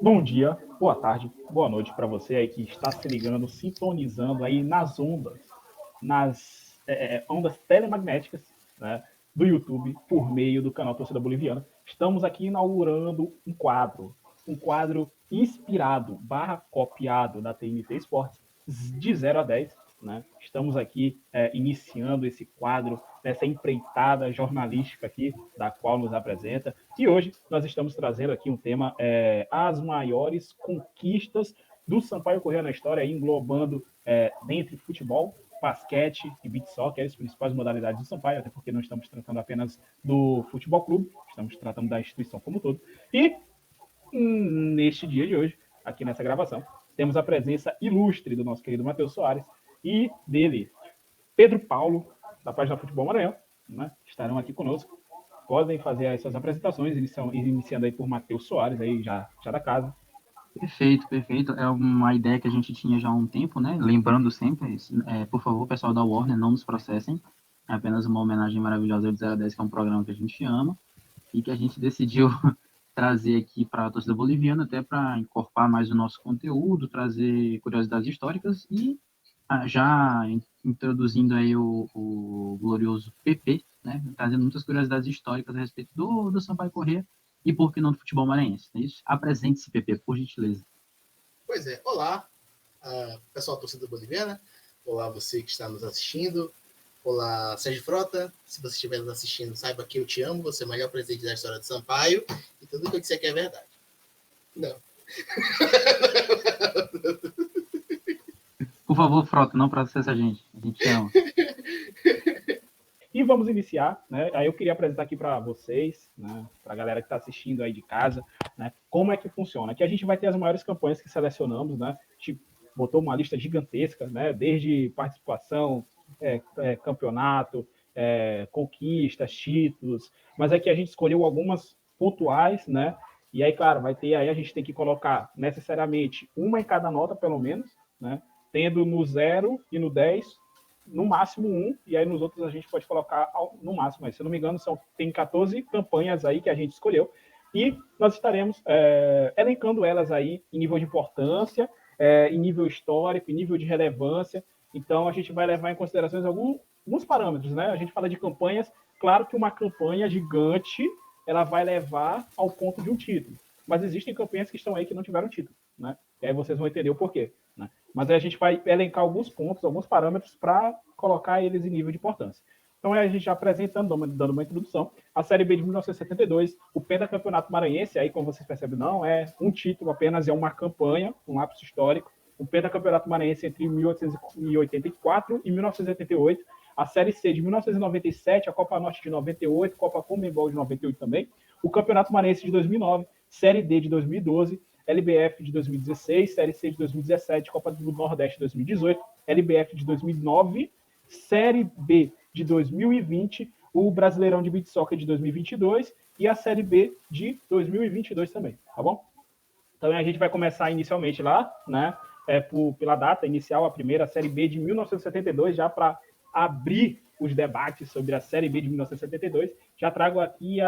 Bom dia, boa tarde, boa noite para você aí que está se ligando, sintonizando aí nas ondas, ondas telemagnéticas, né, do YouTube por meio do canal Torcida Boliviana. Estamos aqui inaugurando um quadro inspirado, copiado da TNT Esportes, de 0 a 10. Né? Estamos aqui iniciando esse quadro, essa empreitada jornalística aqui, da qual nos apresenta. E hoje nós estamos trazendo aqui um tema, as maiores conquistas do Sampaio Corrêa na história, englobando dentre futebol, basquete e beach soccer, as principais modalidades do Sampaio, até porque não estamos tratando apenas do futebol clube, estamos tratando da instituição como um todo. E neste dia de hoje, aqui nessa gravação, temos a presença ilustre do nosso querido Matheus Soares e dele, Pedro Paulo, da página Futebol Maranhão, né? Estarão aqui conosco. Podem fazer as suas apresentações, iniciando aí por Matheus Soares, aí já da casa. Perfeito, perfeito. É uma ideia que a gente tinha já há um tempo, né? Lembrando sempre, por favor, pessoal da Warner, não nos processem. É apenas uma homenagem maravilhosa ao 0 a 10, que é um programa que a gente ama e que a gente decidiu trazer aqui para a torcida boliviana, até para encorpar mais o nosso conteúdo, trazer curiosidades históricas e já introduzindo aí o glorioso PP, né? Trazendo muitas curiosidades históricas a respeito do Sampaio Corrêa e, por que não, do futebol maranhense. É isso? Apresente-se, PP, por gentileza. Pois é, olá, pessoal torcida boliviana, olá você que está nos assistindo, olá Sérgio Frota, se você estiver nos assistindo, saiba que eu te amo, você é o melhor presente da história de Sampaio, e tudo que eu disser que é verdade. Não. Por favor, Frota, não processa a gente te ama. E vamos iniciar, né? Aí eu queria apresentar aqui para vocês, né, para a galera que está assistindo aí de casa, né, como é que funciona. Aqui a gente vai ter as maiores campanhas que selecionamos, né? A gente botou uma lista gigantesca, né? Desde participação, campeonato, conquistas, títulos, mas aqui a gente escolheu algumas pontuais, né? E aí, claro, vai ter aí, a gente tem que colocar necessariamente uma em cada nota, pelo menos, né? Tendo no 0 e no 10 no máximo um, e aí nos outros a gente pode colocar no máximo, se eu não me engano, tem 14 campanhas aí que a gente escolheu, e nós estaremos elencando elas aí em nível de importância, em nível histórico, em nível de relevância. Então a gente vai levar em consideração alguns parâmetros, né? A gente fala de campanhas, claro que uma campanha gigante ela vai levar ao ponto de um título, mas existem campanhas que estão aí que não tiveram título, né? E aí vocês vão entender o porquê, né? Mas aí a gente vai elencar alguns pontos, alguns parâmetros para colocar eles em nível de importância. Então, a gente já apresentando, dando uma introdução, a Série B de 1972, o pentacampeonato maranhense, aí como vocês percebem, não é um título apenas, é uma campanha, um lapso histórico. O pentacampeonato maranhense entre 1884 e 1988, a Série C de 1997, a Copa Norte de 98, Copa Comembol de 98 também, o Campeonato Maranhense de 2009, Série D de 2012, LBF de 2016, Série C de 2017, Copa do Nordeste de 2018, LBF de 2009, Série B de 2020, o Brasileirão de Beach Soccer de 2022 e a Série B de 2022 também, tá bom? Então a gente vai começar inicialmente lá, né? Pela data inicial, a primeira, a Série B de 1972, já para abrir os debates sobre a Série B de 1972, já trago aqui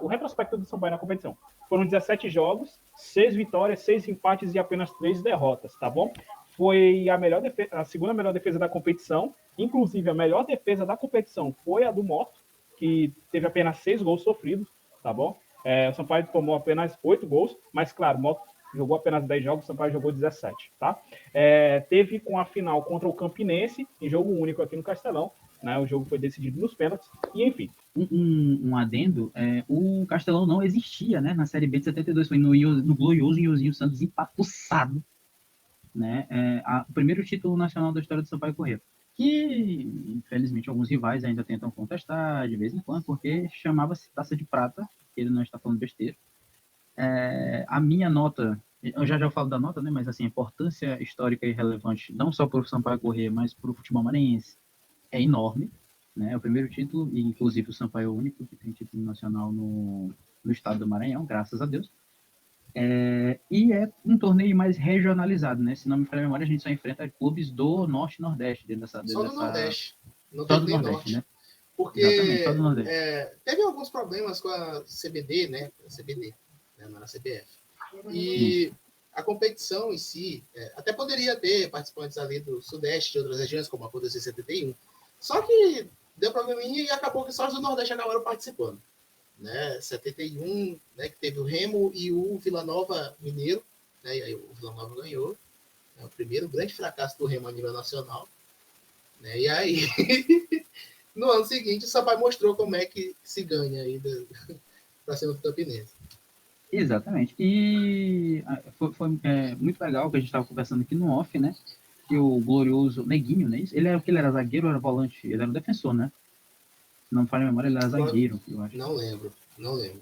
o retrospecto do Sampaio na competição. Foram 17 jogos, 6 vitórias, 6 empates e apenas 3 derrotas, tá bom? Foi a segunda melhor defesa da competição, inclusive a melhor defesa da competição foi a do Moto, que teve apenas 6 gols sofridos, tá bom? O Sampaio tomou apenas 8 gols, mas claro, o Moto jogou apenas 10 jogos, o Sampaio jogou 17, tá? Teve com a final contra o Campinense, em jogo único aqui no Castelão, né? O jogo foi decidido nos pênaltis, e enfim. Um adendo, o Castelão não existia, né, na Série B de 72, foi no glorioso Iozinho Santos empapuçado, né, o primeiro título nacional da história do Sampaio Corrêa, que, infelizmente, alguns rivais ainda tentam contestar de vez em quando, porque chamava-se Taça de Prata, ele não está falando besteira. A minha nota, eu já falo da nota, né, mas assim, a importância histórica e relevante, não só para o Sampaio Corrêa, mas para o futebol maranhense, é enorme, né? É o primeiro título, e inclusive o Sampaio é o único que tem título nacional no estado do Maranhão, graças a Deus. E é um torneio mais regionalizado, né? Se não me falha a memória, a gente só enfrenta clubes do Norte e Nordeste dentro dessa. Só do Nordeste. Não só teve do nem Nordeste, Norte. né? Porque exatamente, só do Nordeste. Teve alguns problemas com a CBD, né? A CBD, né? Não era a CBF. E a competição em si, até poderia ter participantes ali do Sudeste, de outras regiões, como aconteceu em 71, só que deu probleminha e acabou que só os do Nordeste acabaram participando. Né? 71, né, que teve o Remo e o Vila Nova Mineiro, né, e aí o Vila Nova ganhou, né, o primeiro grande fracasso do Remo a nível nacional, né, e aí no ano seguinte o Sampaio mostrou como é que se ganha aí para cima do Campinense. Exatamente. E foi muito legal que a gente estava conversando aqui no off, né? Que o glorioso Neguinho, né? Ele era o que? Ele era zagueiro ou era volante? Ele era um defensor, né? Se não me falha a memória, ele era zagueiro, eu acho. Não lembro.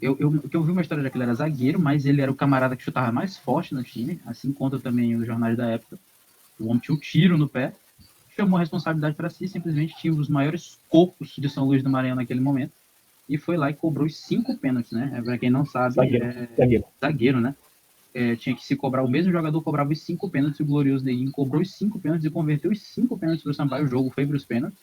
Eu vi uma história de que ele era zagueiro, mas ele era o camarada que chutava mais forte no time, assim conta também os jornais da época. O homem tinha um tiro no pé, chamou a responsabilidade para si, simplesmente tinha os maiores cocos de São Luís do Maranhão naquele momento, e foi lá e cobrou os 5 pênaltis, né? Para quem não sabe, zagueiro, né? Tinha que se cobrar, o mesmo jogador cobrava os 5 pênaltis, o glorioso Neguinho cobrou os 5 pênaltis e converteu os 5 pênaltis para o Sampaio, o jogo foi para os pênaltis.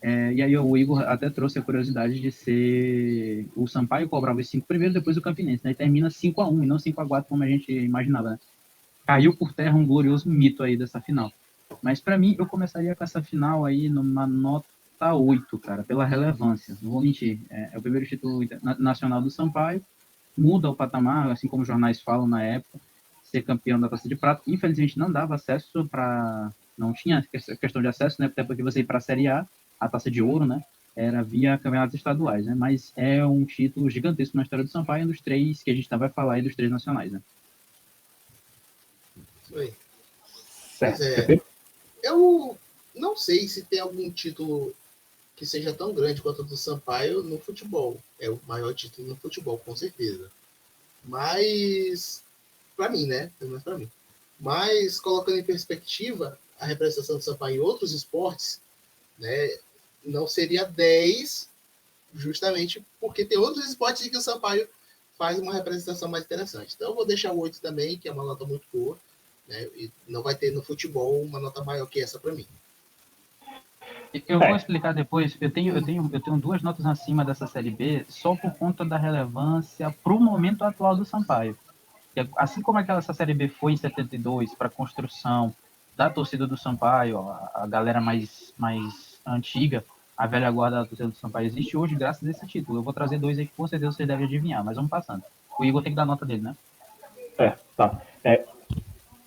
E aí o Igor até trouxe a curiosidade de ser o Sampaio cobrava os 5 primeiro, depois o Campinense, né? E termina 5-1 e não 5-4 como a gente imaginava, né? Caiu por terra um glorioso mito aí dessa final. Mas para mim, eu começaria com essa final aí numa nota 8, cara, pela relevância. Não vou mentir. É o primeiro título nacional do Sampaio, muda o patamar, assim como os jornais falam na época, ser campeão da Taça de Prata. Infelizmente não dava acesso para... Não tinha questão de acesso, né? Até porque você ir para a Série A, a Taça de Ouro, né? Era via campeonatos estaduais, né? Mas é um título gigantesco na história do Sampaio, um dos 3 que a gente vai falar aí, dos 3 nacionais, né? Oi. Certo. Eu não sei se tem algum título que seja tão grande quanto o do Sampaio no futebol. É o maior título no futebol, com certeza. Mas, para mim, né? Pelo menos para mim. Mas, colocando em perspectiva, a representação do Sampaio em outros esportes, né, não seria 10, justamente porque tem outros esportes em que o Sampaio faz uma representação mais interessante. Então, eu vou deixar o 8 também, que é uma nota muito boa. Né, e não vai ter no futebol uma nota maior que essa para mim. Eu vou explicar depois. Eu tenho 2 notas acima dessa Série B só por conta da relevância para o momento atual do Sampaio. Assim como essa Série B foi em 72 para a construção da torcida do Sampaio, a galera mais antiga, a velha guarda da torcida do Sampaio existe hoje graças a esse título. Eu vou trazer 2 aí que com certeza vocês devem adivinhar, mas vamos passando. O Igor tem que dar nota dele, né? Tá.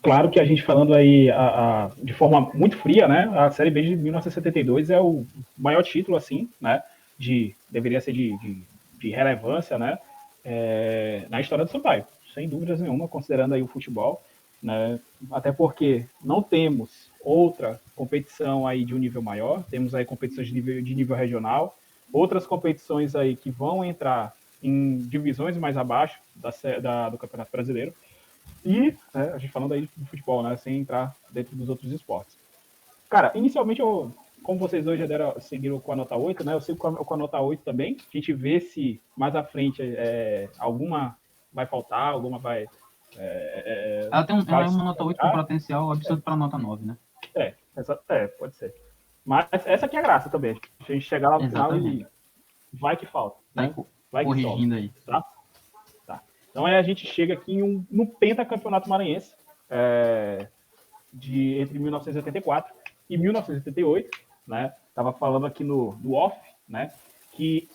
Claro que a gente falando aí de forma muito fria, né? A Série B de 1972 é o maior título, assim, né? Deveria ser de relevância, né? Na história do Sampaio, sem dúvidas nenhuma, considerando aí o futebol, né? Até porque não temos outra competição aí de um nível maior, temos aí competições de nível regional, outras competições aí que vão entrar em divisões mais abaixo do Campeonato Brasileiro. E a gente falando aí do futebol, né? Sem entrar dentro dos outros esportes. Cara, inicialmente, como vocês dois já seguiram com a nota 8, né? Eu sigo com a nota 8 também. A gente vê se mais à frente alguma vai faltar, alguma vai. Ela tem uma nota 8 com potencial absurdo para nota 9, né? Pode ser. Mas essa aqui é a graça também. A gente chegar lá no final e vai que falta. Né? Vai corrigindo aí. Tá? Então a gente chega aqui no pentacampeonato maranhense entre 1984 e 1988, né? Tava falando aqui no off, né? Que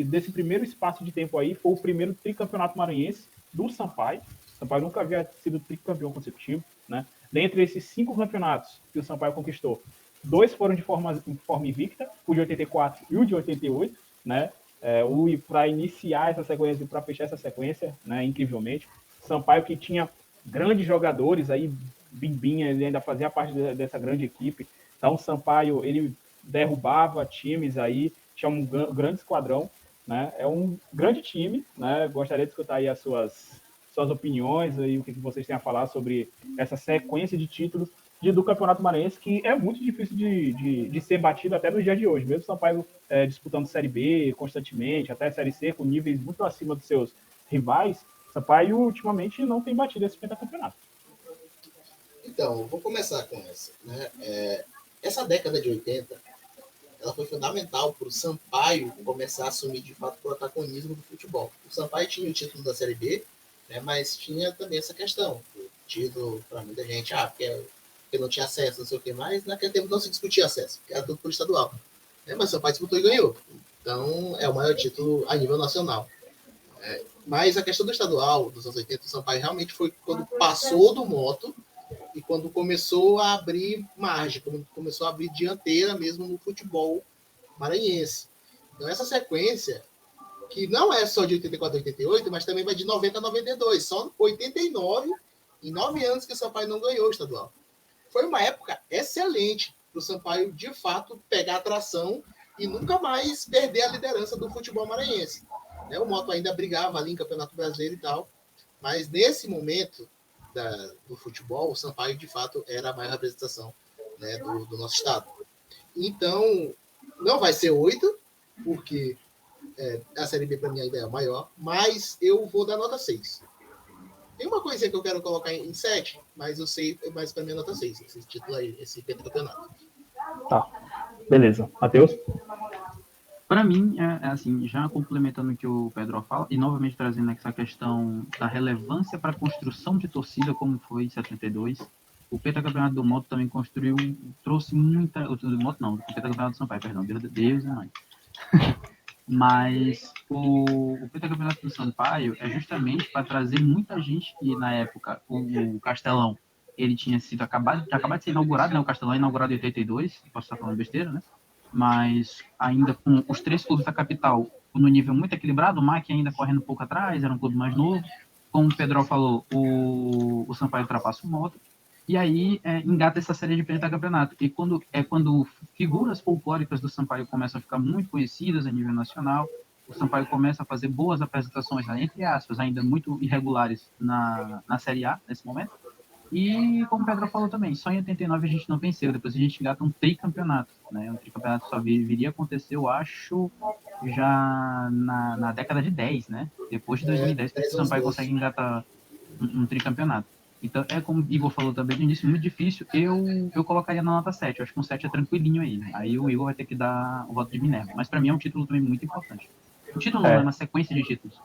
desse primeiro espaço de tempo aí foi o primeiro tricampeonato maranhense do Sampaio. O Sampaio nunca havia sido tricampeão consecutivo, né? Dentre esses 5 campeonatos que o Sampaio conquistou, 2 foram de forma invicta, o de 84 e o de 88, né? Para iniciar essa sequência e para fechar essa sequência, né, incrivelmente. Sampaio que tinha grandes jogadores aí, Bimbinha, ele ainda fazia parte dessa grande equipe. Então o Sampaio, ele derrubava times aí, tinha um grande esquadrão, né? É um grande time, né? Gostaria de escutar aí as suas opiniões aí, o que vocês têm a falar sobre essa sequência de títulos do Campeonato Maranhense, que é muito difícil de ser batido até no dia de hoje. Mesmo o Sampaio disputando Série B constantemente, até Série C, com níveis muito acima dos seus rivais, o Sampaio ultimamente não tem batido esse pentacampeonato. Então, vou começar com essa. Né? Essa década de 80, ela foi fundamental para o Sampaio começar a assumir, de fato, o protagonismo do futebol. O Sampaio tinha o título da Série B, né, mas tinha também essa questão. título para muita gente, porque não tinha acesso, não sei o que mais. Naquele tempo não se discutia acesso, porque era tudo por estadual. Mas Sampaio disputou e ganhou. Então, é o maior título a nível nacional. Mas a questão do estadual, dos anos 80, o Sampaio realmente foi quando passou do moto e quando começou a abrir margem, quando começou a abrir dianteira mesmo no futebol maranhense. Então, essa sequência, que não é só de 84 a 88, mas também vai de 90 a 92. Só 89, em 9 anos que o Sampaio não ganhou o estadual. Foi uma época excelente para o Sampaio, de fato, pegar atração e nunca mais perder a liderança do futebol maranhense. O Moto ainda brigava ali em Campeonato Brasileiro e tal, mas nesse momento do futebol, o Sampaio, de fato, era a maior representação, né, do nosso estado. Então, não vai ser 8, porque a Série B para mim ainda é a maior, mas eu vou dar nota 6. Tem uma coisinha que eu quero colocar em 7, mas eu sei, mas para mim é nota 6, esse título aí, esse pentacampeonato. Tá, beleza. Matheus? Para mim, assim, já complementando o que o Pedro fala, e novamente trazendo essa questão da relevância para a construção de torcida, como foi em 72, o pentacampeonato do Moto também trouxe muita... Do Moto não, o pentacampeonato do Sampaio, perdão, Deus e mãe. Mas o pentacampeonato do Sampaio é justamente para trazer muita gente que, na época, o Castelão, ele tinha sido acabado de ser inaugurado, né? O Castelão é inaugurado em 82, posso estar falando besteira, né? Mas ainda com os 3 clubes da capital no nível muito equilibrado, o MAC ainda correndo um pouco atrás, era um clube mais novo. Como o Pedro falou, o Sampaio ultrapassa o Moto. E aí engata essa série de pentacampeonato. E quando figuras folclóricas do Sampaio começam a ficar muito conhecidas a nível nacional, o Sampaio começa a fazer boas apresentações, entre aspas, ainda muito irregulares na Série A, nesse momento. E, como o Pedro falou também, só em 89 a gente não venceu, depois a gente engata um tricampeonato, né? Um tricampeonato só viria a acontecer, eu acho, já na década de 10, né? Depois de 2010, que o Sampaio consegue engatar um tricampeonato. Então, como o Igor falou também no início, muito difícil, eu colocaria na nota 7, eu acho que um 7 é tranquilinho aí, né? Aí o Igor vai ter que dar o voto de Minerva, mas para mim é um título também muito importante. O título não é uma sequência de títulos.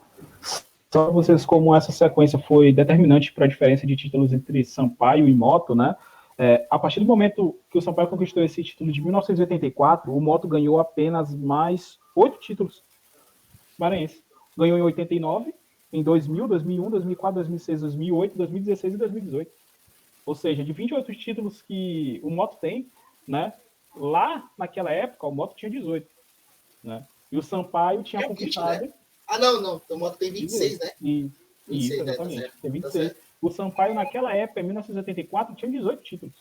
Só vocês como essa sequência foi determinante para a diferença de títulos entre Sampaio e Moto, né? A partir do momento que o Sampaio conquistou esse título de 1984, o Moto ganhou apenas mais 8 títulos maranhenses. Ganhou em 89, em 2000, 2001, 2004, 2006, 2008, 2016 e 2018. Ou seja, de 28 títulos que o Moto tem, né? Lá naquela época, o Moto tinha 18, né? E o Sampaio tinha conquistado... 20, né? Não. O Moto tem 26, né? Isso, exatamente. Né? Tem 26. Tá, o Sampaio, naquela época, em 1984, tinha 18 títulos.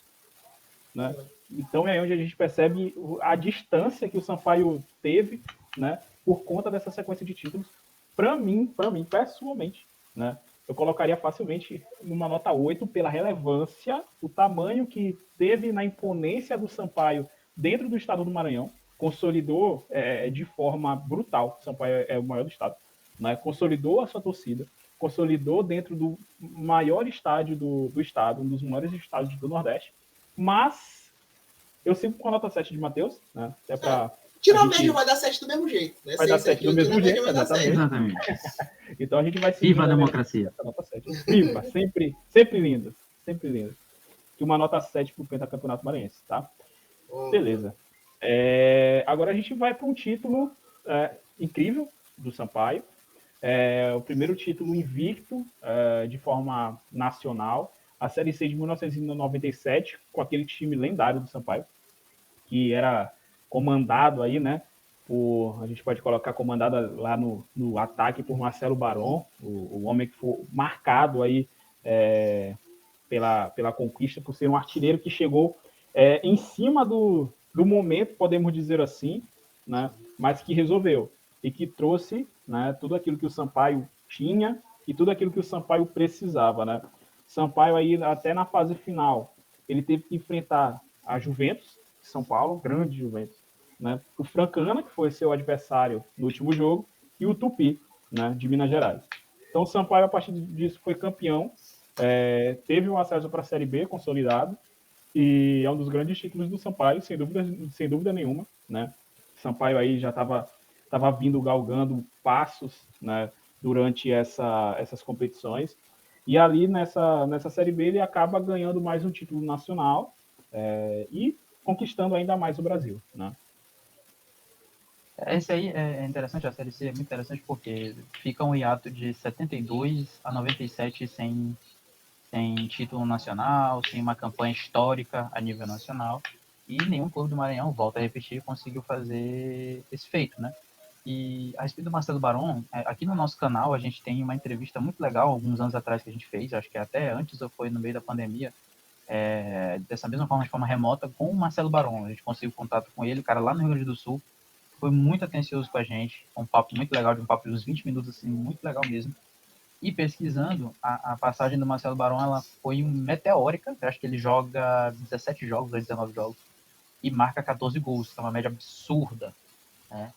Né? Então é onde a gente percebe a distância que o Sampaio teve, né, por conta dessa sequência de títulos. Para mim, pessoalmente, né, eu colocaria facilmente numa nota 8 pela relevância, o tamanho que teve na imponência do Sampaio dentro do estado do Maranhão. Consolidou de forma brutal. O Sampaio é o maior do estado. Né? Consolidou a sua torcida, consolidou dentro do maior estádio do estado, um dos maiores estádios do Nordeste. Mas eu sigo com a nota 7 de Matheus. Né? Tirar a média vai dar 7 do mesmo jeito. Né? Vai dar 7 do mesmo jeito, exatamente. Então a gente vai seguir. Viva a democracia. Nota 7. Viva, sempre lindo. Sempre lindo. E uma nota 7 para o Pentacampeonato Maranhense, tá? Beleza. Agora a gente vai para um título incrível do Sampaio. O primeiro título invicto de forma nacional. A Série C de 1997, com aquele time lendário do Sampaio, que era comandado aí, né? A gente pode colocar comandado lá no ataque por Marcelo Baron, o homem que foi marcado aí pela conquista, por ser um artilheiro que chegou em cima do momento, podemos dizer assim, né? Mas que resolveu e que trouxe, né, tudo aquilo que o Sampaio tinha e tudo aquilo que o Sampaio precisava, né? Sampaio aí até na fase final, ele teve que enfrentar a Juventus de São Paulo, grande Juventus, né? O Francana, que foi seu adversário no último jogo, e o Tupi, né, de Minas Gerais. Então o Sampaio, a partir disso, foi campeão, teve um acesso para a Série B consolidado, e é um dos grandes títulos do Sampaio, sem dúvida nenhuma, né? Sampaio aí já estava vindo galgando passos, né, durante essas competições. E ali nessa Série B ele acaba ganhando mais um título nacional e conquistando ainda mais o Brasil, né? Esse aí é interessante, a Série C é muito interessante porque fica um hiato de 72 a 97 sem título nacional, sem uma campanha histórica a nível nacional, e nenhum clube do Maranhão, volta a repetir, conseguiu fazer esse feito, né? E a respeito do Marcelo Baron, aqui no nosso canal a gente tem uma entrevista muito legal, alguns anos atrás que a gente fez, acho que até antes ou foi no meio da pandemia, dessa mesma forma, de forma remota, com o Marcelo Baron. A gente conseguiu contato com ele, o cara lá no Rio Grande do Sul, foi muito atencioso com a gente, um papo muito legal, de um papo de uns 20 minutos, assim, muito legal mesmo. E pesquisando, a passagem do Marcelo Baron, ela foi meteórica, eu acho que ele joga 17 jogos ou 19 jogos, e marca 14 gols, que é uma média absurda, né?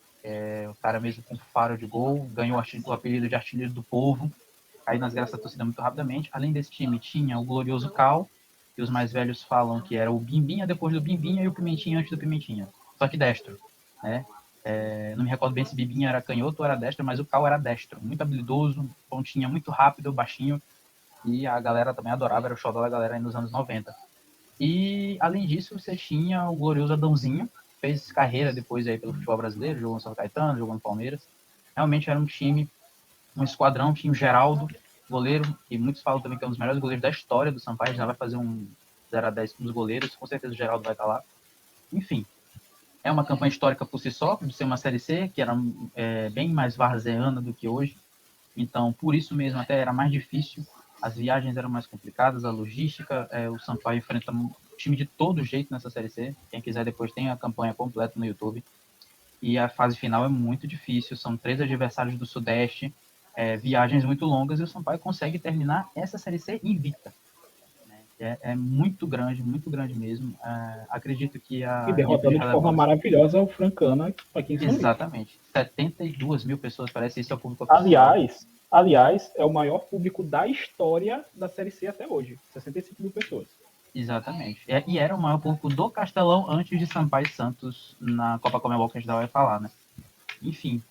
O cara mesmo com faro de gol, ganhou o apelido de artilheiro do povo, caiu nas graças da torcida muito rapidamente. Além desse time, tinha o glorioso Cal, que os mais velhos falam que era o Bimbinha depois do Bimbinha e o Pimentinha antes do Pimentinha, só que destro, né? Não me recordo bem se Bimbinha era canhoto ou era destro, mas o Cal era destro, muito habilidoso, pontinha muito rápido, baixinho, e a galera também adorava, era o xodó da galera aí nos anos 90. E, além disso, você tinha o glorioso Adãozinho, fez carreira depois aí pelo futebol brasileiro, jogou no São Caetano, jogou no Palmeiras. Realmente era um time, um esquadrão, tinha o Geraldo, goleiro, e muitos falam também que é um dos melhores goleiros da história do Sampaio, já vai fazer um 0-10 com os goleiros, com certeza o Geraldo vai estar lá. Enfim, é uma campanha histórica por si só, de ser uma Série C, que era bem mais varzeana do que hoje. Então, por isso mesmo, até era mais difícil. As viagens eram mais complicadas, a logística. O Sampaio enfrenta um time de todo jeito nessa Série C. Quem quiser depois tem a campanha completa no YouTube. E a fase final é muito difícil. São 3 adversários do Sudeste, viagens muito longas, e o Sampaio consegue terminar essa Série C invicta. É muito grande mesmo. Acredito que E nível de derrotando de forma relevância... maravilhosa o Francana aqui em São Luís. Exatamente. 72 mil pessoas, parece isso é o público oficial. Aliás, é o maior público da história da Série C até hoje. 65 mil pessoas. Exatamente. E era o maior público do Castelão antes de Sampaio e Santos na Copa Comebol, que a gente vai falar, né? Enfim,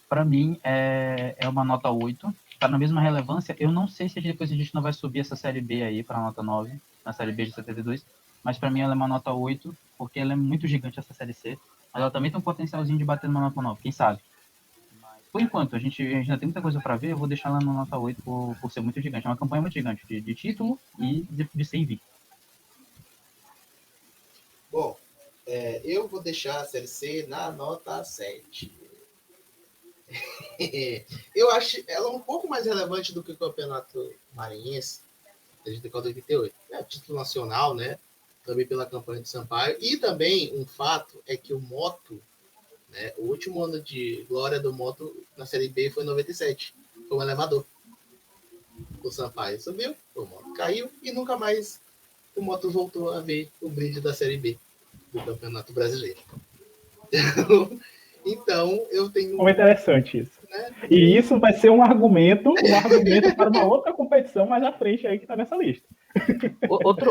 para mim é uma nota 8. Tá na mesma relevância. Eu não sei se depois a gente não vai subir essa Série B aí para nota 9, na Série B de 72, mas para mim ela é uma nota 8, porque ela é muito gigante, essa Série C. Mas ela também tem um potencialzinho de bater numa nota 9, quem sabe? Mas, por enquanto, a gente ainda tem muita coisa para ver, eu vou deixar ela na nota 8 por ser muito gigante. É uma campanha muito gigante de título e de ser invicto. Bom, eu vou deixar a Série C na nota 7. Eu acho ela um pouco mais relevante do que o Campeonato Maranhense, desde 88. Título nacional, né? Também pela campanha de Sampaio. E também um fato é que o Moto, né, o último ano de glória do Moto na Série B foi em 97. Foi um elevador. O Sampaio subiu, o Moto caiu e nunca mais o Moto voltou a ver o brilho da Série B do Campeonato Brasileiro. Então, eu tenho... Como é interessante isso. Né? E isso vai ser um argumento para uma outra competição mais à frente aí que está nessa lista.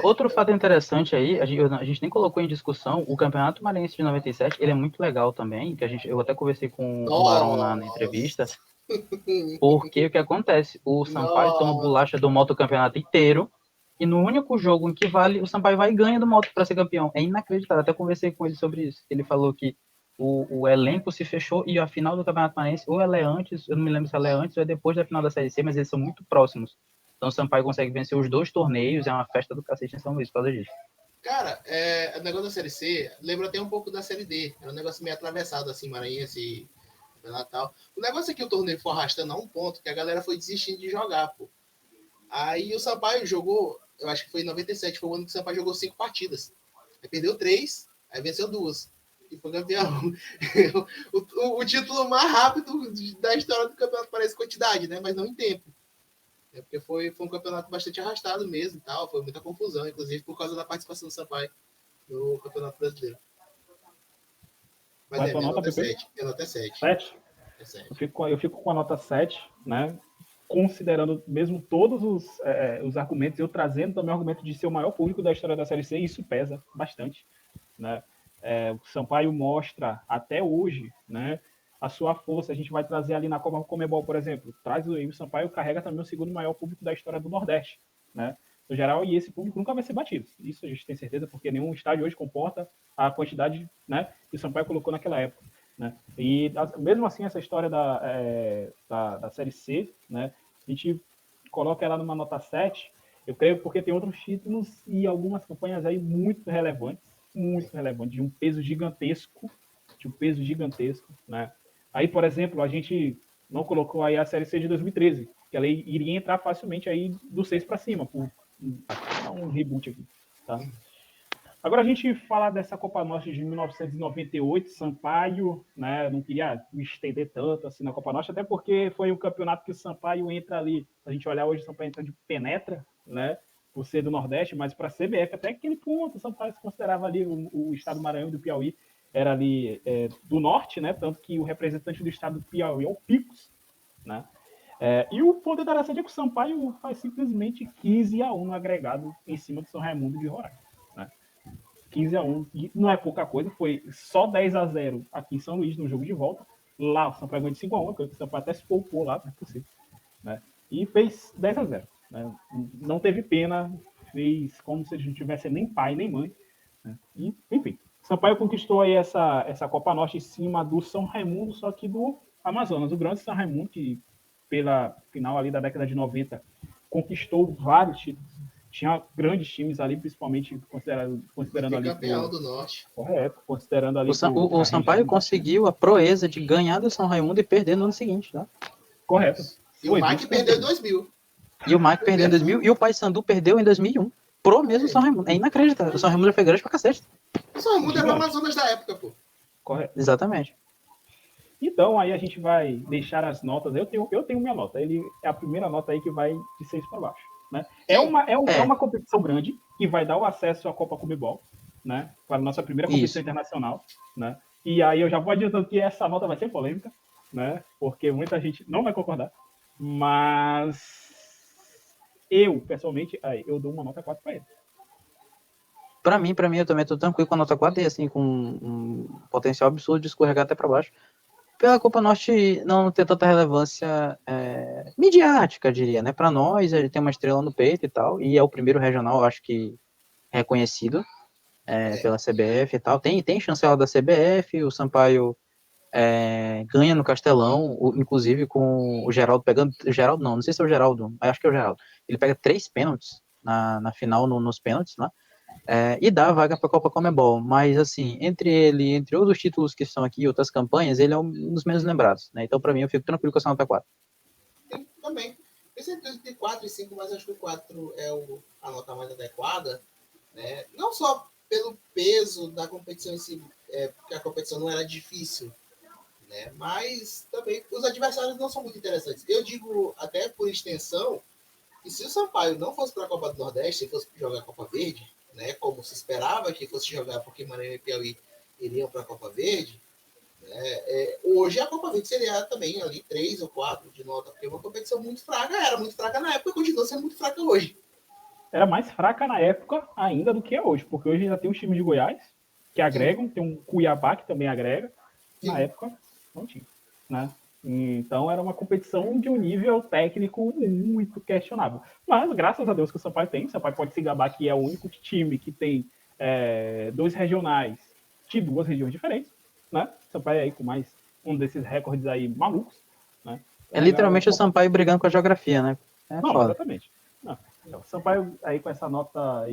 Outro fato interessante aí, a gente nem colocou em discussão, o Campeonato Maranhense de 97, ele é muito legal também, que eu até conversei com o Barão na entrevista, porque o que acontece? O Sampaio toma bolacha do Moto campeonato inteiro, e no único jogo em que vale, o Sampaio vai e ganha do Moto para ser campeão. É inacreditável, até conversei com ele sobre isso. Ele falou que o elenco se fechou e a final do Campeonato Maranhense, ou ela é antes, eu não me lembro se ela é antes ou é depois da final da Série C, mas eles são muito próximos. Então o Sampaio consegue vencer os 2 torneios, é uma festa do cacete em São Luís por causa disso. Cara, o negócio da Série C lembra até um pouco da Série D. É um negócio meio atravessado, assim, Maranhense e Natal. O negócio é que o torneio foi arrastando a um ponto que a galera foi desistindo de jogar, pô. Aí o Sampaio jogou, eu acho que foi em 97, foi o ano que o Sampaio jogou 5 partidas. Aí perdeu 3, aí venceu 2. E foi campeão. o título mais rápido da história do campeonato parece quantidade, né? Mas não em tempo. Porque foi um campeonato bastante arrastado mesmo e tal. Foi muita confusão, inclusive por causa da participação do Sampaio no Campeonato Brasileiro. Mas minha nota é 7. Minha nota é 7. 7? É 7. Eu fico com a nota 7, né? Considerando mesmo todos os argumentos, eu trazendo também o argumento de ser o maior público da história da Série C, isso pesa bastante, né? O Sampaio mostra até hoje, né, a sua força. A gente vai trazer ali na Copa Conmebol, por exemplo, traz o Sampaio, carrega também o segundo maior público da história do Nordeste, né? No geral, e esse público nunca vai ser batido. Isso a gente tem certeza, porque nenhum estádio hoje comporta a quantidade, né, que o Sampaio colocou naquela época, né? E mesmo assim, essa história da Série C, né, a gente coloca ela numa nota 7, eu creio, porque tem outros títulos e algumas campanhas aí muito relevantes, de um peso gigantesco, né? Aí, por exemplo, a gente não colocou aí a Série C de 2013, que ela iria entrar facilmente aí do 6 para cima, por dar um reboot aqui, tá? Agora a gente fala dessa Copa Norte de 1998, Sampaio, né? Não queria me estender tanto assim na Copa Norte, até porque foi um campeonato que o Sampaio entra ali. A gente olhar hoje, o Sampaio entra de penetra, né? Por ser do Nordeste, mas para a CBF, até aquele ponto, o Sampaio se considerava ali o estado do Maranhão e do Piauí, era ali do norte, né? Tanto que o representante do estado do Piauí é o Picos, né? E o ponto interessante é que o Sampaio faz simplesmente 15-1 no agregado em cima do São Raimundo de Roraima, né? 15-1, e não é pouca coisa, foi só 10-0 aqui em São Luís no jogo de volta. Lá o Sampaio ganhou de 5-1, o Sampaio até se poupou lá, não é possível, né? E fez 10-0, né? Não teve pena, fez como se a gente não tivesse nem pai nem mãe, né? E, enfim, Sampaio conquistou aí essa Copa Norte em cima do São Raimundo, só que do Amazonas. O grande São Raimundo, que pela final ali da década de 90 conquistou vários títulos. Tinha grandes times ali, principalmente considerando ali campeão do Norte. Correto, considerando ali O Sampaio conseguiu a proeza de ganhar do São Raimundo e perder no ano seguinte, tá? Correto. E o Mike perdeu em 2000. E o Mike perdeu em 2000 e o Paysandu perdeu em 2001 pro mesmo São Raimundo. É inacreditável. O São Raimundo já foi grande pra cacete. O São Raimundo era o Amazonas da época, pô. Correto. Exatamente. Então, aí a gente vai deixar as notas. Eu tenho minha nota. Ele é a primeira nota aí que vai de 6 para baixo, né? É uma competição grande que vai dar o acesso à Copa Conmebol, né? Para a nossa primeira competição internacional, né? E aí eu já vou adiantando que essa nota vai ser polêmica, né? Porque muita gente não vai concordar. Mas eu, pessoalmente, eu dou uma nota 4 para ele. Pra mim, eu também tô tranquilo com a nota 4 e assim, com um potencial absurdo de escorregar até para baixo. Pela Copa Norte não ter tanta relevância midiática, diria, né? Para nós, ele tem uma estrela no peito e tal, e é o primeiro regional, eu acho que reconhecido pela CBF e tal. Tem chancela da CBF, o Sampaio ganha no Castelão, inclusive com o Geraldo pegando. Geraldo não sei se é o Geraldo, acho que é o Geraldo. Ele pega 3 pênaltis na final, nos pênaltis, né? E dá a vaga para a Copa Conmebol, mas assim, entre outros títulos que estão aqui, outras campanhas, ele é um dos menos lembrados, né? Então, para mim, eu fico tranquilo com essa nota 4. Sim, também. Pensei entre 4 e 5, mas acho que o 4 é a nota mais adequada, né? Não só pelo peso da competição em si, porque a competição não era difícil, né? Mas também os adversários não são muito interessantes. Eu digo, até por extensão, que se o Sampaio não fosse para a Copa do Nordeste, se fosse jogar a Copa Verde, né, como se esperava que fosse jogar, porque Maranhão e Piauí iriam para a Copa Verde, né, hoje a Copa Verde seria também ali 3 ou 4 de nota, porque é uma competição muito fraca, era muito fraca na época e continua sendo muito fraca hoje. Era mais fraca na época ainda do que é hoje, porque hoje ainda tem os times de Goiás que agregam, tem um Cuiabá que também agrega, na época não tinha, né? Então era uma competição de um nível técnico muito questionável. Mas graças a Deus que o Sampaio tem, o Sampaio pode se gabar que é o único time que tem 2 regionais de 2 regiões diferentes, né? O Sampaio aí com mais um desses recordes aí malucos, né? Literalmente o Sampaio brigando com a geografia, né? Não, foda. exatamente. Não. Então, o Sampaio aí com essa nota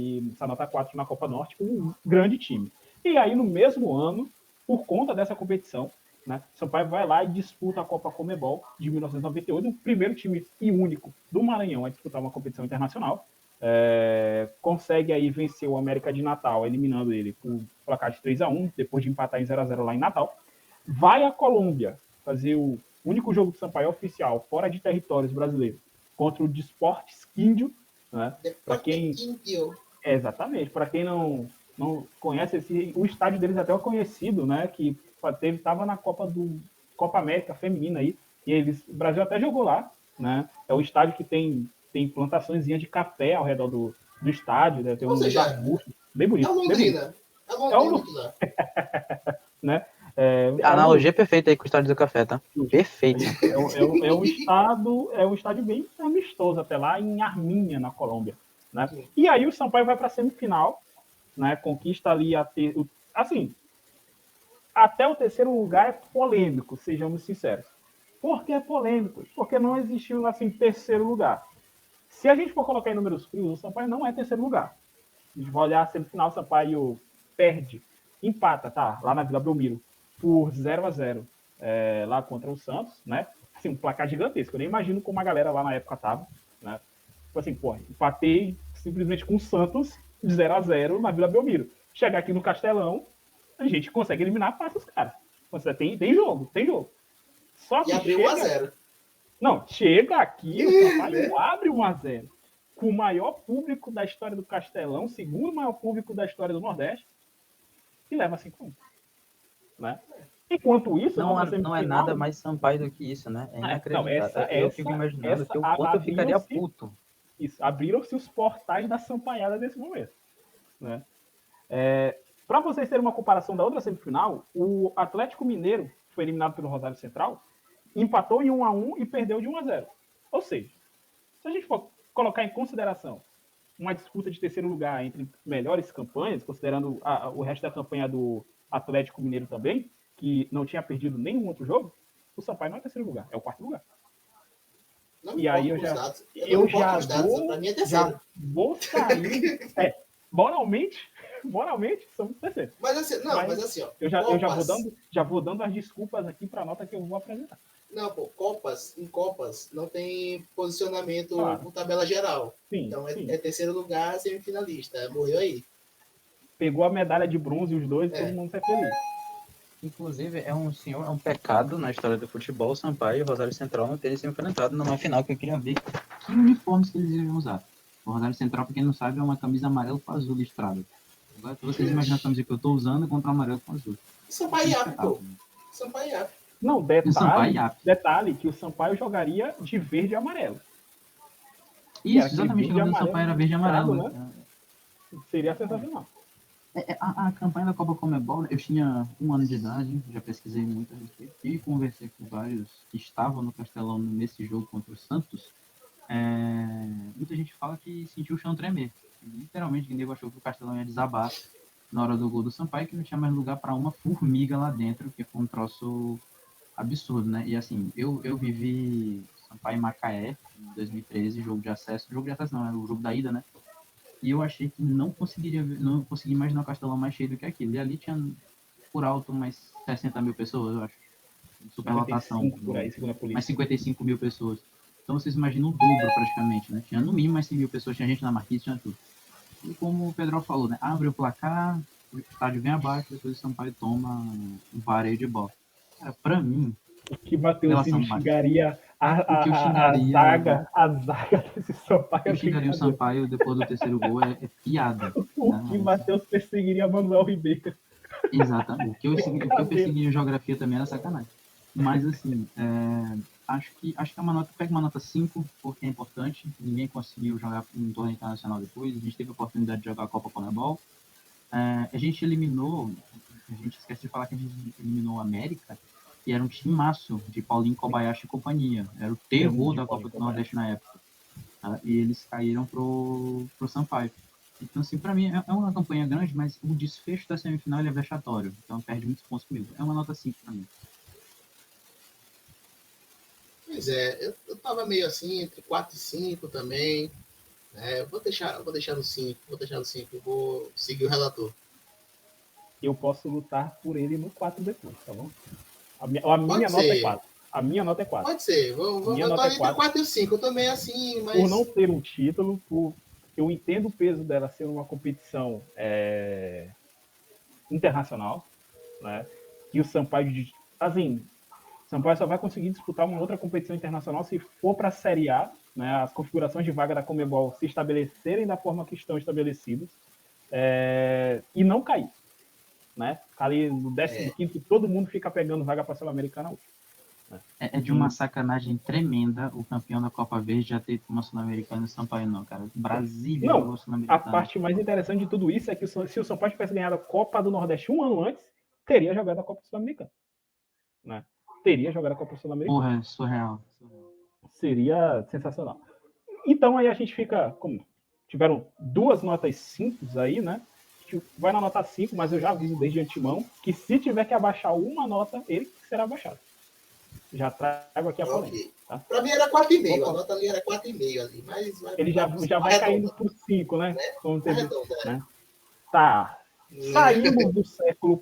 4 na Copa Norte, um grande time. E aí no mesmo ano, por conta dessa competição, né, Sampaio vai lá e disputa a Copa Conmebol de 1998, o primeiro time e único do Maranhão a disputar uma competição internacional. Consegue aí vencer o América de Natal, eliminando ele por placar de 3-1, depois de empatar em 0-0 lá em Natal. Vai à Colômbia fazer o único jogo do Sampaio oficial fora de territórios brasileiros contra o Desportes Quíndio, né? Para quem exatamente, para quem não conhece, o estádio deles até é conhecido, né? Que estava na Copa América Feminina aí, e o Brasil até jogou lá, né? É um estádio que tem plantações de café ao redor do estádio, né? Tem uns arbustos bem bonitos. É o Londrina. Né? A analogia é perfeita aí com o estádio do café, tá? Perfeito. É um estádio bem amistoso até lá em Arminha, na Colômbia, né? E aí o Sampaio vai para a semifinal, né? Conquista ali assim, até o terceiro lugar é polêmico, sejamos sinceros. Por que é polêmico? Porque não existiu assim terceiro lugar. Se a gente for colocar em números frios, o Sampaio não é terceiro lugar. A gente vai olhar a semifinal, o Sampaio perde, empata, tá? Lá na Vila Belmiro, por 0-0 lá contra o Santos, né? Assim, um placar gigantesco. Eu nem imagino como a galera lá na época tava, né? Tipo assim, pô, empatei simplesmente com o Santos de 0-0 na Vila Belmiro. Chegar aqui no Castelão, a gente consegue eliminar fácil os caras. Tem jogo, tem jogo. Só que E abriu chega... 1-0. Não, chega aqui, o Sampaio abre 1-0. Com o maior público da história do Castelão, segundo maior público da história do Nordeste, e leva 5-1. Né? Enquanto isso, Não é nada mais Sampaio do que isso, né? É inacreditável. Eu fico imaginando que o quanto eu ficaria puto. Isso, abriram-se os portais da Sampaiada nesse momento. Né? Para vocês terem uma comparação da outra semifinal, o Atlético Mineiro foi eliminado pelo Rosário Central, empatou em 1-1 e perdeu de 1-0. Ou seja, se a gente for colocar em consideração uma disputa de terceiro lugar entre melhores campanhas, considerando o resto da campanha do Atlético Mineiro também, que não tinha perdido nenhum outro jogo, o Sampaio não é terceiro lugar, é o quarto lugar. Não E aí eu já vou sair. Moralmente, somos terceiro. Mas assim, ó. Já vou dando as desculpas aqui para a nota que eu vou apresentar. Não, pô, em Copas não tem posicionamento por tabela geral. Sim, então sim. É terceiro lugar, semifinalista. Morreu aí. Pegou a medalha de bronze, os dois, todo mundo sai feliz. Inclusive, é um pecado na história do futebol, Sampaio e Rosário Central não terem se enfrentado numa final, que eu queria ver que uniformes que eles iriam usar. O Rosário Central, para quem não sabe, é uma camisa amarela com azul listrada. Agora, vocês imaginam a camisa que eu estou usando contra o amarelo com azul. Sampaio pô. Sampaio. Não, detalhe que o Sampaio jogaria de verde e amarelo. Isso, exatamente, o Sampaio era verde e amarelo. Né? Seria sensacional. A campanha da Copa Comebol, eu tinha 1 ano de idade, já pesquisei muito a respeito, e conversei com vários que estavam no Castelão nesse jogo contra o Santos. Muita gente fala que sentiu o chão tremer. Literalmente, o nego achou que o Castelão ia desabar na hora do gol do Sampaio, que não tinha mais lugar para uma formiga lá dentro, que foi um troço absurdo, né? E assim, eu vivi Sampaio e Macaé em 2013, jogo de acesso não, era o jogo da ida, né? E eu achei que não conseguia imaginar o Castelão mais cheio do que aquilo. E ali tinha, por alto, mais 60 mil pessoas, eu acho. Superlotação. Mais 55 mil pessoas. Então vocês imaginam o dobro praticamente, né? Tinha no mínimo mais 100 mil pessoas, tinha gente na marquise, tinha tudo. E como o Pedro falou, né? Abre o placar, o estádio vem abaixo, depois o Sampaio toma um vareio de bola. Cara, pra mim... O que Matheus xingaria a zaga desse Sampaio. Eu xingaria o Sampaio depois do terceiro gol é piada. O que Matheus perseguiria Manuel Ribeiro. Exatamente. O que eu perseguiria em geografia também era sacanagem. Mas assim, acho que é uma nota, pega uma nota 5, porque é importante. Ninguém conseguiu jogar um torneio internacional depois. A gente teve a oportunidade de jogar a Copa Comebol. A gente esquece de falar que a gente eliminou a América, que era um timaço de Paulinho Kobayashi e companhia. Era o terror da Copa do Nordeste na época. Tá? E eles caíram pro Sampaio. Então, assim, para mim é uma campanha grande, mas o desfecho da semifinal é vexatório. Então, perde muitos pontos comigo. É uma nota 5 para mim. Pois é, eu tava meio assim, entre 4 e 5 também. Eu vou deixar no 5. Vou seguir o relator. Eu posso lutar por ele no 4 depois, tá bom? A minha nota é 4. A minha nota é 4. Pode ser. Eu tô entre 4 e 5. Eu também assim, mas... Por não ter um título, eu entendo o peso dela ser uma competição internacional, né? E o Sampaio, assim, Sampaio só vai conseguir disputar uma outra competição internacional se for para a Série A, né? As configurações de vaga da Conmebol se estabelecerem da forma que estão estabelecidas e não cair. Né? Ali no 15º, todo mundo fica pegando vaga para a Sul-Americana. É de uma sacanagem tremenda o campeão da Copa Verde já ter uma Sul-Americana e Sampaio não, cara. Brasília não, a parte mais interessante de tudo isso é que se o Sampaio tivesse ganhado a Copa do Nordeste um ano antes, teria jogado a Copa Sul-Americana, né? Teria jogado a Copa Sul-Americana. Porra, surreal. Seria sensacional. Então aí a gente fica, como tiveram 2 notas 5 aí, né? A gente vai na nota 5, mas eu já aviso desde antemão que se tiver que abaixar uma nota, ele será abaixado. Já trago aqui a polêmica. Ok. Tá? Pra mim era 4,5. A nota ali era 4,5 ali. Mas Ele já vai caindo por 5, né? Como teve, né? Tá. Saímos do século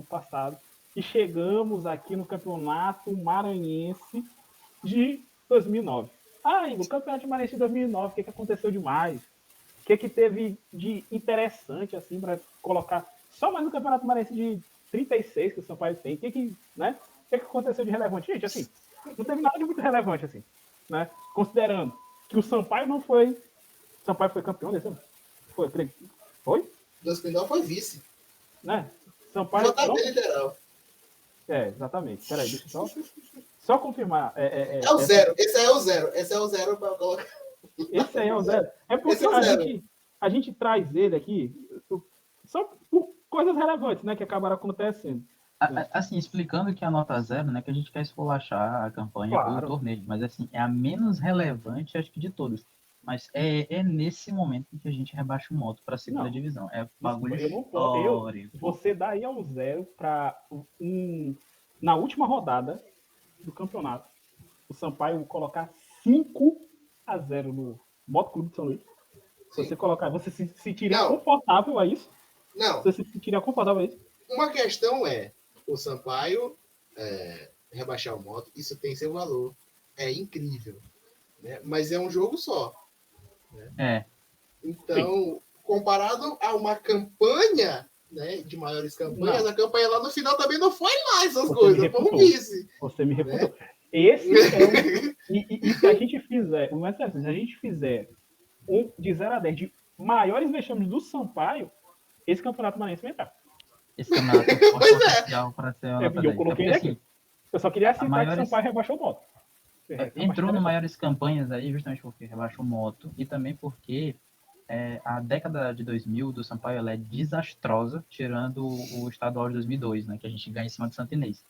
passado e chegamos aqui no Campeonato Maranhense de 2009. Ah, Igor, o Campeonato Maranhense de 2009, o que aconteceu demais? O que teve de interessante, assim, para colocar só mais no Campeonato Maranhense de 36 que o Sampaio tem? Né? O que aconteceu de relevante? Gente, assim, não teve nada de muito relevante, assim, né? Considerando que o Sampaio não foi... O Sampaio foi campeão desse ano? Foi? 2009 foi vice. Né? Sampaio... JB literal. Exatamente. Peraí, deixa eu só confirmar. É o zero. Esse aí é o zero. Esse é o zero para colocar. Esse aí é o zero. É porque a gente traz ele aqui só por coisas relevantes, né? Que acabaram acontecendo. Assim, explicando que a nota 0, né? Que a gente quer esculachar a campanha do torneio. Mas, assim, é a menos relevante, acho que de todas. Mas é nesse momento que a gente rebaixa o Moto para a segunda divisão. É bagulho histórico. Você dá aí ao zero para na última rodada do campeonato, o Sampaio colocar 5-0 no Moto Clube de São Luís. Você colocar, você se sentiria confortável a isso? Não. Você se sentiria confortável a isso? Uma questão é o Sampaio rebaixar o Moto, isso tem seu valor. É incrível. Né? Mas é um jogo só. Né? Então, comparado a uma campanha, né, de maiores campanhas, a campanha lá no final também não foi lá essas coisas. Foi um vice. Você me refutou. Né? Esse é e se a gente fizer, se a gente fizer de 0 a 10 de maiores vexames do Sampaio, esse campeonato maranhense vai entrar. Esse campeonato tem potencial para ser uma nota 10. Eu coloquei ele aqui. Eu só queria citar que o Sampaio rebaixou o Moto. Entrou no maiores campanhas aí justamente porque rebaixou o Moto e também porque a década de 2000 do Sampaio ela é desastrosa, tirando o estadual de 2002, né, que a gente ganha em cima do Santo Inês.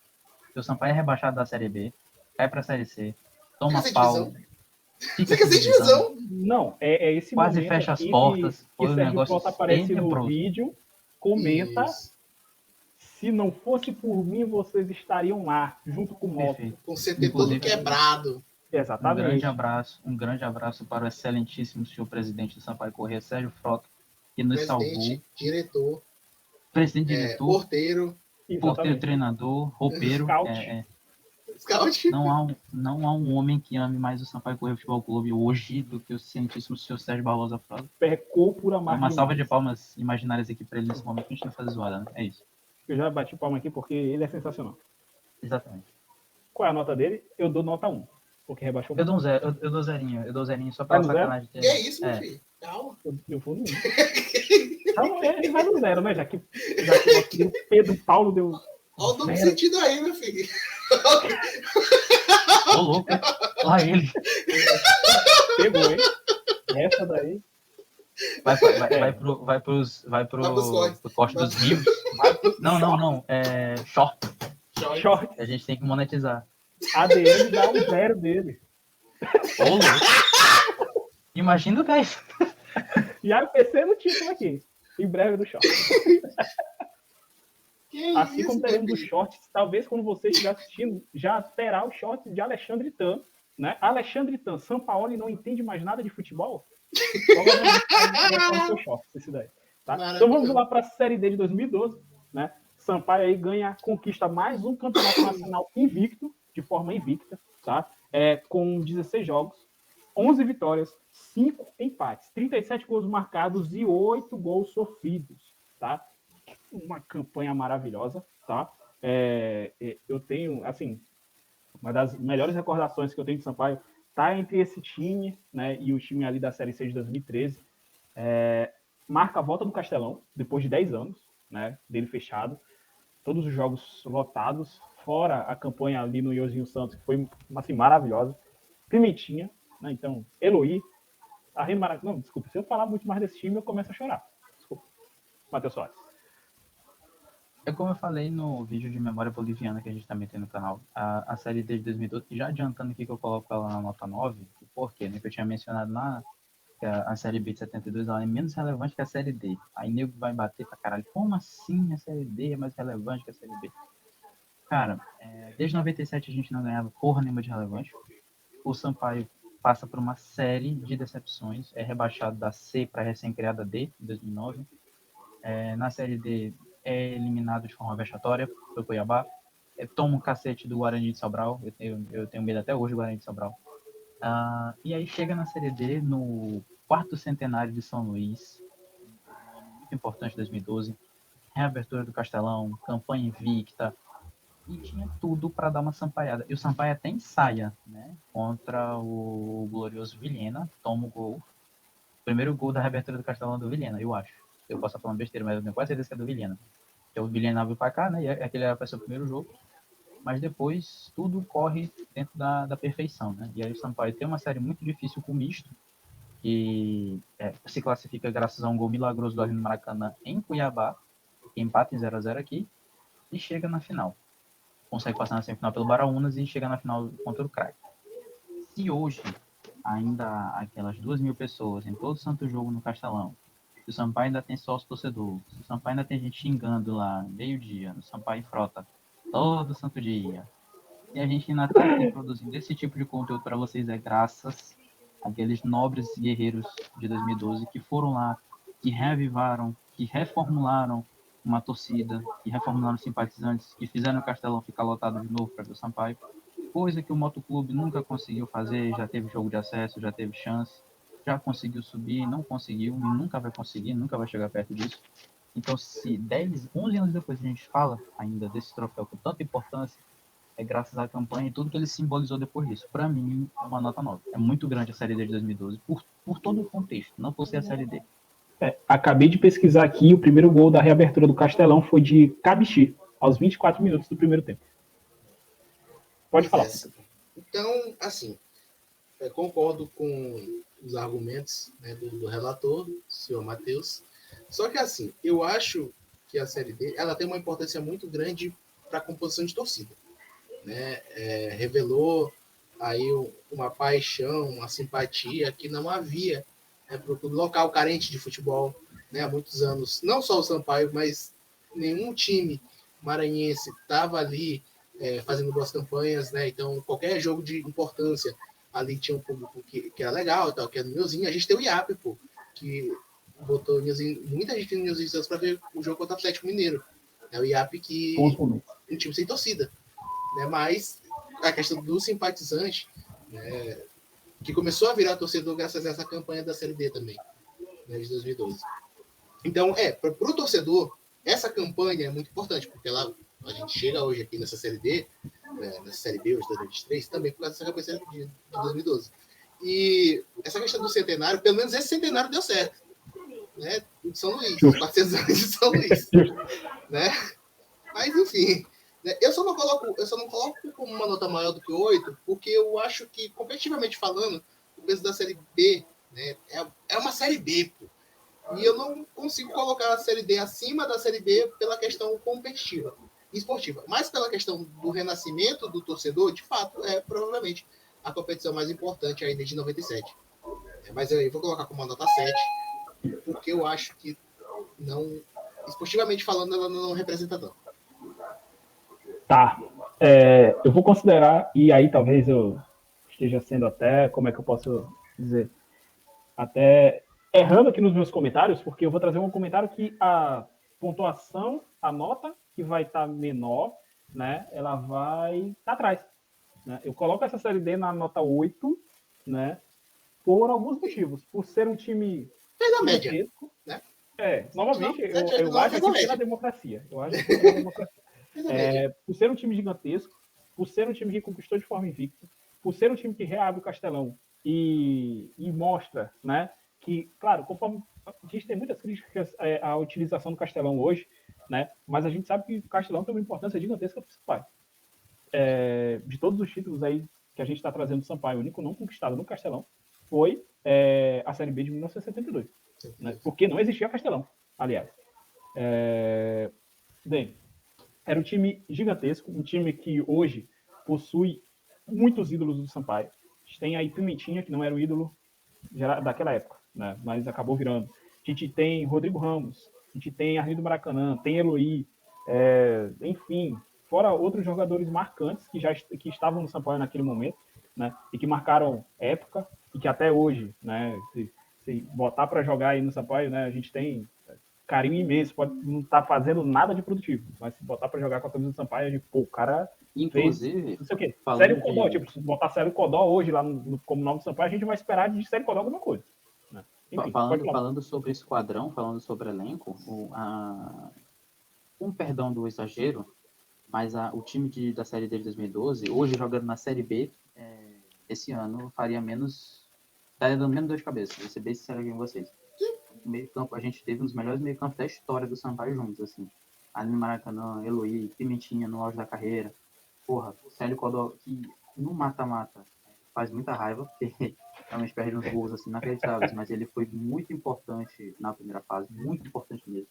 O Sampaio é rebaixado da Série B, cai para a Série C, toma pau. Fica sem divisão. Não, é esse quase momento fecha as portas. Que o Sérgio Frota aparece no vídeo, comenta. Isso. Se não fosse por mim, vocês estariam lá, junto com o Moto. Com o CT todo quebrado. Exatamente. Um grande abraço para o excelentíssimo senhor presidente do Sampaio Corrêa, Sérgio Frota, que nos salvou. Presidente, diretor. Porteiro. Porteiro, treinador, roupeiro. Scout. Não há um homem que ame mais o Sampaio Corrêa Futebol Clube hoje do que o excelentíssimo senhor Sérgio Barbosa Frota. Pecou por amar. Uma salva de palmas imaginárias aqui para ele nesse momento, que a gente não faz zoada, né? É isso. Eu já bati palma aqui porque ele é sensacional. Exatamente. Qual é a nota dele? Eu dou nota 1. Porque rebaixou. Eu dou um zero, eu dou zerinho só pra sacanagem. Que é isso, meu filho? Calma. Eu vou no 1. Então, ele vai no 0, né? Já que o Pedro Paulo deu. Olha o duplo sentido aí, meu filho. Ô, louco. Lá ele. Pegou, hein? Essa daí. Vai pro corte dos vivos. Não. É short. A gente tem que monetizar. A ADM dá um 0 dele. Ô, louco. Imagina o que é isso. E a PC no título aqui. Em breve do short. Assim como teremos os shorts, talvez quando você estiver assistindo, já terá os shorts de Alexandre Tan. Né? Alexandre Tan, Sampaoli não entende mais nada de futebol? Tá? Então vamos lá para a Série D de 2012. Né? Sampaio aí conquista mais um campeonato nacional invicto, de forma invicta, tá? Com 16 jogos, 11 vitórias, 5 empates, 37 gols marcados e 8 gols sofridos. Tá? Uma campanha maravilhosa. Tá? Eu tenho, assim, uma das melhores recordações que eu tenho de Sampaio tá entre esse time, né, e o time ali da Série C de 2013. Marca a volta do Castelão, depois de 10 anos, né, dele fechado. Todos os jogos lotados, fora a campanha ali no Iozinho Santos, que foi assim, maravilhosa. Pimentinha, né, então, Eloy. Não, desculpa, se eu falar muito mais desse time, eu começo a chorar. Desculpa. Matheus Soares. É como eu falei no vídeo de memória boliviana que a gente também tem no canal, a série D de 2012, já adiantando aqui que eu coloco ela na nota 9, por quê? Né? Que eu tinha mencionado que a série B de 72 ela é menos relevante que a série D. Aí nego vai bater pra caralho, como assim a série D é mais relevante que a série B? Cara, desde 97 a gente não ganhava porra nenhuma de relevante. O Sampaio passa por uma série de decepções, é rebaixado da C para a recém-criada D, em 2009. Na série D é eliminado de forma vexatória pelo Cuiabá. Toma um cacete do Guarani de Sobral, eu tenho medo até hoje do Guarani de Sobral. E aí chega na série D, no quarto centenário de São Luís, um ano muito importante, 2012, reabertura do Castelão, campanha invicta, e tinha tudo para dar uma sampaiada. E o Sampaio até ensaia, né? Contra o glorioso Vilhena, toma o gol. O primeiro gol da reabertura do Castelão é do Vilhena, eu acho. Eu posso estar falando besteira, mas eu tenho quase certeza que é do Vilhena. Que o Vilhena abriu para cá, né? E aquele era para ser o primeiro jogo. Mas depois tudo corre dentro da perfeição, né? E aí o Sampaio tem uma série muito difícil com o misto, que se classifica graças a um gol milagroso do Arlindo Maracanã em Cuiabá, que empata em 0-0 aqui, e chega na final. Consegue passar na semifinal pelo Baraunas e chega na final contra o Crack. Se hoje ainda há aquelas 2.000 pessoas em todo santo jogo no Castelão, se o Sampaio ainda tem sócio torcedor, se o Sampaio ainda tem gente xingando lá meio-dia, no Sampaio Frota, todo santo dia, e a gente ainda está aqui produzindo esse tipo de conteúdo para vocês, graças àqueles nobres guerreiros de 2012 que foram lá, que reavivaram, que reformularam uma torcida, que reformularam simpatizantes, que fizeram o Castelão ficar lotado de novo para ver o Sampaio, coisa que o Motoclube nunca conseguiu fazer, já teve jogo de acesso, já teve chance, já conseguiu subir, não conseguiu e nunca vai conseguir, nunca vai chegar perto disso. Então, se 10, 11 anos depois a gente fala ainda desse troféu com tanta importância, é graças à campanha e tudo que ele simbolizou depois disso. Para mim, é uma nota 9. É muito grande a Série D de 2012, por todo o contexto, não por ser a Série D. Acabei de pesquisar aqui, o primeiro gol da reabertura do Castelão foi de Cabixi, aos 24 minutos do primeiro tempo. Pode falar. Então, assim, concordo com os argumentos, né, do relator, do senhor Matheus. Só que, assim, eu acho que a Série D ela tem uma importância muito grande para a composição de torcida. Né? Revelou aí uma paixão, uma simpatia que não havia, né, para o clube local carente de futebol, né, há muitos anos. Não só o Sampaio, mas nenhum time maranhense estava ali fazendo boas campanhas, né? Então qualquer jogo de importância ali tinha um público que era legal, tal, que era no Newzinho. A gente tem o IAP, pô, que botou muita gente no Newzinho para ver o jogo contra o Atlético Mineiro. É o IAP que um time sem torcida. Né, mas a questão do simpatizante, né, que começou a virar torcedor graças a essa campanha da Série D também, né, de 2012. Então, para o torcedor, essa campanha é muito importante, porque a gente chega hoje aqui nessa Série D, né, nessa Série B, hoje de 2023, também por causa dessa campanha de 2012. E essa questão do centenário, pelo menos esse centenário deu certo. Né, de São Luís, 400 anos de São Luís. Né? Mas, enfim, eu só não coloco como uma nota maior do que 8, porque eu acho que, competitivamente falando, o peso da Série B, né, é uma Série B, pô. E eu não consigo colocar a Série D acima da Série B pela questão competitiva e esportiva. Mas pela questão do renascimento do torcedor, de fato, é provavelmente a competição mais importante aí desde 97. Mas eu vou colocar como uma nota 7, porque eu acho que, não, esportivamente falando, ela não representa tanto. Tá. Eu vou considerar, e aí talvez eu esteja sendo até, como é que eu posso dizer, até errando aqui nos meus comentários, porque eu vou trazer um comentário que a pontuação, a nota que vai estar menor, né, ela vai estar atrás. Né? Eu coloco essa Série D na nota 8, né, por alguns motivos. Por ser um time fez a média, né? Novamente, eu acho que pela democracia. Eu acho que pela democracia. Por ser um time gigantesco, por ser um time que conquistou de forma invicta, por ser um time que reabre o Castelão e mostra, né, que, claro, conforme a gente tem muitas críticas à utilização do Castelão hoje, né, mas a gente sabe que o Castelão tem uma importância gigantesca para o Sampaio. De todos os títulos aí que a gente está trazendo do Sampaio, o único não conquistado no Castelão foi a Série B de 1972, né, porque não existia Castelão, aliás. Bem, Era um time gigantesco, um time que hoje possui muitos ídolos do Sampaio. A gente tem aí Pimentinha, que não era o ídolo daquela época, né? Mas acabou virando. A gente tem Rodrigo Ramos, a gente tem Arlindo Maracanã, tem Eloy, enfim, fora outros jogadores marcantes que estavam no Sampaio naquele momento, né? E que marcaram época e que até hoje, né? Se botar para jogar aí no Sampaio, né? A gente tem carinho imenso, pode não estar fazendo nada de produtivo, mas se botar para jogar com a camisa do Sampaio, a gente, pô, o cara Inclusive, fez, não sei o quê. falando Sério Codó, tipo, se botar Sério Codó hoje lá como nome do Sampaio, a gente vai esperar de Sério Codó alguma coisa. Né? Enfim, falando sobre esquadrão, falando sobre elenco, com perdão do exagero, mas o time da Série D de 2012, hoje jogando na Série B, esse ano faria menos, estaria dando menos dor de cabeça, vou ser bem sincero aqui com vocês. Meio campo, a gente teve um dos melhores meio campos da história do Sampaio juntos, assim. Ali no Maracanã, Eloy, Pimentinha no auge da carreira. Porra, Célio Codó, que no mata-mata faz muita raiva, porque realmente perde uns gols assim, inacreditáveis, mas ele foi muito importante na primeira fase, muito importante mesmo.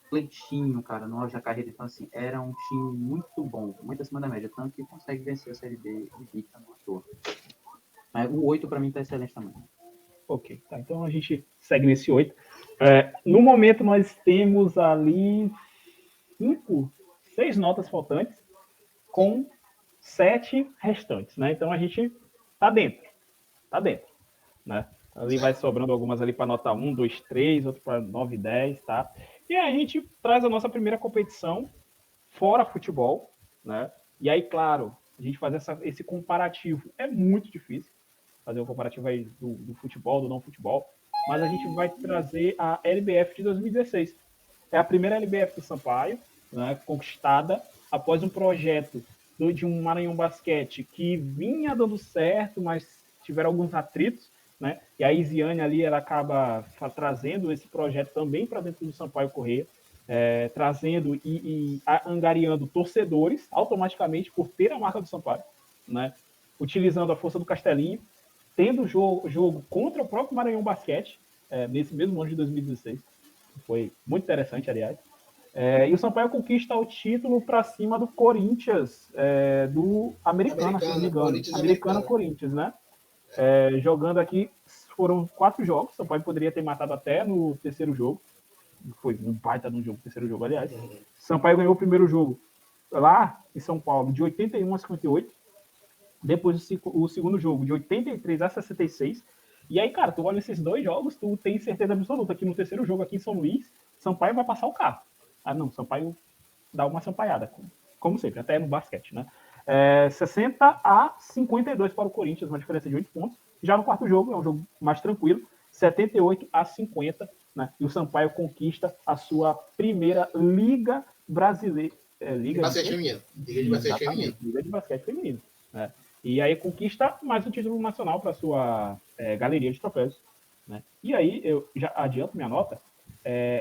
Cleitinho, cara, no auge da carreira, então assim, era um time muito bom, muito acima da média, tanto que consegue vencer a Série B invicta no ator. Mas o 8 para mim tá excelente também. Ok, tá, então a gente segue nesse 8. No momento nós temos ali 6 notas faltantes com 7 restantes, né? Então a gente tá dentro, né? Ali vai sobrando algumas ali para nota 1, 2, 3, outro para 9, 10, tá? E aí a gente traz a nossa primeira competição fora futebol, né? E aí, claro, a gente fazer esse comparativo é muito difícil, fazer um comparativo aí do futebol, do não futebol, mas a gente vai trazer a LBF de 2016. É a primeira LBF do Sampaio, né, conquistada após um projeto de um Maranhão Basquete que vinha dando certo, mas tiveram alguns atritos, né? E a Isiane ali ela acaba trazendo esse projeto também para dentro do Sampaio Corrêa, trazendo e angariando torcedores automaticamente por ter a marca do Sampaio, né? Utilizando a força do Castelinho, tendo jogo contra o próprio Maranhão Basquete, nesse mesmo ano de 2016. Foi muito interessante, aliás. E o Sampaio conquista o título para cima do Corinthians, do Americana, se não me engano. Americana Corinthians, né? Jogando aqui, foram 4 jogos. O Sampaio poderia ter matado até no terceiro jogo. Foi um baita no jogo, terceiro jogo, aliás. Sampaio ganhou o primeiro jogo lá em São Paulo, de 81 a 58. Depois o segundo jogo, de 83 a 66. E aí, cara, tu olha esses 2 jogos, tu tem certeza absoluta que no terceiro jogo aqui em São Luís, Sampaio vai passar o carro. Ah, não, Sampaio dá uma sampaiada, como sempre, até no basquete, né? 60 a 52 para o Corinthians, uma diferença de 8 pontos. Já no quarto jogo, é um jogo mais tranquilo, 78 a 50, né? E o Sampaio conquista a sua primeira Liga Brasileira. Liga de Basquete Feminino. Liga de Basquete Feminino. Né? E aí conquista mais um título nacional para sua galeria de troféus. Né? E aí, eu já adianto minha nota,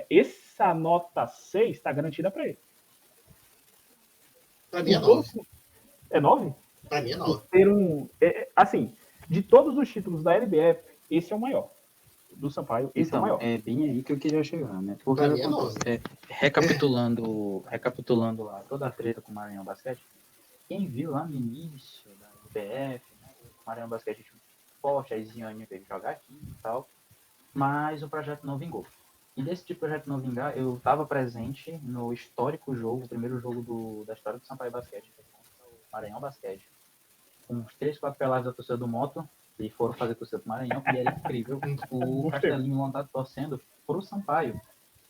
essa nota 6 está garantida para ele. Para mim é 9. É 9? Para mim é 9. Assim, de todos os títulos da LBF, esse é o maior. Do Sampaio, esse é o maior. É bem aí que eu queria chegar, né? Porque mim é 9. Recapitulando lá toda a treta com o Maranhão Basquete, quem viu lá no início da LBF, né, o Maranhão Basquete tinha um forte, a Isiane veio jogar aqui e tal, mas o projeto não vingou. E desse tipo de projeto não vingar, eu estava presente no histórico jogo, o primeiro jogo da história do Sampaio Basquete, contra o Maranhão Basquete, com uns 3, 4 pelados da torcida do Moto, e foram fazer torcida do Maranhão, e era incrível o Castelinho montado torcendo pro Sampaio.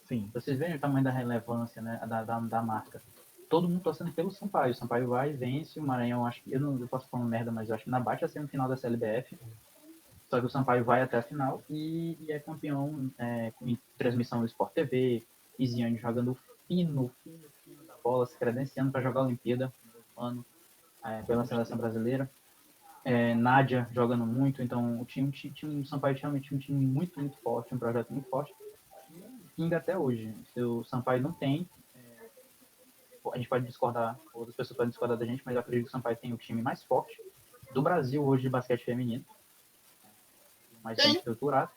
Sim. Vocês veem o tamanho da relevância, né, da marca. Todo mundo torcendo pelo Sampaio. O Sampaio vai e vence. O Maranhão, acho que eu posso falar merda, mas eu acho que na bate a semifinal da CLBF. Só que o Sampaio vai até a final e é campeão em transmissão do Sport TV. Isiane jogando fino da bola, se credenciando para jogar a Olimpíada no ano pela seleção brasileira. Nádia jogando muito. Então, o time do Sampaio realmente é um time muito, muito forte, um projeto muito forte. E ainda até hoje. O Sampaio não tem. A gente pode discordar, outras pessoas podem discordar da gente, mas eu acredito que o Sampaio tem o time mais forte do Brasil hoje de basquete feminino. Mais bem estruturado.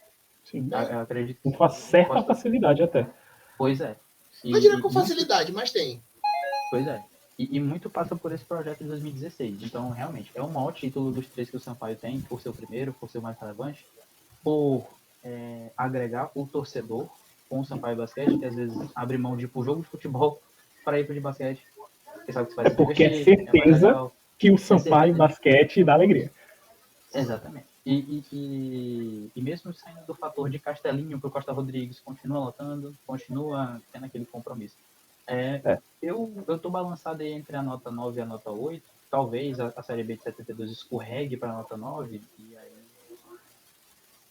Sim. Eu acredito com certa facilidade até. Pois é. Não diria com facilidade, mas tem. Pois é. E muito passa por esse projeto de 2016. Então, realmente, é o maior título dos 3 que o Sampaio tem, por ser o primeiro, por ser o mais relevante, por agregar o torcedor com o Sampaio Basquete, que às vezes abre mão de ir pro jogo de futebol para ir pro de basquete. Porque sabe que você vai se Porque é divertir, é mais certeza legal. que o Sampaio Basquete dá alegria. Exatamente. E mesmo saindo do fator de Castelinho para o Costa Rodrigues, continua lotando, continua tendo aquele compromisso. Eu tô balançado aí entre a nota 9 e a nota 8. Talvez a Série B de 72 escorregue para a nota 9 e aí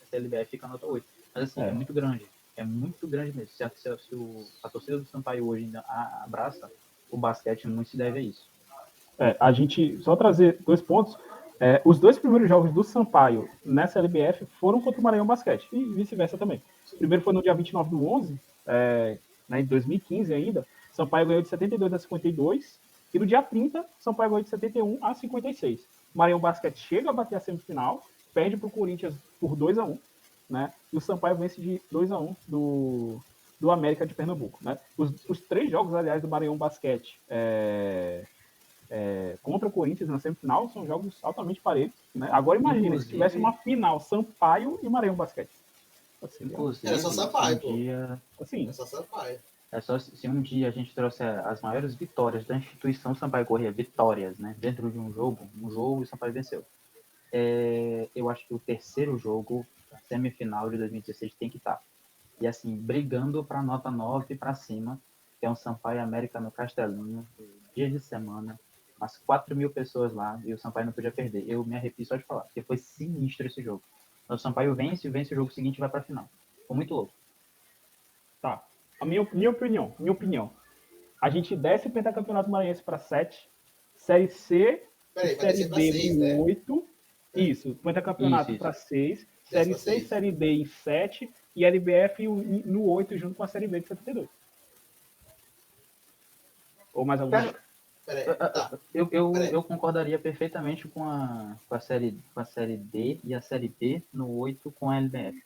a CLBF fica a nota 8. Mas assim, é muito grande. É muito grande mesmo. Se a torcida do Sampaio hoje ainda abraça, o basquete não se deve a isso. A gente, só trazer 2 pontos. Os 2 primeiros jogos do Sampaio nessa LBF foram contra o Maranhão Basquete, e vice-versa também. O primeiro foi no dia 29/11, em 2015 ainda. Sampaio ganhou de 72-52, e no dia 30, Sampaio ganhou de 71-56. Maranhão Basquete chega a bater a semifinal, perde para o Corinthians por 2-1, né? E o Sampaio vence de 2-1 do América de Pernambuco, né? Os 3 jogos, aliás, do Maranhão Basquete contra o Corinthians na semifinal são jogos altamente parelhos, né? Agora imagina, se tivesse uma final Sampaio e Maranhão Basquete. Assim, Era só Sampaio, pô. Assim, Era só Sampaio. É só se um dia a gente trouxer as maiores vitórias da instituição Sampaio Corrêa, vitórias, né? Dentro de um jogo o Sampaio venceu. Eu acho que o terceiro jogo, a semifinal de 2016, tem que estar. E assim, brigando para nota 9 para cima, que é um Sampaio América no Castelinho, dia de semana, umas 4.000 pessoas lá, e o Sampaio não podia perder. Eu me arrepio só de falar, porque foi sinistro esse jogo. Então, o Sampaio vence o jogo seguinte e vai para a final. Foi muito louco. Tá. A minha opinião. A gente desce o Pentacampeonato Maranhense para 7, Série C e Série D no 8. Isso, Pentacampeonato para 6, Série C e Série D em 7 e LBF no 8 junto com a Série B de 72. Ou mais alguma coisa? Eu concordaria perfeitamente com a série D e a série B no 8 com a LBF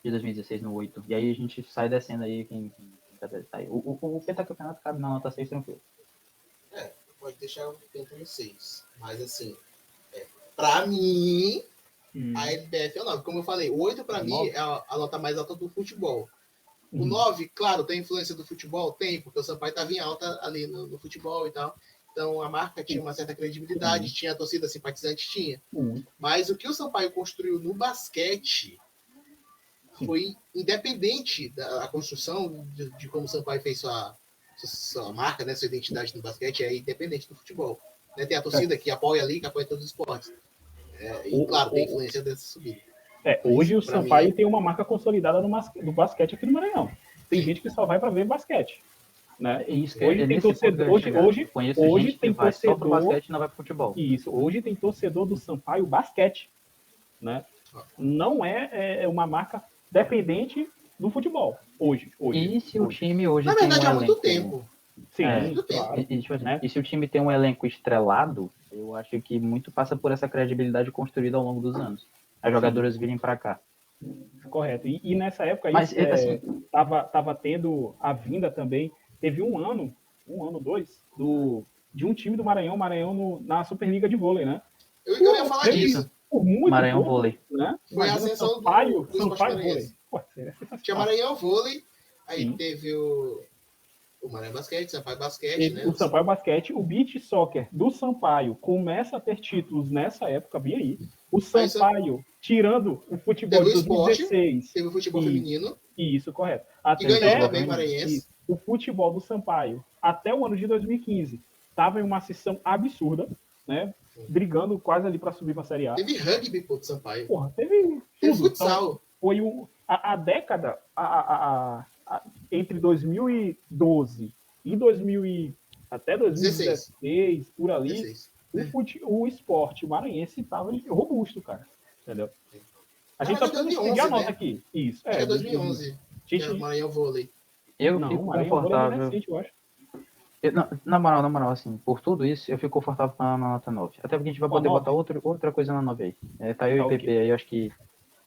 de 2016 no 8. E aí a gente sai descendo aí quem sai. O pentacampeonato cabe na nota 6 tranquilo. Pode deixar o tempo no 6. Mas assim, pra mim, a LBF é o 9. Como eu falei, o 8 pra mim é a nota mais alta do futebol. O 9, claro, tem influência do futebol? Tem, porque o Sampaio estava em alta ali no futebol e tal. Então a marca tinha uma certa credibilidade, tinha a torcida simpatizante, tinha. Mas o que o Sampaio construiu no basquete foi independente da construção de como o Sampaio fez sua marca, né, sua identidade no basquete, é independente do futebol. Né? Tem a torcida que apoia ali, que apoia todos os esportes. E claro, tem influência dessa subida. Hoje o Sampaio tem uma marca consolidada no basquete aqui no Maranhão. Tem gente que só vai para ver basquete. Né? Hoje tem torcedor. Hoje tem torcedor pro basquete e não vai pro futebol. Isso. Hoje tem torcedor do Sampaio basquete. Né? Não é uma marca dependente do futebol. Hoje. E se o time hoje na verdade, tem um há muito elenco... tempo. Sim, claro. E se o time tem um elenco estrelado, eu acho que muito passa por essa credibilidade construída ao longo dos anos. As jogadoras virem para cá. Correto. E nessa época assim, tava tendo a vinda também. Teve um ano, 2, de um time do Maranhão na Superliga de Vôlei, né? Eu ia falar disso. Por muito Maranhão pouco, Vôlei. Né? Foi a ascensão do Sampaio Vôlei. Tinha Maranhão Vôlei, aí teve o Maranhão Basquete, Sampaio Basquete, né? O Sampaio Basquete, o Beach Soccer do Sampaio começa a ter títulos nessa época, bem aí. O Sampaio, tirando o futebol de 2016. Teve o futebol feminino. Isso, correto. Que ganhou também Maranhense. O futebol do Sampaio, até o ano de 2015, estava em uma ascensão absurda, né? Brigando quase ali para subir para a Série A. Teve rugby do Sampaio. Porra, teve futsal. Então, foi a década entre 2012 e até 2016, por ali, 16. o esporte maranhense estava robusto, cara. Entendeu? A gente tá precisa seguir a nota aqui. Isso. É 2011. Era o Maranhão Vôlei. Eu fico confortável. Recente, eu acho. Na moral, assim, por tudo isso, eu fico confortável com a nota 9. Até porque a gente vai poder botar outra coisa na 9 aí. Tá eu e o PP aí, eu acho que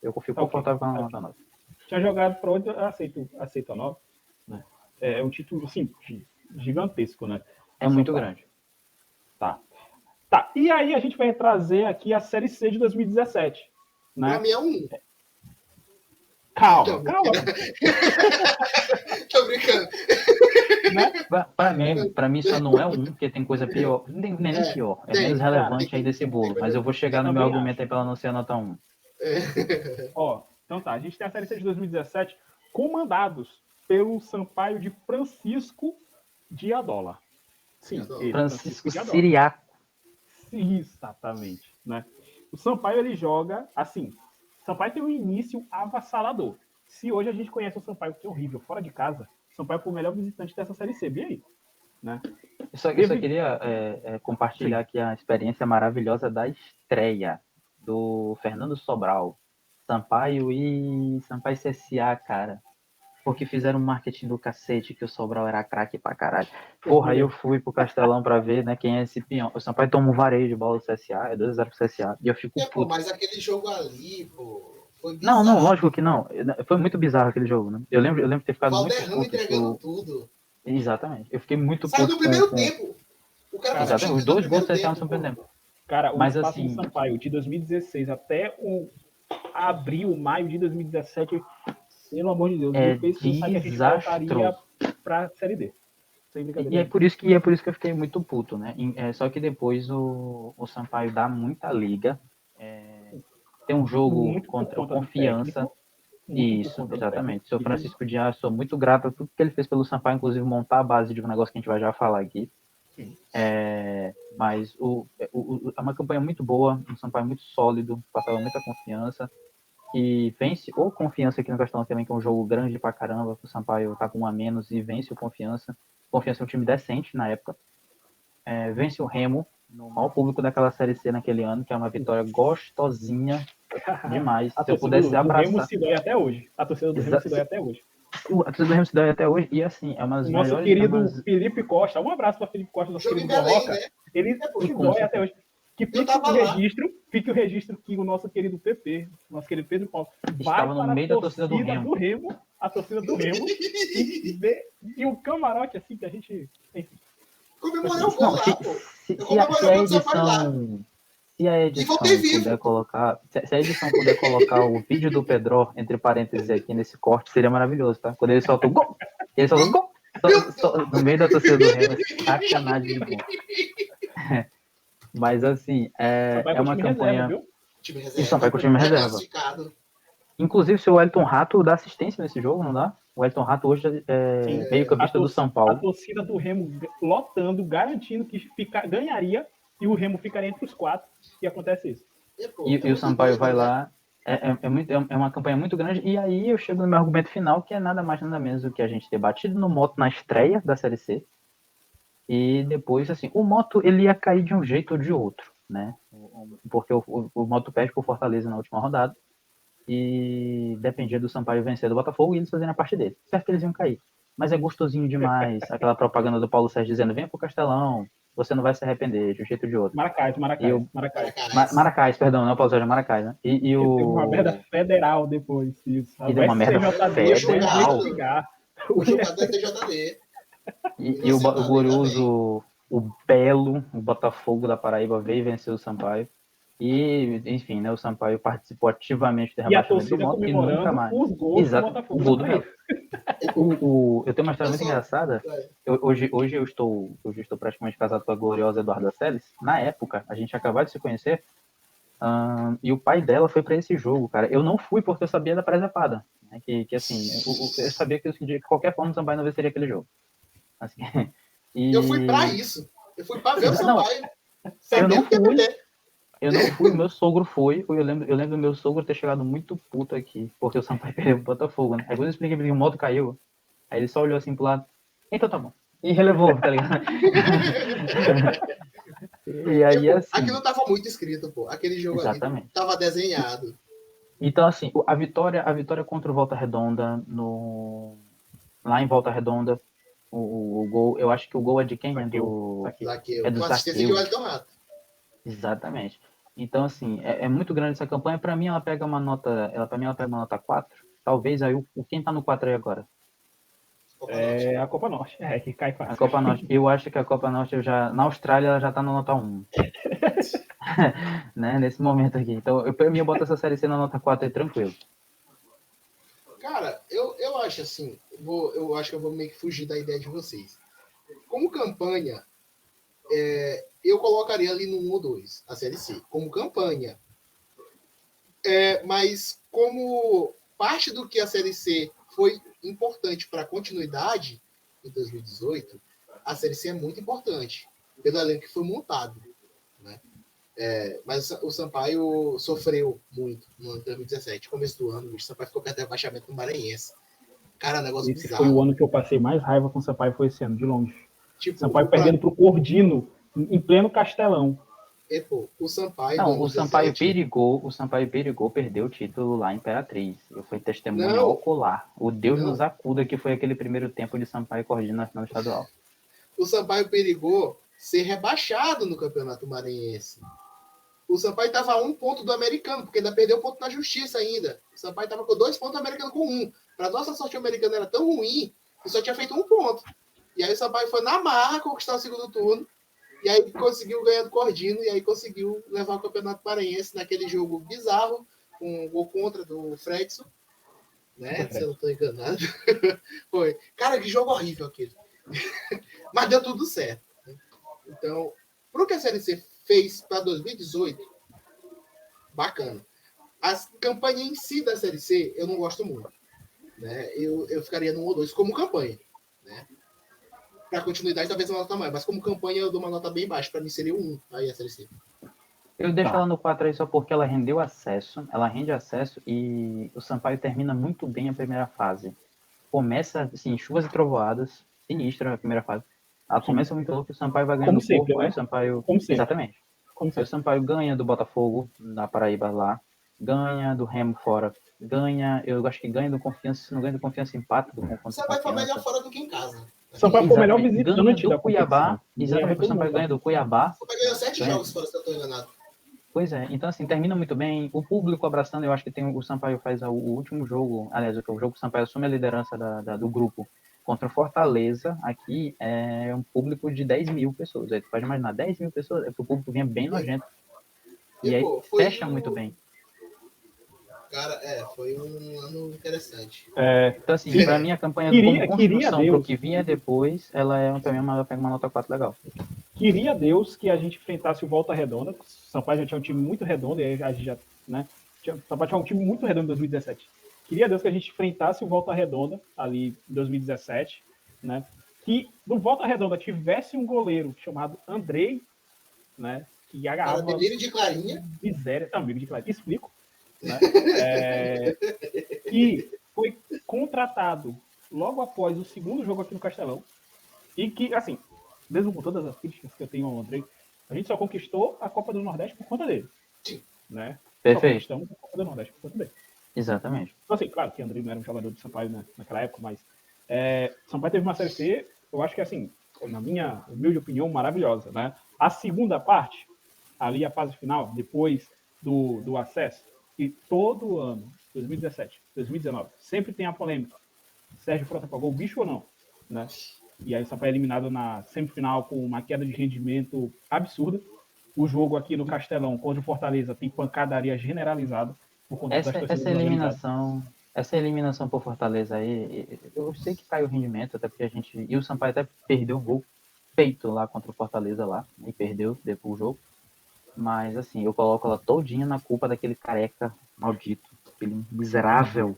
eu fico confortável com a nota 9. Tinha jogado para onde eu aceito a 9. Né? É um título, assim, gigantesco, né? É muito Sampaio. grande. Tá, e aí a gente vai trazer aqui a Série C de 2017. Pra Né? mim é um. Calma. Tô brincando. Né? Pra mim só não é um, porque tem coisa pior. Não é nem pior, é tem, menos relevante aí desse bolo. Mas eu vou chegar no meu Também argumento aí pra ela não ser a nota 1. Ó, então tá, a gente tem a Série C de 2017 comandados pelo Sampaio de Francisco Diadola. Sim, ele, Francisco Diadola. Siriaco. Exatamente, né? O Sampaio, ele joga assim. O Sampaio tem um início avassalador. Se hoje a gente conhece o Sampaio, que é horrível, fora de casa, o Sampaio foi o melhor visitante dessa Série C, bem aí, né? Eu só queria compartilhar aqui a experiência maravilhosa da estreia do Fernando Sobral, Sampaio e CSA, cara. Porque fizeram um marketing do cacete que o Sobral era craque pra caralho. Porra, aí eu fui pro Castelão pra ver, né, quem é esse peão. O Sampaio toma um vareio de bola do CSA, é 2-0 pro CSA, e eu fico puto. Mas aquele jogo ali, pô, foi bizarro. Não, lógico que não. Foi muito bizarro aquele jogo, né? Eu lembro de ter ficado muito Valderrama puto. entregando tudo. Exatamente. Eu fiquei muito Saiu puto no primeiro tempo. O cara Cara, Exatamente. Os 2 gols do CSA no primeiro tempo. Cara, o Mas espaço assim, do Sampaio de 2016 até o abril, maio de 2017, pelo amor de Deus, me fez pensar que a gente voltaria pra Série D. Sem brincadeira. E é por isso que eu fiquei muito puto, né? Só que depois o Sampaio dá muita liga. Tem um jogo muito contra o Confiança. Isso, exatamente. Seu Francisco Dias, sou muito grato a tudo que ele fez pelo Sampaio, inclusive montar a base de um negócio que a gente vai já falar aqui. Mas é uma campanha muito boa, um Sampaio muito sólido, passava muita confiança. E vence o Confiança aqui no Castelão também, que é um jogo grande pra caramba. O Sampaio tá com 1 a menos e vence o Confiança. Confiança é um time decente na época. Vence o Remo, no maior público daquela Série C naquele ano, que é uma vitória gostosinha demais. A Se eu torcida pudesse do abraçar. Remo se dói até hoje. A torcida do Remo se dói até hoje. A torcida do Remo se dói até hoje. E assim, é uma das o nosso melhores. querido Felipe Costa, um abraço para Felipe Costa, nosso querido Barroca. Né? Ele se dói até hoje. Que fique o registro que o nosso querido PP, nosso querido Pedro Paulo, vai estava no meio da torcida do Remo, a torcida do Remo, e o camarote, assim, que a gente. Enfim. Comemorou o gol lá, pô. Se a edição puder colocar. Se a edição puder colocar o vídeo do Pedro, entre parênteses, aqui nesse corte, seria maravilhoso, tá? Quando ele solta o gol! Ele solta o gol! No meio da torcida do Remo, sacanagem de bom. Mas assim, é uma campanha. Reserva, Isso, vai com o time reserva. Inclusive, se o Wellington Rato dá assistência nesse jogo, não dá? O Wellington Rato hoje é meio-campista do São Paulo. A torcida do Remo lotando, garantindo que ganharia e o Remo ficaria entre os 4. E acontece isso. E o Sampaio vai lá. É uma campanha muito grande. E aí eu chego no meu argumento final, que é nada mais nada menos do que a gente ter batido no Moto na estreia da Série C. E depois, assim, o Moto ele ia cair de um jeito ou de outro, né? Porque o Moto perde por Fortaleza na última rodada. E dependia do Sampaio vencer do Botafogo e eles fazendo a parte dele. Certo que eles iam cair. Mas é gostosinho demais. Aquela propaganda do Paulo Sérgio dizendo: venha pro Castelão, você não vai se arrepender, de um jeito ou de outro. Maracás. Maracás, perdão, não é o Paulo Sérgio, é Maracás, né? E uma merda federal depois. Isso. E deu uma merda federal. O jogador é TJD. E o glorioso, o belo, o Botafogo da Paraíba veio e venceu o Sampaio. E, enfim, né, o Sampaio participou ativamente do rebaixamento do Moto e nunca mais. Os gols Exato, o gol do Belo. Eu tenho uma história muito engraçada. Hoje eu estou praticamente casado com a gloriosa Eduarda Seles. Na época, a gente acabou de se conhecer. E o pai dela foi para esse jogo, cara. Eu não fui porque eu sabia da presepada. Né, que assim, eu sabia que de qualquer forma o Sampaio não venceria aquele jogo. Assim, eu fui para isso. Eu fui para ver o Sampaio. Eu não fui, o meu sogro foi. Eu lembro do meu sogro ter chegado muito puto aqui, porque o Sampaio perdeu o Botafogo, né? Aí quando eu expliquei que o moto caiu, aí ele só olhou assim pro lado, então tá bom. E relevou, tá ligado? E aí, assim... Aquilo tava muito escrito, pô. Aquele jogo ali tava desenhado. Então, assim, a vitória contra o Volta Redonda, lá em Volta Redonda, o gol, eu acho que o gol é de quem? Zaqueu. É do assistência de Wellington Rato. Exatamente. Então, assim, é muito grande essa campanha. Para mim, ela pega uma nota 4. Talvez aí quem tá no 4 aí agora? Copa Norte. É a Copa Norte, que cai A fácil. Copa Norte. Eu acho que a Copa Norte na Austrália ela já tá na nota 1. Né? Nesse momento aqui. Então, pra mim, eu boto essa série C na nota 4 aí, tranquilo. Cara, eu acho assim, eu acho que eu vou meio que fugir da ideia de vocês. Como campanha, eu colocaria ali no 1 ou 2, a Série C, como campanha. Mas como parte do que a Série C foi importante para a continuidade em 2018, a Série C é muito importante, pelo elenco que foi montado. Né? Mas o Sampaio sofreu muito no ano de 2017, começo do ano, o Sampaio ficou perto do rebaixamento do Maranhense. Cara, negócio Esse bizarro. foi o ano que eu passei mais raiva com o Sampaio, foi esse ano, de longe. Tipo, Sampaio perdendo pro Cordino, em pleno Castelão. O Sampaio Não, do ano 17... o Sampaio perigou perder o título lá em Imperatriz. Eu fui testemunha Não. ocular. O Deus Não. nos acuda que foi aquele primeiro tempo de Sampaio e Cordino na final estadual. O Sampaio perigou ser rebaixado no Campeonato Maranhense. O Sampaio estava a 1 ponto do Americano, porque ainda perdeu ponto na justiça ainda. O Sampaio estava com 2 pontos, o Americano com 1. Para nossa sorte, o Americano era tão ruim que só tinha feito 1 ponto. E aí o Sampaio foi na marra conquistar o segundo turno. E aí conseguiu ganhar do Cordino. E aí conseguiu levar o Campeonato Maranhense naquele jogo bizarro, com um gol contra do Fredson. Né? Se eu não estou enganado. Foi. Cara, que jogo horrível aquele. Mas deu tudo certo. Então, pro que a Série C fez para 2018, bacana. A campanha em si da Série C, eu não gosto muito. Né? Eu ficaria no 1 ou 2 como campanha. Né? Para continuidade, talvez uma nota maior, mas como campanha, eu dou uma nota bem baixa. Para mim, seria 1 aí a Série C. Eu deixo ela no 4 aí só porque ela rendeu acesso, ela rende acesso e o Sampaio termina muito bem a primeira fase. Começa, assim, chuvas e trovoadas, sinistra a primeira fase. Ela começa muito louco, o Sampaio vai ganhando Como sempre, corpo, né? aí o Sampaio... Como sempre. Exatamente. Como Aí o Sampaio ganha do Botafogo, na Paraíba lá, ganha do Remo fora, eu acho que ganha do Confiança, se não ganha do Confiança, empata do O Confiança. Sampaio foi melhor fora do que em casa. Sampaio foi o melhor Exatamente. Ganha visitante do da Cuiabá, competição. exatamente, o Sampaio ganha do Cuiabá. O Sampaio ganhou 7 Ganha. jogos fora, se eu estou enganado. Pois é, então assim, termina muito bem, o público abraçando, eu acho que tem o Sampaio faz o último jogo, aliás, o jogo que o Sampaio assume a liderança do grupo contra o Fortaleza, aqui é um público de 10 mil pessoas, aí tu pode imaginar, 10 mil pessoas, o público vinha bem nojento, e aí fecha muito bem. Cara, foi um ano interessante. Então assim, pra mim a campanha como construção pro que vinha depois, ela é também ela pega uma nota 4 legal. Queria Deus que a gente enfrentasse o Volta Redonda. O Sampaio já tinha um time muito redondo, e aí a gente já, né? O Sampaio tinha um time muito redondo em 2017. Queria Deus que a gente enfrentasse o Volta Redonda ali em 2017, né? Que no Volta Redonda tivesse um goleiro chamado Andrei, né? Que agarrava. Para delírio de Clarinha. Miséria. Não, amigo de Clarinha. Explico. Né? Que foi contratado logo após o segundo jogo aqui no Castelão. E que, assim, mesmo com todas as críticas que eu tenho ao Andrei, a gente só conquistou a Copa do Nordeste por conta dele. Né? Perfeito. Só conquistamos a Copa do Nordeste por conta dele. Exatamente. Então, assim, claro que o Andrei não era um jogador do Sampaio, né, naquela época, mas Sampaio teve uma Série C, eu acho que, assim, na minha humilde opinião, maravilhosa. Né? A segunda parte, ali a fase final, depois do acesso, e todo ano, 2017, 2019, sempre tem a polêmica. Sérgio Frota pagou o bicho ou não? Né? E aí o Sampaio é eliminado na semifinal com uma queda de rendimento absurda. O jogo aqui no Castelão contra o Fortaleza tem pancadaria generalizada por conta das torcidas organizadas. Essa eliminação por Fortaleza aí, eu sei que caiu o rendimento, até porque e o Sampaio até perdeu um gol feito lá contra o Fortaleza lá, e perdeu depois o jogo. Mas assim, eu coloco ela todinha na culpa daquele careca maldito, aquele miserável.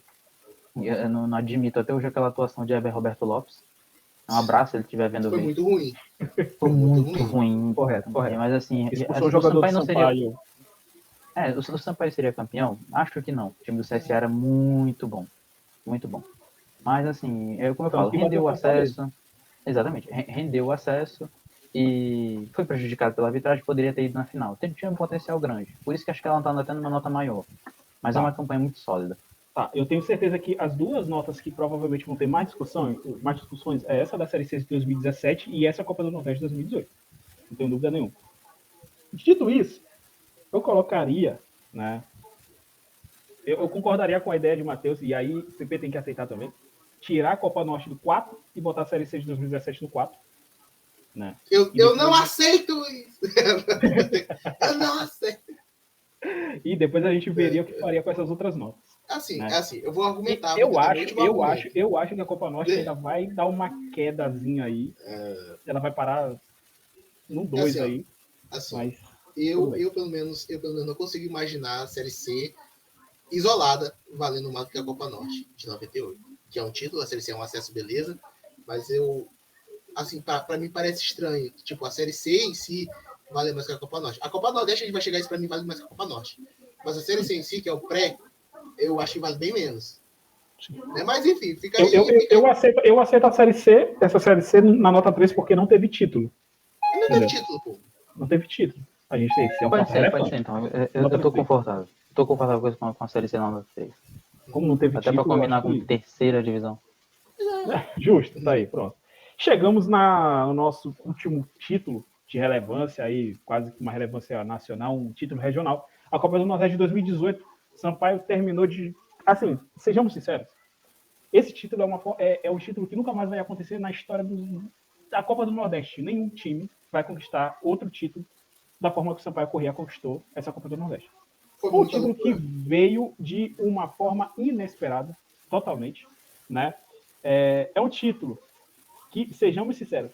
Eu não admito até hoje aquela atuação de Eber Roberto Lopes. Um abraço se ele estiver vendo. Foi muito ruim. Foi muito ruim. Correto. Mas assim, o jogador do Sampaio. O Sampaio seria campeão? Acho que não. O time do CSA era muito bom. Muito bom. Mas assim, como eu falo, rendeu o acesso. Exatamente. Rendeu o acesso e foi prejudicado pela arbitragem, poderia ter ido na final. Tinha um potencial grande. Por isso que acho que ela está até numa nota maior. Mas é uma campanha muito sólida. Tá, eu tenho certeza que as duas notas que provavelmente vão ter mais discussões é essa da Série C de 2017 e essa Copa do Nordeste de 2018. Não tenho dúvida nenhuma. Dito isso, eu colocaria, né? Eu concordaria com a ideia de Matheus, e aí o PP tem que aceitar também. tirar a Copa Norte do 4 e botar a Série C de 2017 no 4. Né? Eu não aceito isso. Eu não aceito. E depois a gente veria o que faria com essas outras notas. Assim, Né? eu vou argumentar. Eu acho que a Copa Norte ainda vai dar uma quedazinha aí. Ela vai parar no 2 assim, aí. Assim, mas eu pelo menos não consigo imaginar a Série C isolada valendo mais do que a Copa Norte de 98, que é um título, a Série C é um acesso, beleza, mas assim, para mim parece estranho, tipo, a Série C em si vale mais que a Copa Norte. A Copa Nordeste a gente vai chegar isso, para mim vale mais que a Copa Norte, mas a Série C em si, que é o pré, eu acho que vale bem menos. Né? Mas enfim, fica aí. Eu aceito a Série C, essa Série C na nota 3 porque não teve título. Não teve título, pô. Não teve título. A gente tem que ser Pode ser, então. Eu tô confortável. Tô confortável com a Série C na nota 3. Como não teve até título. Até pra combinar com terceira divisão. Justo, tá aí, pronto. Chegamos no nosso último título de relevância, aí, quase que uma relevância nacional, um título regional. A Copa do Nordeste de 2018, Sampaio terminou de... Assim, sejamos sinceros, esse título é um título que nunca mais vai acontecer na história da Copa do Nordeste. Nenhum time vai conquistar outro título da forma que o Sampaio Corrêa conquistou essa Copa do Nordeste. Foi um título que veio de uma forma inesperada, totalmente, né? É um título que, sejamos sinceros,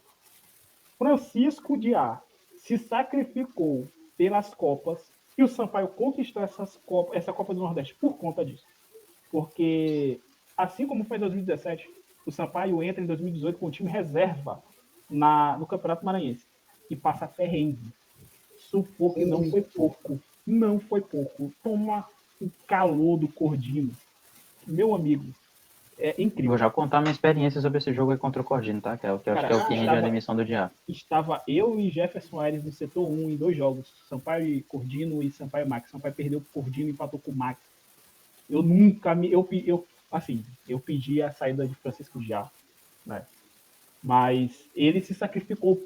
Francisco Diá se sacrificou pelas Copas e o Sampaio conquistou essa Copa do Nordeste por conta disso. Porque, assim como foi em 2017, o Sampaio entra em 2018 com o time reserva no Campeonato Maranhense e passa perrengue. Sufoco que não foi pouco. Não foi pouco. Toma o calor do Cordino. Meu amigo, é incrível. Vou já contar minha experiência sobre esse jogo aí contra o Cordino, tá? Que eu acho que é o que rende a demissão do Diá. Estava eu e Jefferson Aires no setor 1 em 2 jogos. Sampaio e Cordino e Sampaio Max. Sampaio perdeu pro Cordino e empatou com o Max. Eu nunca me... Eu pedi a saída de Francisco Diá, né? Mas ele se sacrificou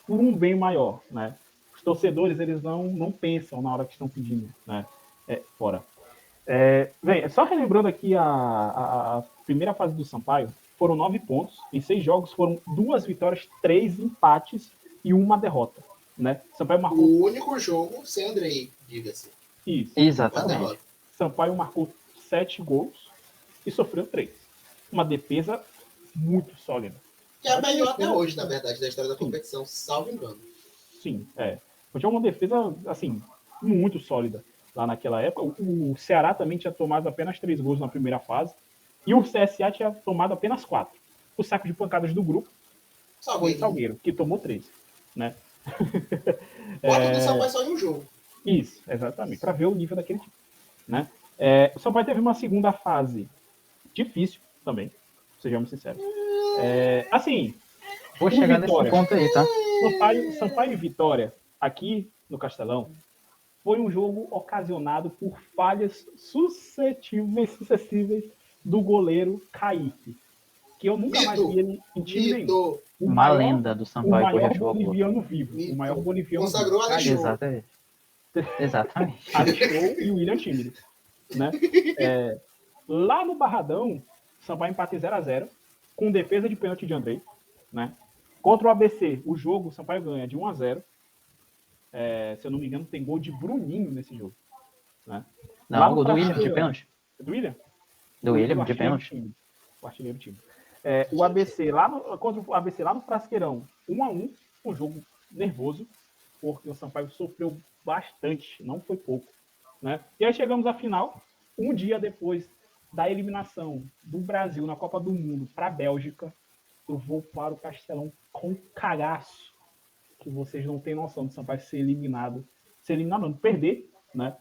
por um bem maior, né? Os torcedores, eles não pensam na hora que estão pedindo, né? Fora. Bem, só relembrando aqui a primeira fase do Sampaio, foram 9 pontos, em 6 jogos foram 2 vitórias, 3 empates e 1 derrota, né? Sampaio marcou... O único jogo sem Andrei, diga-se. Isso. Exatamente. Sampaio marcou 7 gols e sofreu 3. Uma defesa muito sólida. Que é a melhor até hoje, na verdade, da história da competição, salvo engano. Sim, Foi uma defesa, assim, muito sólida lá naquela época. O Ceará também tinha tomado apenas 3 gols na primeira fase e o CSA tinha tomado apenas 4. O saco de pancadas do grupo foi o Salgueiro, que tomou 3, né? 4 do Sampaio só em um jogo. Isso, exatamente, para ver o nível daquele time, né? O Sampaio teve uma segunda fase difícil também, sejamos sinceros. Assim, vou chegar nesse ponto aí, tá? Sampaio e Vitória, aqui no Castelão, foi um jogo ocasionado por falhas sucessivas do goleiro Kaique, que eu nunca mais vi ele em time nenhum. Uma lenda do Sampaio. O maior boliviano vivo. O maior boliviano consagrou vivo. Alexandre. Exatamente. Alexandre e o William Timide, né? Lá no Barradão, Sampaio empate 0-0, com defesa de pênalti de Andrei, né? Contra o ABC, o jogo, o Sampaio ganha de 1-0. Se eu não me engano, tem gol de Bruninho nesse jogo, né? Não, gol do William, de pênalti. Do William? Do William, de pênalti. O artilheiro time. O ABC contra o ABC lá no Frasqueirão, 1-1, um jogo nervoso, porque o Sampaio sofreu bastante, não foi pouco, né? E aí chegamos à final, um dia depois da eliminação do Brasil na Copa do Mundo para a Bélgica. Eu vou para o Castelão com cagaço, que vocês não têm noção do Sampaio ser eliminado não, perder, né?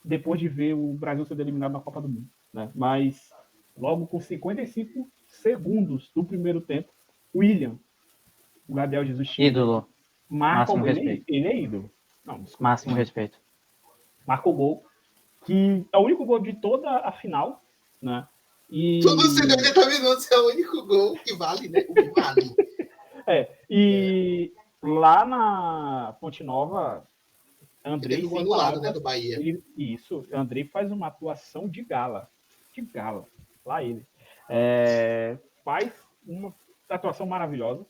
Depois de ver o Brasil ser eliminado na Copa do Mundo, né? Mas logo com 55 segundos do primeiro tempo, William, o Gabriel Jesus, ídolo, marca o gol. Ele é ídolo. Não, desculpa, máximo respeito. Marca o gol, que é o único gol de toda a final, né? E... Tudo 70 minutos é o único gol que vale, né? O que vale. Lá na Fonte Nova, Andrei sem palavras, né, do Bahia. Andrei faz uma atuação de gala. Lá ele. atuação maravilhosa.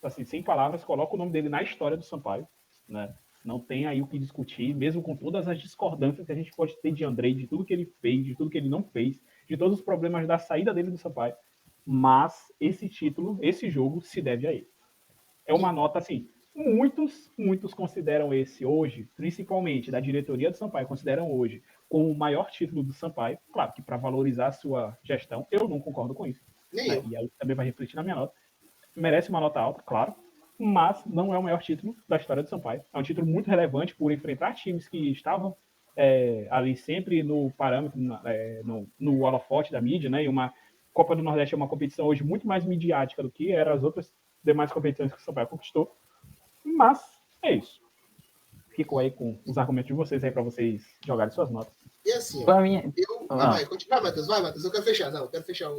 Assim, sem palavras, coloca o nome dele na história do Sampaio, né? Não tem aí o que discutir, mesmo com todas as discordâncias que a gente pode ter de Andrei, de tudo que ele fez, de tudo que ele não fez, de todos os problemas da saída dele do Sampaio. Mas esse título, esse jogo, se deve a ele. É uma nota, assim, muitos consideram esse hoje, principalmente da diretoria do Sampaio, consideram hoje como o maior título do Sampaio. Claro que para valorizar a sua gestão, eu não concordo com isso. Nem Né? eu. E aí também vai refletir na minha nota. Merece uma nota alta, claro, mas não é o maior título da história do Sampaio. É um título muito relevante por enfrentar times que estavam ali sempre no parâmetro, no holofote da mídia, né? E uma Copa do Nordeste é uma competição hoje muito mais midiática do que eram as outras demais competições que o Sampaio conquistou. Mas é isso. Fico aí com os argumentos de vocês aí para vocês jogarem suas notas. E assim, ó, Pra mim, vai, continua, Matheus, eu quero fechar. Não, eu quero fechar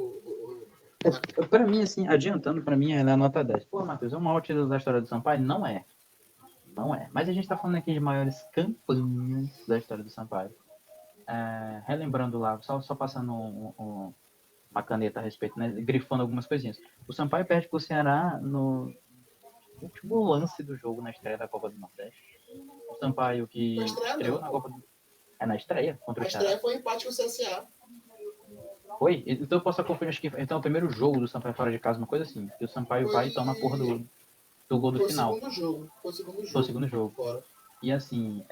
pra mim, assim, adiantando, pra mim, ela é a nota 10. Pô, Matheus, é o maior título da história do Sampaio? Não é. Não é. Mas a gente tá falando aqui de maiores campanhas da história do Sampaio. Relembrando lá, só passando uma caneta a respeito, né? Grifando algumas coisinhas. O Sampaio perde pro Ceará no último lance do jogo na estreia da Copa do Nordeste. O Sampaio que estreou na Copa do... na estreia contra o Ceará. A estreia foi um empate com o CSA. Foi? Então eu posso conferir, acho que então, o primeiro jogo do Sampaio fora de casa, uma coisa assim. Que o Sampaio vai e toma a porra do gol do final. Foi o segundo jogo. Fora. E assim,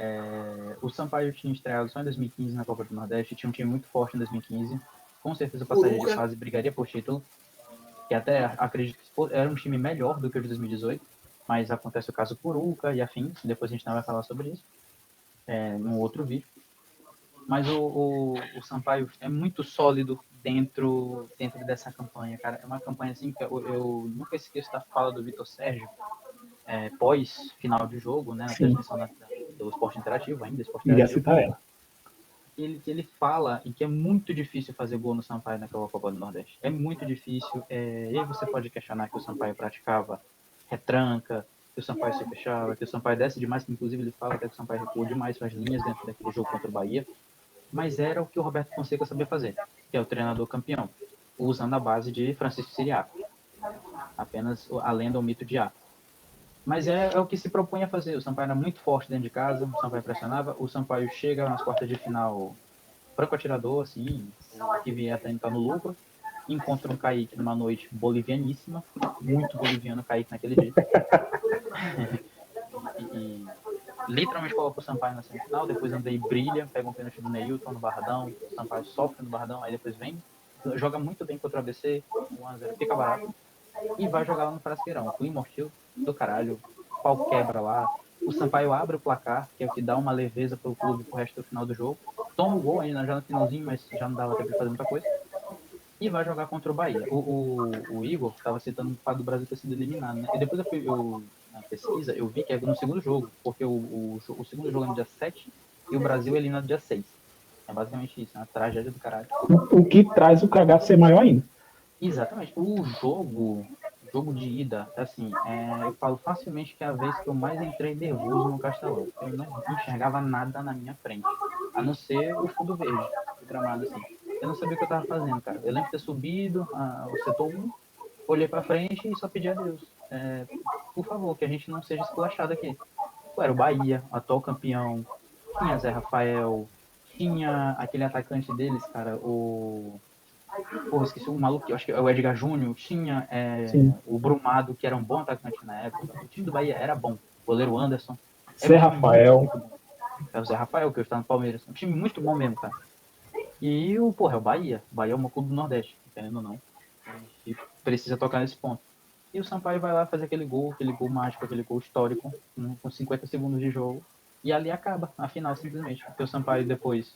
o Sampaio tinha estreado só em 2015 na Copa do Nordeste, tinha um time muito forte em 2015. Com certeza passaria de fase, brigaria por título. Que até acredito que era um time melhor do que o de 2018. Mas acontece o caso Puruca e afins. Depois a gente não vai falar sobre isso. Num outro vídeo. Mas o Sampaio é muito sólido dentro dessa campanha, cara. É uma campanha assim que eu nunca esqueço da fala do Vitor Sérgio, pós final de jogo, né, na transmissão do Esporte Interativo ainda. Iria citar ela. Ele fala e que é muito difícil fazer gol no Sampaio naquela Copa do Nordeste. É muito difícil. E aí você pode questionar que o Sampaio praticava retranca, que o Sampaio se fechava, que o Sampaio desce demais, que inclusive ele fala até que o Sampaio recuou demais suas linhas dentro daquele jogo contra o Bahia. Mas era o que o Roberto Fonseca sabia fazer, que é o treinador campeão, usando a base de Francisco Siriaco. Apenas a lenda, o mito de Atos. Mas é o que se propõe a fazer. O Sampaio era muito forte dentro de casa, o Sampaio pressionava, o Sampaio chega nas quartas de final franco atirador, assim, o que vier até entrar no lucro, encontra um Kaique numa noite bolivianíssima, muito boliviano Kaique naquele dia. e literalmente coloca o Sampaio na semifinal, depois Andrei brilha, pega um pênalti do Neilton no Barradão, o Sampaio sofre no Barradão, aí depois vem, joga muito bem contra o ABC, 1x0, fica barato, e vai jogar lá no Frasqueirão, clima hostil do caralho, pau quebra lá, o Sampaio abre o placar, que é o que dá uma leveza pro clube pro resto do final do jogo, toma o gol ainda já no finalzinho, mas já não dava tempo de fazer muita coisa, e vai jogar contra o Bahia. O Igor estava citando o fato do Brasil ter sido eliminado, né? E depois na pesquisa, eu vi que é no segundo jogo, porque o segundo jogo é no dia 7 e o Brasil é eliminado no dia 6. É basicamente isso, é uma tragédia do caralho. O que traz o cagaço ser maior ainda. Exatamente. O jogo de ida, assim, eu falo facilmente que é a vez que eu mais entrei nervoso no Castelão. Eu não enxergava nada na minha frente, a não ser o fundo verde, o gramado, assim. Eu não sabia o que eu tava fazendo, cara. Eu lembro de ter subido o setor 1, olhei pra frente e só pedi a Deus. Por favor, que a gente não seja esculachado aqui. Era o Bahia, atual campeão, tinha Zé Rafael, tinha aquele atacante deles, cara, esqueci o maluco, acho que é o Edgar Júnior, tinha o Brumado, que era um bom atacante na época. O time do Bahia era bom. O goleiro Anderson. Zé Rafael. É o Zé Rafael, que hoje tá no Palmeiras. Um time muito bom mesmo, cara. E é o Bahia. O Bahia é uma clube do Nordeste, entendendo ou não. E precisa tocar nesse ponto. E o Sampaio vai lá fazer aquele gol mágico, aquele gol histórico, com 50 segundos de jogo. E ali acaba a final, simplesmente. Porque o Sampaio depois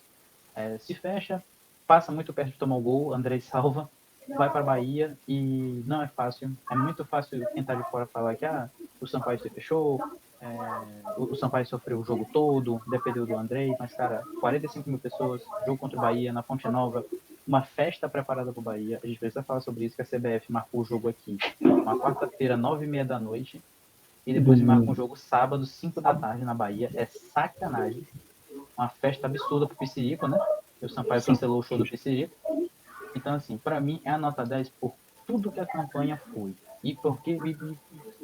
se fecha, passa muito perto de tomar o gol, Andrei salva, vai para a Bahia e não é fácil. É muito fácil quem tá de fora falar que o Sampaio se fechou, o Sampaio sofreu o jogo todo, dependeu do Andrei, mas, cara, 45 mil pessoas, jogo contra o Bahia na Fonte Nova, uma festa preparada para o Bahia. A gente precisa falar sobre isso, que a CBF marcou o jogo aqui uma quarta-feira, 9h30 da noite, e depois marca um jogo sábado, 5 da tarde na Bahia. É sacanagem. Uma festa absurda pro Piscirico, né? E o Sampaio cancelou o show do Piscirico. Então, assim, pra mim é a nota 10 por tudo que a campanha foi. E porque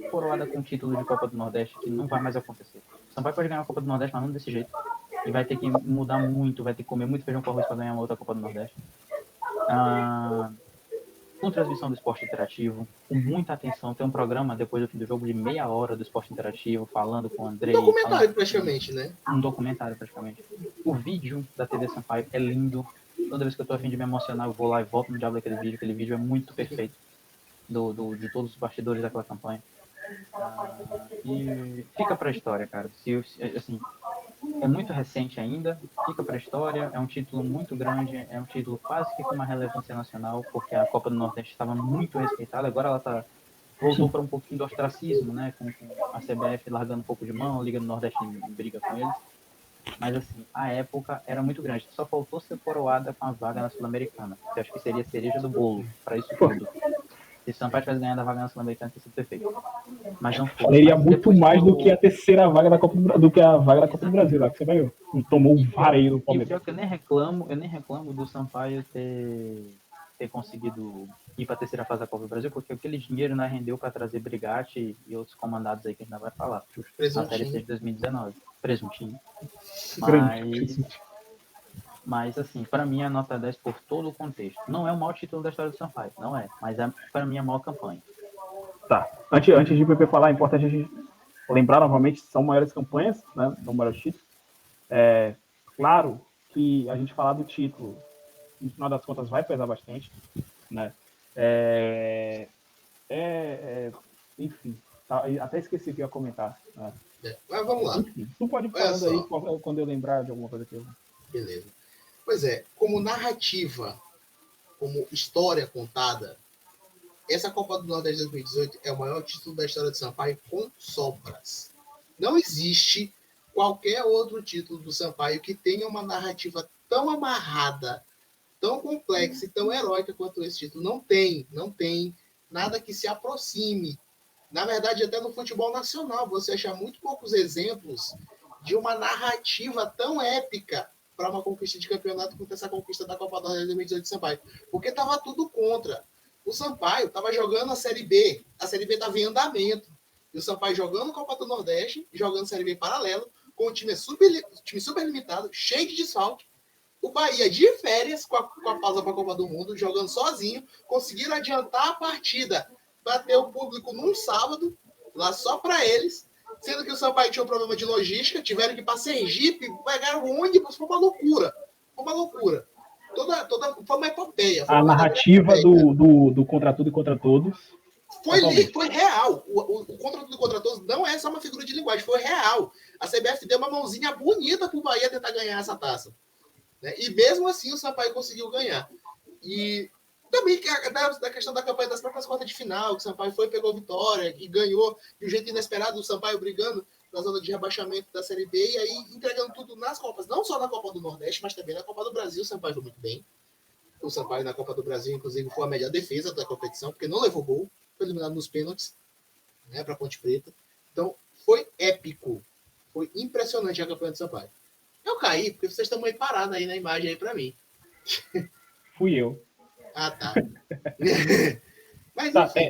coroada com o título de Copa do Nordeste, que não vai mais acontecer. O Sampaio pode ganhar a Copa do Nordeste, mas não desse jeito. E vai ter que mudar muito, vai ter que comer muito feijão com arroz para ganhar uma outra Copa do Nordeste. Com transmissão do esporte interativo, com muita atenção. Tem um programa, depois do fim do jogo, de meia hora do esporte interativo, falando com o Andrei. Um documentário, praticamente, né? Um documentário, praticamente. O vídeo da TV Sampaio é lindo. Toda vez que eu tô a fim de me emocionar, eu vou lá e volto no diabo daquele vídeo. Aquele vídeo é muito perfeito. De todos os bastidores daquela campanha. E fica pra história, cara. Assim, é muito recente ainda, fica pra história, é um título muito grande, é um título quase que com uma relevância nacional, porque a Copa do Nordeste estava muito respeitada, agora ela voltou para um pouquinho do ostracismo, né, com a CBF largando um pouco de mão, a Liga do Nordeste em briga com eles. Mas assim, a época era muito grande, só faltou ser coroada com a vaga na Sul-Americana, que eu acho que seria a cereja do bolo para isso tudo. Se o Sampaio tivesse ganhado a vaga na Sul-Americana, teria sido perfeito. Mas não foi. Valeria muito mais do que a terceira vaga da Copa do que a vaga da Copa do Brasil, lá que você vai. Tomou um vareio do E o Palmeiras. pior que eu nem reclamo do Sampaio ter conseguido ir para a terceira fase da Copa do Brasil, porque aquele dinheiro não rendeu para trazer Brigatti e outros comandados aí que a gente ainda vai falar. Na Série C de 2019. Presuntinho. Mas assim, para mim é nota 10 por todo o contexto. Não é o maior título da história do Sampaio, não é. Mas para mim é a maior campanha. Tá. Antes de o PP falar, é importante a gente lembrar novamente, são maiores campanhas, né? São maiores títulos. Claro que a gente falar do título, no final das contas, vai pesar bastante, né? Enfim, tá, até esqueci o que eu ia comentar. Né? Mas vamos lá. Enfim, tu pode ir falando aí quando eu lembrar de alguma coisa aqui. Beleza. Pois é, como narrativa, como história contada, essa Copa do Nordeste 2018 é o maior título da história do Sampaio com sobras. Não existe qualquer outro título do Sampaio que tenha uma narrativa tão amarrada, tão complexa e tão heróica quanto esse título. Não tem nada que se aproxime. Na verdade, até no futebol nacional, você acha muito poucos exemplos de uma narrativa tão épica para uma conquista de campeonato quanto essa conquista da Copa do Nordeste 2018 de Sampaio. Porque estava tudo contra. O Sampaio estava jogando a Série B estava em andamento. E o Sampaio jogando a Copa do Nordeste, jogando Série B paralelo, com um time super limitado, cheio de desfalque. O Bahia de férias, com a pausa para a Copa do Mundo, jogando sozinho, conseguiram adiantar a partida, bater o público num sábado, lá só para eles, sendo que o Sampaio tinha um problema de logística, tiveram que ir para Sergipe, pegaram o ônibus, foi uma loucura. Foi uma epopeia. A narrativa do contra tudo e contra todos. Foi real. O contra tudo e contra todos não é só uma figura de linguagem, foi real. A CBF deu uma mãozinha bonita pro Bahia tentar ganhar essa taça. Né? E mesmo assim o Sampaio conseguiu ganhar. E também da questão da campanha das próprias quartas de final, que o Sampaio pegou vitória e ganhou de um jeito inesperado, o Sampaio brigando na zona de rebaixamento da Série B e aí entregando tudo nas Copas, não só na Copa do Nordeste, mas também na Copa do Brasil. O Sampaio foi muito bem. O Sampaio na Copa do Brasil, inclusive, foi a melhor defesa da competição, porque não levou gol, foi eliminado nos pênaltis, né, para a Ponte Preta. Então, foi épico. Foi impressionante a campanha do Sampaio. Eu caí, porque vocês estão meio parados aí na imagem aí para mim. Fui eu. Ah, tá. Mas, tá, enfim.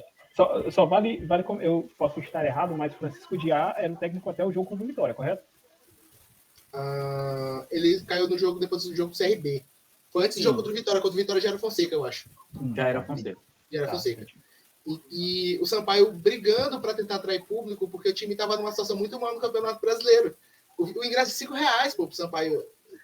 Só vale como eu posso estar errado, mas Francisco Diá era o técnico até o jogo contra o Vitória, correto? Ele caiu no jogo depois do jogo do CRB. Foi antes do jogo contra o Vitória. Contra o Vitória já era Fonseca, eu acho. Já era Fonseca. E o Sampaio brigando para tentar atrair público, porque o time estava numa situação muito mal no Campeonato Brasileiro. O ingresso de R$5 pro Sampaio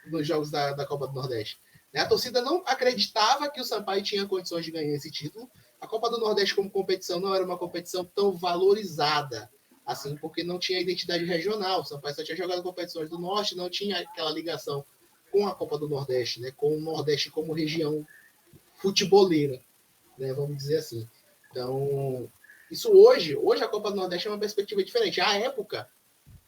nos jogos da Copa do Nordeste. A torcida não acreditava que o Sampaio tinha condições de ganhar esse título. A Copa do Nordeste como competição não era uma competição tão valorizada, assim, porque não tinha identidade regional. O Sampaio só tinha jogado competições do Norte, não tinha aquela ligação com a Copa do Nordeste, né? Com o Nordeste como região futeboleira, né? Vamos dizer assim. Então, isso hoje a Copa do Nordeste é uma perspectiva diferente. À época,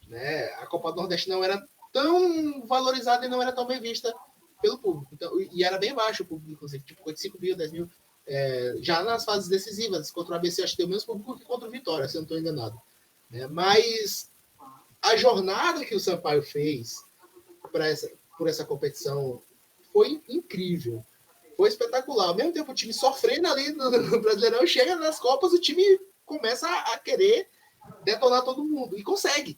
né, a Copa do Nordeste não era tão valorizada e não era tão bem vista pelo público. Então, e era bem baixo o público, inclusive, tipo 5 mil, 10 mil. Já nas fases decisivas, contra o ABC, acho que tem o mesmo público que contra o Vitória, se eu não estou enganado. Né? Mas a jornada que o Sampaio fez por essa competição foi incrível. Foi espetacular. Ao mesmo tempo, o time sofrendo ali no Brasileirão, chega nas Copas, o time começa a querer detonar todo mundo. E consegue.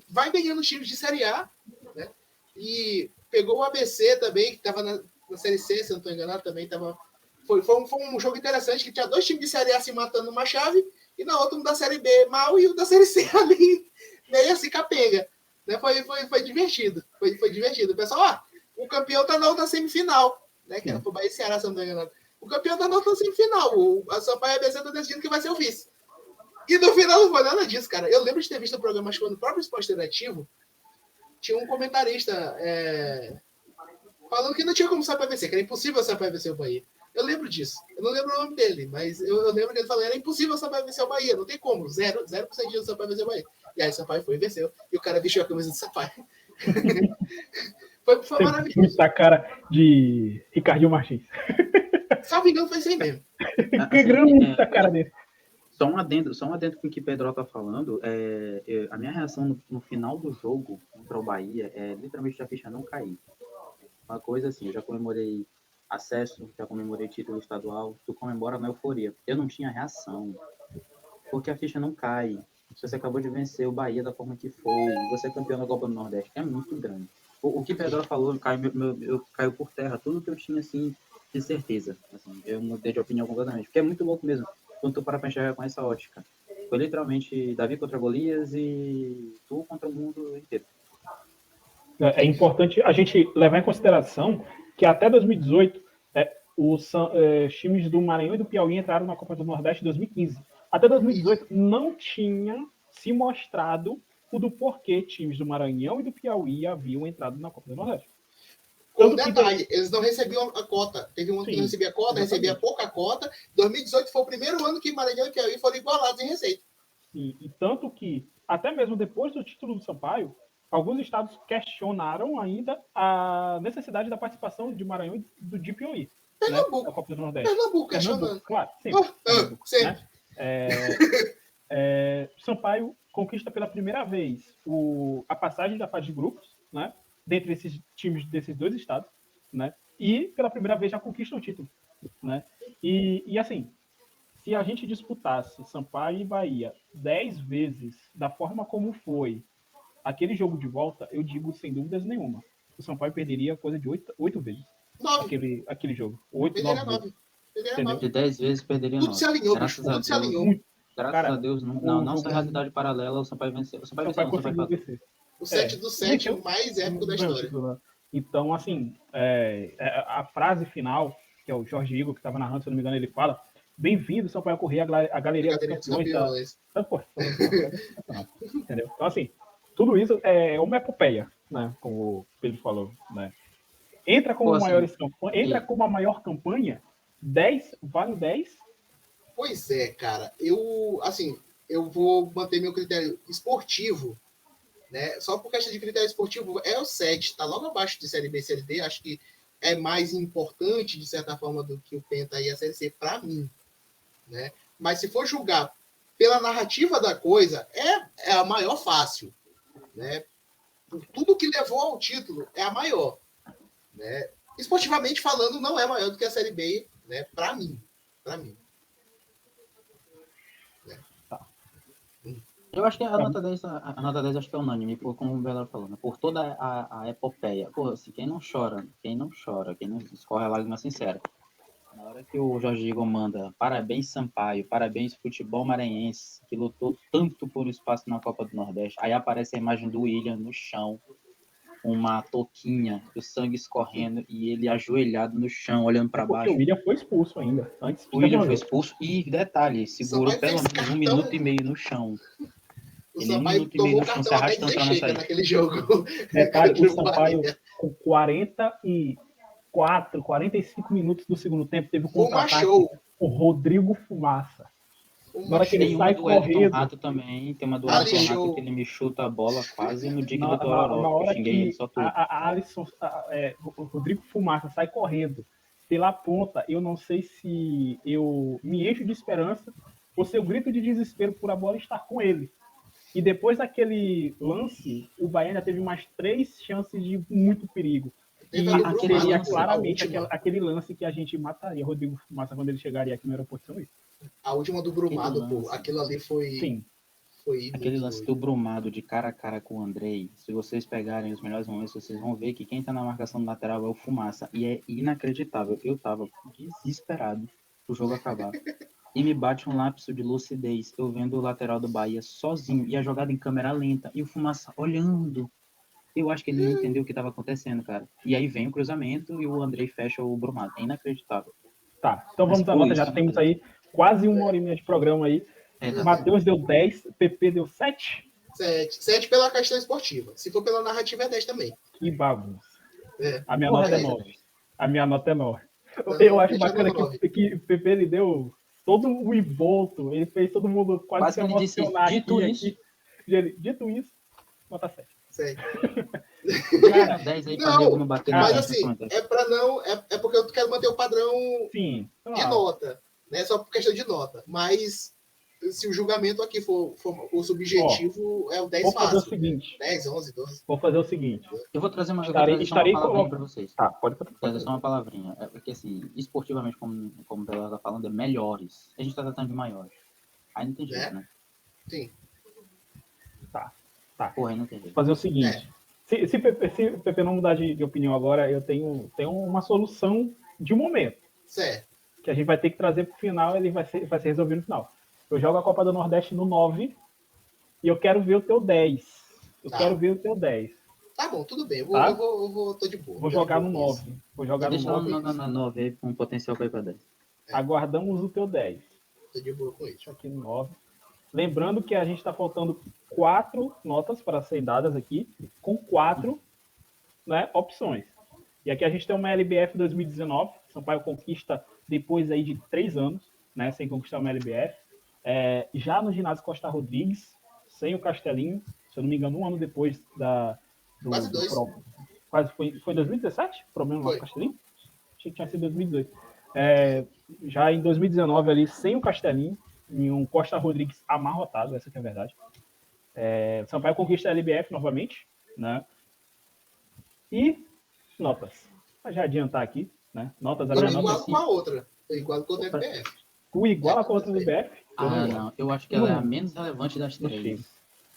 Vai ganhando os times de Série A, né? E pegou o ABC também, que estava na Série C, se eu não estou enganado, também estava... Foi um jogo interessante, que tinha 2 times de Série A se matando numa chave, e na outra um da Série B mal e o da Série C ali, meio assim, capenga. Né? Foi divertido. Foi divertido. O pessoal, o campeão tá na outra semifinal. Né? Que era pro Bahia e Ceará, se eu não estou enganado. O campeão tá na outra semifinal. A Sampaio ABC tá decidindo que vai ser o vice. E no final não foi nada disso, cara. Eu lembro de ter visto o programa, mas quando o próprio Esporte Interativo tinha um comentarista falando que não tinha como o Sampaio vencer, que era impossível o Sampaio vencer o Bahia. Eu lembro disso. Eu não lembro o nome dele, mas eu lembro que ele falou que era impossível o Sampaio vencer o Bahia. Não tem como. 0% de Sampaio vencer o Bahia. E aí o Sampaio foi e venceu. E o cara vestiu a camisa do Sampaio. foi maravilhoso. Muita cara de Ricardinho Martins. Salvo engano, foi assim mesmo. Que grande cara dele. Só um adendo com o que o Pedro tá falando. A minha reação no final do jogo contra o Bahia é literalmente a ficha não cair. Uma coisa assim, eu já comemorei acesso, já comemorei título estadual, tu comemora na euforia. Eu não tinha reação, porque a ficha não cai. Você acabou de vencer o Bahia da forma que foi, você é campeão da Copa do Nordeste, é muito grande. O que Pedro falou, caiu por terra, tudo que eu tinha, assim, de certeza. Assim, eu mudei de opinião completamente, porque é muito louco mesmo, quando tu para pra enxergar com essa ótica. Foi literalmente Davi contra Golias e tu contra o mundo inteiro. É importante a gente levar em consideração que até 2018 os times do Maranhão e do Piauí entraram na Copa do Nordeste em 2015. Até 2018 não tinha se mostrado o do porquê times do Maranhão e do Piauí haviam entrado na Copa do Nordeste. Com detalhe, eles não recebiam a cota. Teve um ano que não recebia a cota, recebia pouca cota. 2018 foi o primeiro ano que Maranhão e Piauí foram igualados em receita. Sim, e tanto que, até mesmo depois do título do Sampaio, alguns estados questionaram ainda a necessidade da participação de Maranhão e de Piauí. Pernambuco. Né, na Copa do Nordeste. Pernambuco questionando. Claro, sempre. Sempre. Né? Sampaio conquista pela primeira vez a passagem da fase de grupos, né? Dentre esses times desses 2 estados, né? E pela primeira vez já conquista o título, né? E assim, se a gente disputasse Sampaio e Bahia 10 vezes da forma como foi aquele jogo de volta, eu digo sem dúvidas nenhuma, o Sampaio perderia coisa de 8 vezes. 9. Aquele jogo. 8, 9 vezes. De 10 vezes perderia 9. Tudo se alinhou, graças tudo se alinhou. Graças a Deus, na nossa realidade paralela, o Sampaio venceu. O Sampaio conseguiu vencer. O 7 do 7 mais épico da história. Então, assim, a frase final, que é o Jorge Igor, que estava narrando, se não me engano, ele fala: bem-vindo, Sampaio Corrêa, a galeria dos campeões. Entendeu? Então, assim, tudo isso é uma epopeia, né? Como o Pedro falou, né? Entra como a maior campanha, 10, vale 10. Pois é, cara. Eu vou manter meu critério esportivo, né? Só por questão de critério esportivo, é o 7, tá logo abaixo de Série B e Série D. Acho que é mais importante, de certa forma, do que o Penta e a Série C, para mim, né? Mas se for julgar pela narrativa da coisa, é a maior fácil, né? Por tudo que levou ao título, é a maior, né? Esportivamente falando, não é maior do que a Série B, né? Para mim. Eu acho que a nota 10 acho que é unânime, como o Bela falou, né? Por toda a epopeia. Pô, assim, quem não chora, quem não escorre a lágrima sincera. Na hora que o Jorge Igor manda parabéns Sampaio, parabéns futebol maranhense, que lutou tanto por espaço na Copa do Nordeste, aí aparece a imagem do William no chão, uma touquinha, o sangue escorrendo e ele ajoelhado no chão, olhando para baixo. O William foi expulso ainda. O William foi expulso e, detalhe, segurou pelo menos 1 minuto e meio no chão. O Sampaio tomou o cartão até de chega naquele jogo. Detalhe, o Sampaio, com 45 minutos do segundo tempo, teve um contra-ataque com o Rodrigo Fumaça. Na hora que ele sai correndo... Rato também, tem uma do Rato que ele me chuta a bola quase no dia que do Tororó. Na hora que a Alisson, o Rodrigo Fumaça sai correndo pela ponta, eu não sei se eu me encho de esperança ou se eu grito de desespero por a bola estar com ele. E depois daquele lance, o Bahia ainda teve mais 3 chances de muito perigo. E Teve a do aquele Brumado, seria lance, claramente a última. aquele lance que a gente mataria Rodrigo Fumaça quando ele chegaria aqui na aeroporto. Isso. A última do Brumado, Aquele pô. lance. Aquilo ali foi Sim, Aquele muito lance doido. do Brumado de cara a cara com o Andrei, se vocês pegarem os melhores momentos, vocês vão ver que quem tá na marcação do lateral é o Fumaça. E é inacreditável. Eu tava desesperado pro jogo acabar. E me bate um lapso de lucidez. Eu vendo o lateral do Bahia sozinho e a jogada em câmera lenta. E o Fumaça olhando. Eu acho que ele não entendeu o que tava acontecendo, cara. E aí vem o cruzamento e o Andrei fecha o Brumado. É inacreditável. tá. Então Mas vamos à foi nota. Já isso, temos né? aí quase uma hora e meia de programa aí. Matheus deu 10, PP deu 7. 7 pela questão esportiva. Se for pela narrativa, é 10 também. Que bagunça. É. A minha Porra, nota é é 9. A minha nota é 9. Então, Eu acho deixa bacana no 9. que o PP ele deu todo o envolto. Ele fez todo mundo quase Quase se que ele disse, emocionar dito aqui. isso. Dito isso, nota 7. 7. Cara, 10 aí pra nego não bater Mas na assim, comentário. é para não. É porque eu quero manter o padrão Sim. de nota. Né? Só por questão de nota. Mas se o julgamento aqui for o subjetivo, é o 10 Vou fazer fácil. o seguinte. 10, 11, 12. Vou fazer o seguinte. Eu vou trazer só Estarei uma palavrinha colocando. pra vocês. Tá, pode Trazer só uma palavrinha. É porque, assim, esportivamente, como o Bela tá falando, é melhores. A gente tá tratando de maiores. Aí não tem jeito, né? Sim. Tá. Porra, aí não tem jeito. Vou fazer o seguinte. Se o PP não mudar de opinião agora, eu tenho uma solução de momento. Certo. Que a gente vai ter que trazer pro final, ele vai ser resolvido no final. Eu jogo a Copa do Nordeste no 9 e eu quero ver o teu 10. Quero ver o teu 10. Tá bom, tudo bem. Eu tô de boa. Vou jogar no 9. Vou jogar no 9. Deixa na 9 aí com potencial pra ir pra 10. Aguardamos o teu 10. Tô de boa com isso. Aqui no 9. Lembrando que a gente está faltando 4 notas para serem dadas aqui, com 4, né, opções. E aqui a gente tem uma LBF 2019, Sampaio conquista depois aí de 3 anos, né, sem conquistar uma LBF. Já no ginásio Costa Rodrigues, sem o Castelinho, se eu não me engano, um ano depois Quase 2. Quase foi 2017? O problema do Castelinho? Achei que tinha sido 2018. Já em 2019 ali, sem o Castelinho, em um Costa Rodrigues amarrotado, essa que é a verdade. Sampaio conquista a LBF novamente, né? E notas. Vou já adiantar aqui, né? Notas da minha nota. Igual com a outra. Igual com a LBF. Igual a conta do LBF? Não. Eu acho que ela é a menos relevante das 3.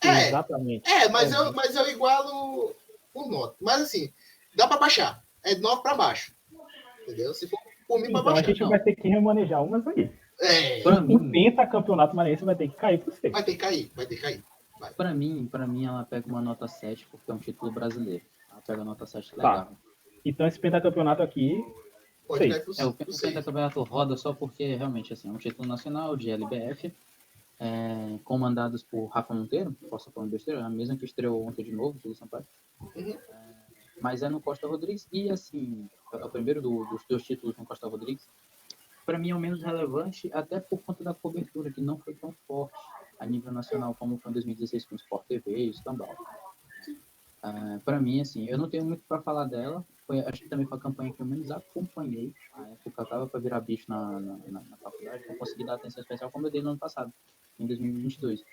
Exatamente. Mas eu igualo por nota. Mas assim, dá pra baixar. É 9 pra baixo. Entendeu? Se for por mim, pra baixar. Então a gente vai ter que remanejar umas aí. O pentacampeonato maranhense vai ter que cair para você. Vai ter que cair. Vai. Pra mim, ela pega uma nota 7, porque é um título brasileiro. Ela pega a nota 7 legal. Tá. Então esse pentacampeonato aqui. Pode cair pro o pentacampeonato roda só porque realmente assim, é um título nacional de LBF, comandados por Rafa Monteiro, posso falar besteira, a mesma que estreou ontem de novo, pelo Sampaio. Uhum. Mas é no Costa Rodrigues, e assim, é o primeiro dos 2 títulos no Costa Rodrigues. Para mim é o menos relevante, até por conta da cobertura, que não foi tão forte a nível nacional como foi em 2016 com o Sport TV e o Escambau. Para mim, assim, eu não tenho muito para falar dela. Acho que também foi a campanha que eu menos acompanhei. A época eu estava para virar bicho na faculdade, não consegui dar atenção especial como eu dei no ano passado, em 2022.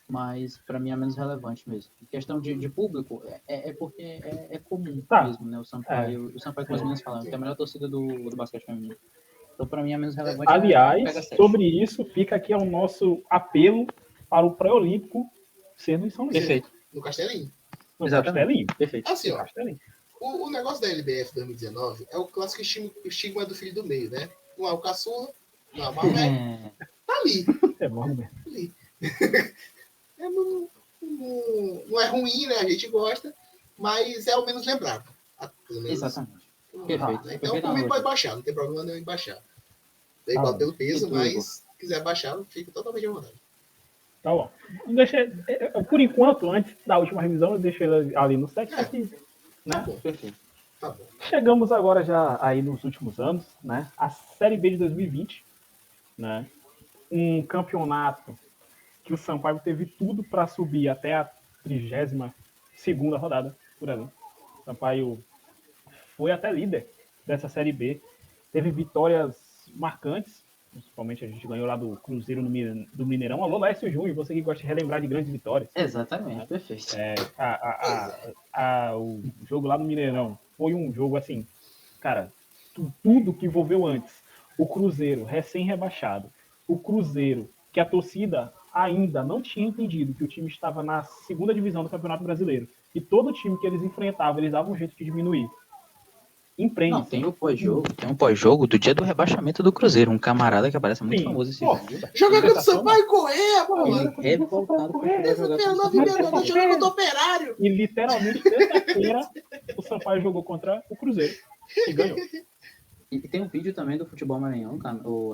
Mas para mim é menos relevante mesmo. Em questão de público, é porque é comum mesmo, né? O Sampaio com as meninas falando, que é a melhor torcida do basquete feminino. Então, para mim, é menos relevante. Aliás, sobre isso, fica aqui o nosso apelo para o pré-olímpico ser no São Luís. Perfeito. No Castelinho. No Castelinho. Perfeito. Assim, ó, Castelinho. o negócio da LBF 2019 é o clássico estigma do filho do meio, né? Não é o caçula, não é o Malvé. Tá ali. É bom mesmo. Ali. Não é ruim, né? A gente gosta, mas é o menos lembrado. Exatamente. Perfeito. Então, por mim, pode baixar, não tem problema nenhum em baixar. É igual pelo peso, mas se quiser baixar, fica totalmente à vontade. Tá bom. Por enquanto, antes da última revisão, eu deixei ele ali no 7. Aqui, né? Tá bom. Perfeito. Tá bom. Chegamos agora já aí nos últimos anos, né? A Série B de 2020, né? Um campeonato que o Sampaio teve tudo para subir até a 32ª rodada, por ali. O Sampaio foi até líder dessa Série B. Teve vitórias marcantes, principalmente a gente ganhou lá do Cruzeiro do Mineirão. Alô, Laércio Júnior, você que gosta de relembrar de grandes vitórias. Exatamente, perfeito. O jogo lá no Mineirão, foi um jogo assim, cara, tudo que envolveu antes. O Cruzeiro recém-rebaixado, o Cruzeiro que a torcida ainda não tinha entendido que o time estava na segunda divisão do Campeonato Brasileiro e todo time que eles enfrentavam, eles davam um jeito de diminuir. Não, Imprensa. tem um pós-jogo do dia do rebaixamento do Cruzeiro, um camarada que aparece muito Sim. famoso esse Pô, vídeo. jogar contra o Sampaio Correia, pô. Ele revoltado porque vai Esse jogar pelo contra o 9 Sampaio. meia, jogando contra o Operário. E literalmente, terça-feira, o Sampaio jogou contra o Cruzeiro e ganhou. E tem um vídeo também do Futebol Maranhão,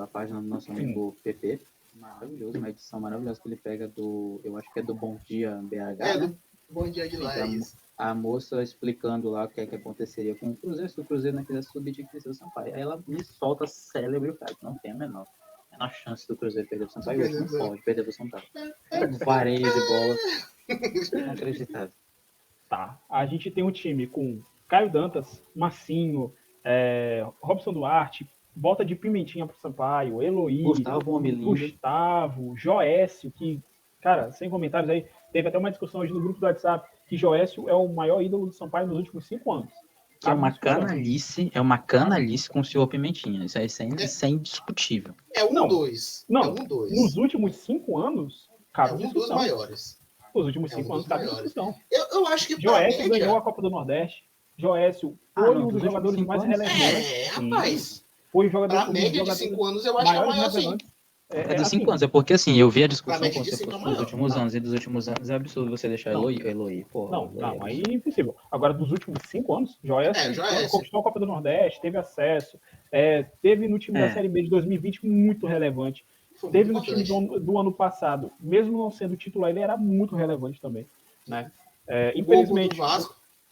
a página do nosso amigo PP. Maravilhoso, uma edição maravilhosa que ele pega do, eu acho que é do Bom Dia BH, né? Do Bom Dia de lá, é isso. A moça explicando lá o que é que aconteceria com o Cruzeiro, se o Cruzeiro não quisesse subir, tinha que ser o Sampaio. Aí ela me solta célebre frase, não tem a menor chance do Cruzeiro perder o Sampaio, hoje não pode perder o Sampaio. Vareio de bola, inacreditável. Tá. A gente tem um time com Caio Dantas, Massinho, Robson Duarte, volta de Pimentinha pro Sampaio, Eloy, Gustavo, Joécio, que, cara, sem comentários aí, teve até uma discussão hoje no grupo do WhatsApp que Joécio é o maior ídolo do Sampaio nos últimos 5 anos. Que é uma canalice com o senhor Pimentinha. Isso é indiscutível. É um dois. Não, é um dois. Nos últimos 5 anos, cabe discussão. Dos maiores. Nos últimos 5 anos, cabe discussão. Eu acho que Joécio ganhou a Copa do Nordeste. Joécio foi um dos jogadores mais relevantes. Rapaz. Foi jogador. Pra média de 5 anos, eu acho que é maior sim. É dos 5 anos, é porque assim, eu vi a discussão com você dos últimos anos, e dos últimos anos é absurdo você deixar Eloy, porra. Não, aí é impossível. Agora, dos últimos 5 anos, Joécio conquistou a Copa do Nordeste, teve acesso, teve no time da Série B de 2020 muito relevante. Teve no time do ano passado, mesmo não sendo titular, ele era muito relevante também, né? Infelizmente,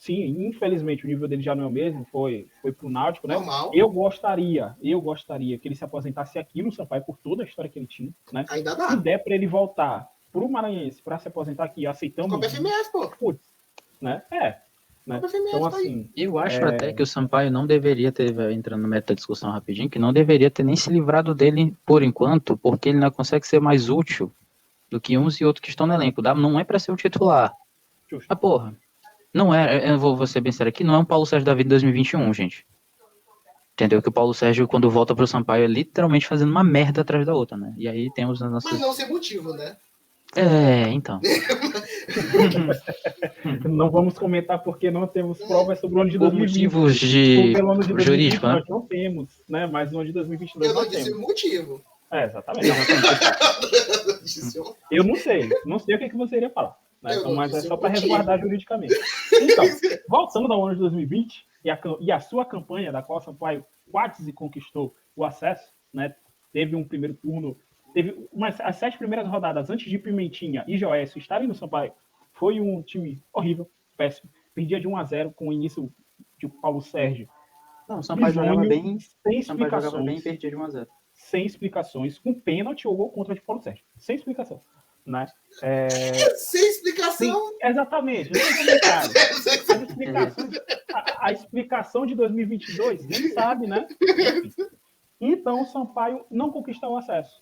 sim, infelizmente o nível dele já não é o mesmo, foi pro Náutico, né? Normal. Eu gostaria que ele se aposentasse aqui no Sampaio por toda a história que ele tinha, né? Ainda dá. Se der para ele voltar pro Maranhense para se aposentar aqui, aceitamos. Copa FMF, pô. Putz, né? Né? Então, assim, eu acho até que o Sampaio não deveria ter, entrando no método da discussão rapidinho, que não deveria ter nem se livrado dele por enquanto, porque ele não consegue ser mais útil do que uns e outros que estão no elenco. Não é para ser o titular. Justo. Ah, porra. Não é, eu vou ser bem sério aqui, não é um Paulo Sérgio da vida de 2021, gente. Entendeu? Que o Paulo Sérgio, quando volta pro Sampaio, é literalmente fazendo uma merda atrás da outra, né? E aí temos as nossas... Mas não ser motivo, né? Então. Não vamos comentar porque não temos provas sobre o ano de 2020. Motivos de jurídico, né? Nós não temos, né? Mas no ano de 2022 eu não disse o motivo. Exatamente. Eu não sei o que você iria falar. Né? Então, mas é só para resguardar juridicamente. Então, voltando ao ano de 2020 e a sua campanha, da qual o Sampaio quase conquistou o acesso, né? Teve um primeiro turno, as 7 primeiras rodadas antes de Pimentinha e Joécio estarem no Sampaio, foi um time horrível, péssimo. Perdia de 1-0 com o início de Paulo Sérgio. Não, o Sampaio jogava bem, sem explicações. E perdia de 1-0. Sem explicações, com pênalti ou gol contra de Paulo Sérgio. Sem explicação. Né? Sem explicação? Sim, exatamente. A explicação de 2022, nem sabe, né? Então, o Sampaio não conquista o acesso.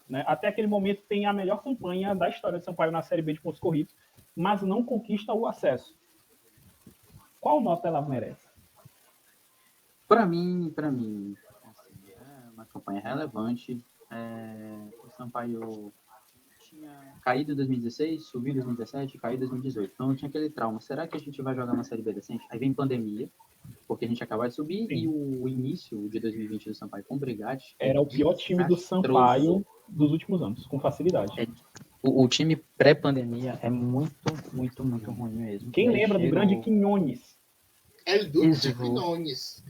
Né? Até aquele momento tem a melhor campanha da história do Sampaio na Série B de pontos corridos, mas não conquista o acesso. Qual nota ela merece? Para mim, assim, é uma campanha relevante. O Sampaio tinha caído em 2016, subiu em 2017, caiu em 2018. Então tinha aquele trauma. Será que a gente vai jogar uma Série B decente? Aí vem pandemia, porque a gente acabou de subir. Sim. E o início de 2020 do Sampaio com o Brigatti era o pior time do Sampaio dos últimos anos, com facilidade. O time pré-pandemia é muito ruim mesmo. Quem lembra do grande Quinones? Quinones.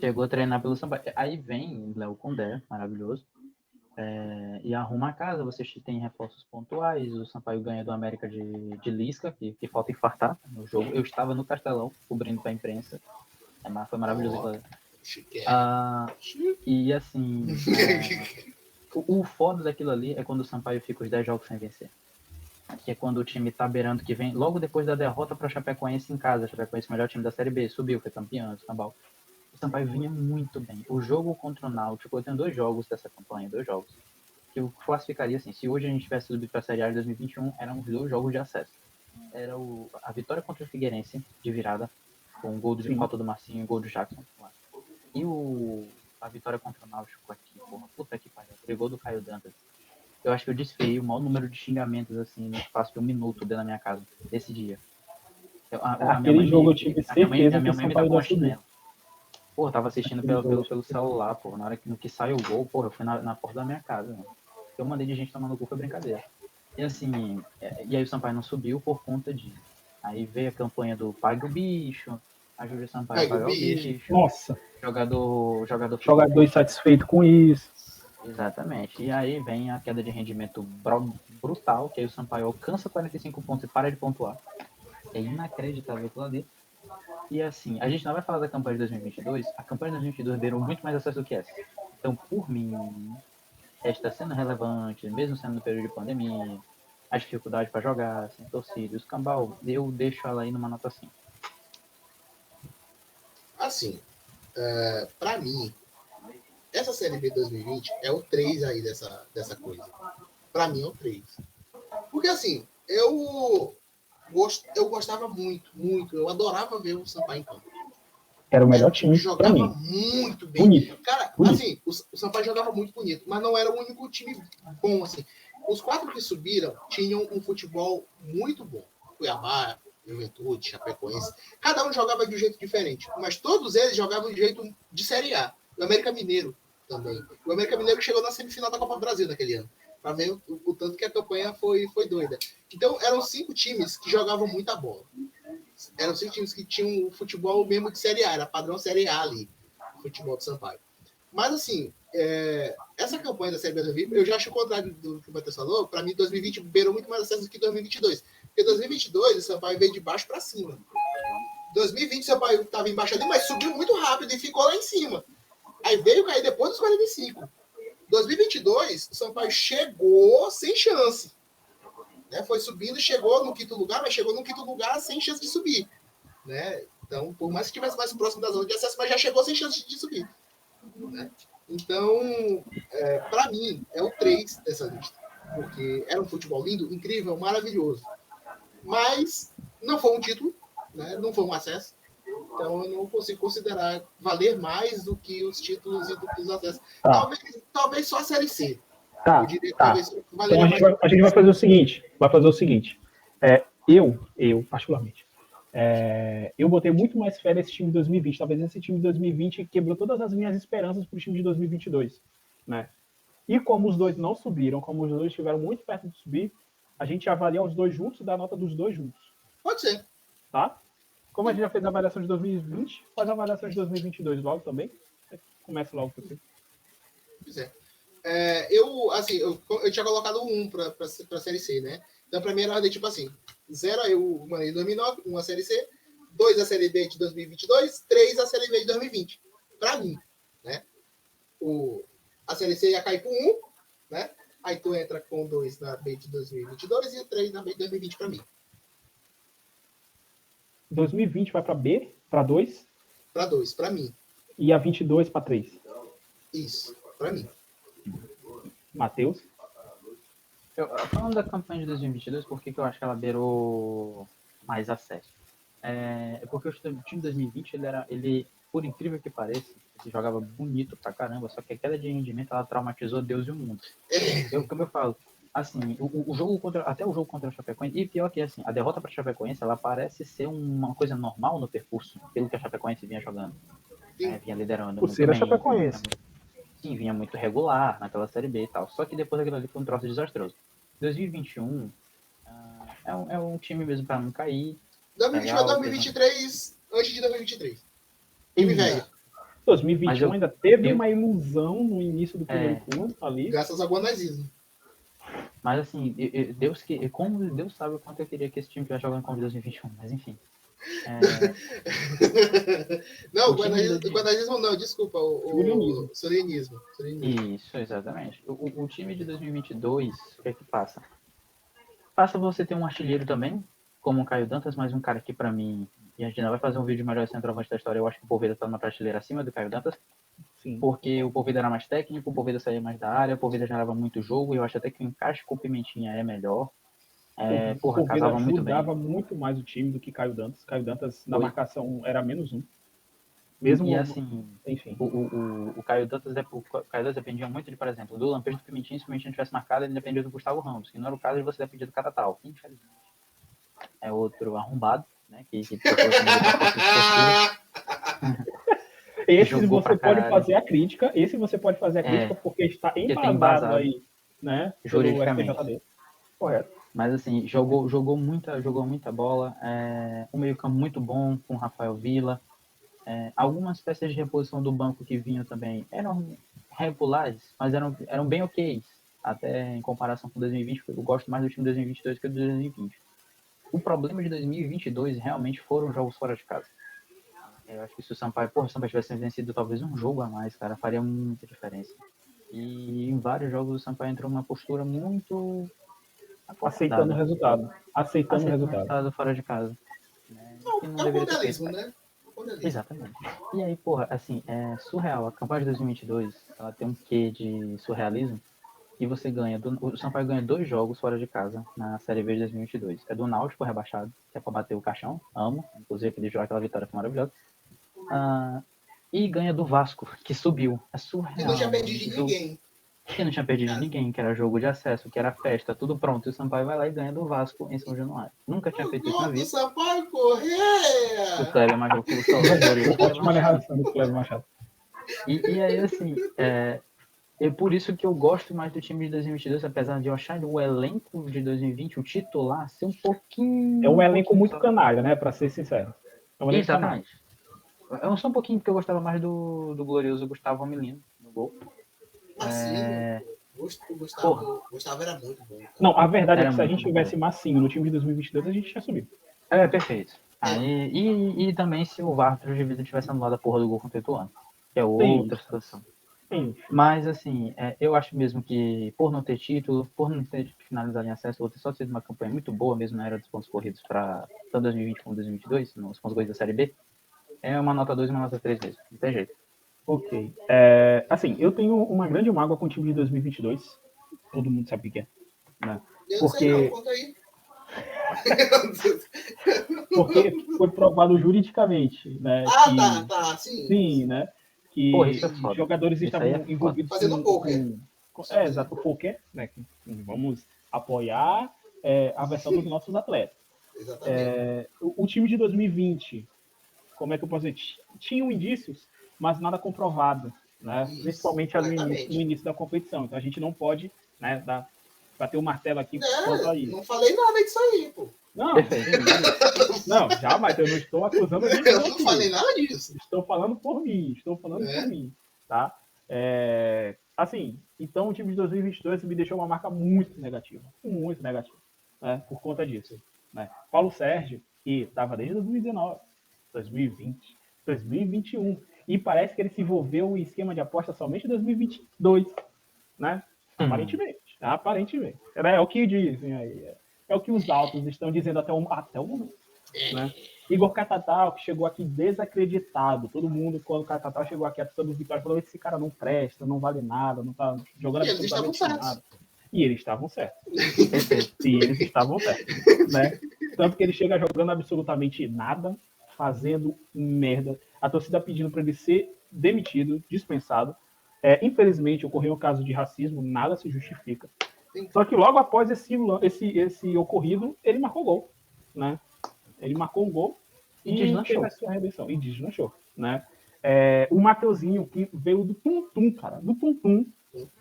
Chegou a treinar pelo Sampaio. Aí vem Léo Condé, maravilhoso. E arruma a casa, você tem reforços pontuais, o Sampaio ganha do América de Lisca, que falta infartar no jogo. Eu estava no Castelão, cobrindo para a imprensa, foi maravilhoso. E assim, o foda daquilo ali é quando o Sampaio fica os 10 jogos sem vencer. Que é quando o time tá beirando, que vem logo depois da derrota para Chapecoense em casa. Chapecoense, o melhor time da Série B, subiu, foi campeão, escambau. O Sampaio vinha muito bem. O jogo contra o Náutico, eu tenho 2 jogos dessa campanha, 2 jogos, que eu classificaria assim, se hoje a gente tivesse subido para a Série A de 2021, eram os 2 jogos de acesso. Era a vitória contra o Figueirense, de virada, com um gol de Sim. falta do Marcinho e um gol do Jackson. E a vitória contra o Náutico aqui, porra, puta que pariu, aquele gol do Caio Dantas. Eu acho que eu desfiei o maior número de xingamentos, assim, no espaço de um minuto dentro da minha casa, esse dia. Aquele jogo eu tive certeza a minha que o mãe me Sampaio dava uma ia subir. chinela. Pô, eu tava assistindo Aquele jogo. pelo celular, pô. Na hora que saiu o gol, pô, eu fui na porta da minha casa, mano. Eu mandei de gente tomando gol, foi brincadeira. E assim, e aí o Sampaio não subiu por conta disso. Aí veio a campanha do Pague o Bicho, ajude o Sampaio a Pague o pagar o bicho. bicho. Nossa, Jogador jogador insatisfeito com isso. Exatamente. E aí vem a queda de rendimento brutal, que aí o Sampaio alcança 45 pontos e para de pontuar. É inacreditável aquilo ali. E assim, a gente não vai falar da campanha de 2022, a campanha de 2022 deu muito mais acesso do que essa. Então, por mim, esta sendo relevante, mesmo sendo no período de pandemia, a dificuldade para jogar, sem torcida, os cambal, eu deixo ela aí numa nota 5. Assim, pra mim, essa Série B 2020 é o 3 aí dessa coisa. Pra mim é o 3. Porque assim, eu gostava muito, eu adorava ver o Sampaio em campo. Era o Era melhor um time time que pra jogava mim. muito bem. Bonito. Cara, Bonito. assim, o Sampaio jogava muito bonito, mas não era o único time bom, assim. Os 4 que subiram tinham um futebol muito bom. Cuiabá, Juventude, Chapecoense. Cada um jogava de um jeito diferente, mas todos eles jogavam de jeito de Série A. O América Mineiro também. O América Mineiro chegou na semifinal da Copa do Brasil naquele ano. Para ver o tanto que a campanha foi doida. Então, eram 5 times que jogavam muita bola. Eram 5 times que tinham o futebol mesmo de Série A, era padrão Série A ali, o futebol do Sampaio. Mas, assim, essa campanha da Série B 2020, eu já acho o contrário do que o Matheus falou. Para mim, 2020 beirou muito mais acesso do que 2022. Porque 2022, o Sampaio veio de baixo para cima. 2020, o Sampaio estava embaixo ali, mas subiu muito rápido e ficou lá em cima. Aí veio cair depois dos 45. 2022, o Sampaio chegou sem chance. Né? Foi subindo, chegou no quinto lugar, mas chegou no quinto lugar sem chance de subir. Né? Então, por mais que estivesse mais próximo da zona de acesso, mas já chegou sem chance de subir. Né? Então, para mim, é o 3 dessa lista. Porque era um futebol lindo, incrível, maravilhoso. Mas não foi um título, né? Não foi um acesso. Então, eu não consigo considerar valer mais do que os títulos e do que os acessos. Tá. Talvez só a Série C. Tá, Eu diria que tá. talvez Então valeria mais. a gente vai fazer o seguinte. Eu particularmente, eu botei muito mais fé nesse time de 2020. Talvez esse time de 2020 quebrou todas as minhas esperanças para o time de 2022, né? E como os dois não subiram, como os dois estiveram muito perto de subir, a gente avalia os dois juntos e dá a nota dos dois juntos, Pode ser. tá? Como a gente já fez a avaliação de 2020, faz a avaliação de 2022 logo também. Começa logo com você. Pois é. Eu tinha colocado 1 para a Série C, né? Então, para mim, era ordem tipo assim: 0 eu mandei em 2009, 1 a Série C, 2 a Série B de 2022, 3 a Série B de 2020. Para mim, né? A Série C ia cair com 1, né? Aí tu entra com 2 na B de 2022 e o 3 na B de 2020 para mim. 2020 vai para B, para 2. Para 2, para mim. E a 22 para 3. Isso, para mim. Matheus? Falando da campanha de 2022, por que eu acho que ela beirou mais acesso? Porque o time de 2020, ele, por incrível que pareça, ele jogava bonito pra caramba, só que a queda de rendimento, ela traumatizou Deus e o mundo. Como eu falo, assim, o jogo até o jogo contra a Chapecoense, e pior que assim, a derrota para a Chapecoense, ela parece ser uma coisa normal no percurso, pelo que a Chapecoense vinha jogando, vinha liderando Por muito ser a bem, Chapecoense. sim, vinha muito regular naquela Série B e tal, só que depois daquilo ali foi um troço desastroso. 2021 é um time mesmo para não cair. 2022, 2023, antes de 2023. Time velho. 2021 ainda teve uma ilusão no início do primeiro turno ali. Graças ao guanazismo. Mas assim, como Deus sabe o quanto eu queria que esse time estivesse jogando com 2021, mas enfim. Não, o guanazismo não, desculpa, o sorianismo. Isso, exatamente. O time de 2022, o que é que passa? Passa você ter um artilheiro também, como o Caio Dantas, mas um cara que pra mim, e a gente ainda vai fazer um vídeo melhor centroavante da história, eu acho que o Poveda tá numa prateleira acima do Caio Dantas. Sim. Porque o Poveda era mais técnico, o Poveda saía mais da área, o Poveda gerava muito jogo, e eu acho até que o encaixe com o Pimentinha é melhor. O casava muito bem. ajudava muito mais o time do que Caio Dantas. Caio Dantas, na Foi. marcação, era -1. Mesmo, E assim, enfim. o Caio Dantas dependia muito de, por exemplo, do Lampejo do Pimentinho. Se o Pimentinho tivesse marcado, ele dependia do Gustavo Ramos, que não era o caso de você depender do Catatal, que infelizmente é outro arrombado, né? Que Esse você pode fazer a crítica, porque está embasado aí, né? Juridicamente. Pelo STJD. Correto. Mas assim, jogou muita bola. Um meio-campo muito bom com o Rafael Villa. Algumas peças de reposição do banco que vinham também eram regulares, mas eram bem ok. Até em comparação com 2020, eu gosto mais do time de 2022 que do 2020. O problema de 2022 realmente foram os jogos fora de casa. Eu acho que se o Sampaio tivesse vencido talvez um jogo a mais, cara, faria muita diferença. E em vários jogos o Sampaio entrou numa postura muito aceitando o resultado. Aceitando o resultado fora de casa. É o vandalismo, né? Exatamente. E aí, assim, é surreal. A campanha de 2022, ela tem um quê de surrealismo. E você o Sampaio ganha 2 jogos fora de casa na Série B de 2022. É do Náutico rebaixado, que é pra bater o caixão, amo. Inclusive, aquela vitória foi maravilhosa. E ganha do Vasco, que subiu. É surreal. Que não tinha perdido de ninguém. Que não tinha perdido de ninguém, que era jogo de acesso, que era festa, tudo pronto. E o Sampaio vai lá e ganha do Vasco em São Januário. Nunca tinha feito isso na vida. O Sampaio Correia! O Kleber Machado. Ótima narração do Kleber Machado. E aí, assim, é por isso que eu gosto mais do time de 2022, apesar de eu achar o elenco de 2020, o titular, ser um pouquinho... É um elenco muito canalha, né? Pra ser sincero. Exatamente. Eu só um pouquinho porque eu gostava mais do glorioso Gustavo Milino no gol. O Gustavo era muito bom. Cara. Não, a verdade é que se a gente tivesse Massinho no time de 2022, a gente tinha subido. Perfeito. E também se o VAR de vida tivesse anulado a porra do gol contra o Ituano, que é outra situação. Sim. Mas, assim, eu acho mesmo que por não ter título, por não ter finalizado em acesso, ou ter só sido uma campanha muito boa, mesmo na era dos pontos corridos para tanto 2020 como 2022, nos pontos corridos da Série B, é uma nota 2 e uma nota 3 mesmo. Não tem jeito. Ok. Assim, eu tenho uma grande mágoa com o time de 2022. Todo mundo sabe o que é. Né? Porque conta aí. Porque foi provado juridicamente, né? Tá, sim. Sim, né? Que os jogadores estavam envolvidos exato, porque, né? Vamos apoiar a versão dos nossos atletas. Exatamente. O time de 2020, como é que eu posso dizer? Tinham indícios, mas nada comprovado, né? Isso, principalmente no início da competição. Então a gente não pode, né, bater o martelo aqui quanto a isso. Não falei nada disso aí, pô. Não, jamais, eu não estou acusando ninguém. Eu não falei nada disso. Estou falando por mim, tá? Assim, então o time de 2022 me deixou uma marca muito negativa, né, por conta disso. Né? Paulo Sérgio, que estava desde 2019, 2020, 2021, e parece que ele se envolveu em esquema de aposta somente em 2022, né? Aparentemente. É o que dizem aí. É o que os autos estão dizendo até o momento. Né? Igor Catatal, que chegou aqui desacreditado. Todo mundo, quando o Catatal chegou aqui, a pessoa do Vitória falou: esse cara não presta, não vale nada, não tá jogando absolutamente nada. E eles estavam certos. Né? Tanto que ele chega jogando absolutamente nada, fazendo merda. A torcida pedindo para ele ser demitido, dispensado. Infelizmente, ocorreu um caso de racismo, nada se justifica. Só que logo após esse ocorrido, ele marcou gol. Né? Ele marcou um gol e teve a sua redenção. E deslanchou. Né? O Mateuzinho, que veio do Tum-Tum, cara,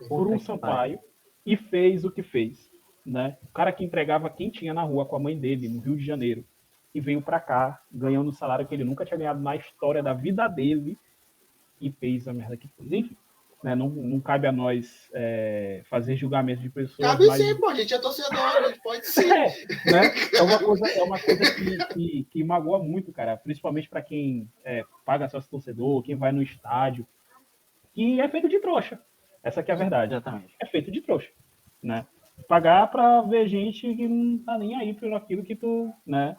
por um Sampaio, e fez o que fez. Né? O cara que entregava quem tinha na rua com a mãe dele, no Rio de Janeiro, e veio para cá, ganhando um salário que ele nunca tinha ganhado na história da vida dele, e fez a merda que fez. Enfim, né? Não cabe a nós fazer julgamento de pessoas. Cabe sim, pô, a gente é torcedor, a gente pode sim. Né? É uma coisa que magoa muito, cara, principalmente para quem paga sócio torcedor, quem vai no estádio, que é feito de trouxa. Essa que é a verdade. Exatamente. É feito de trouxa. Né? Pagar para ver gente que não tá nem aí por aquilo que tu, né,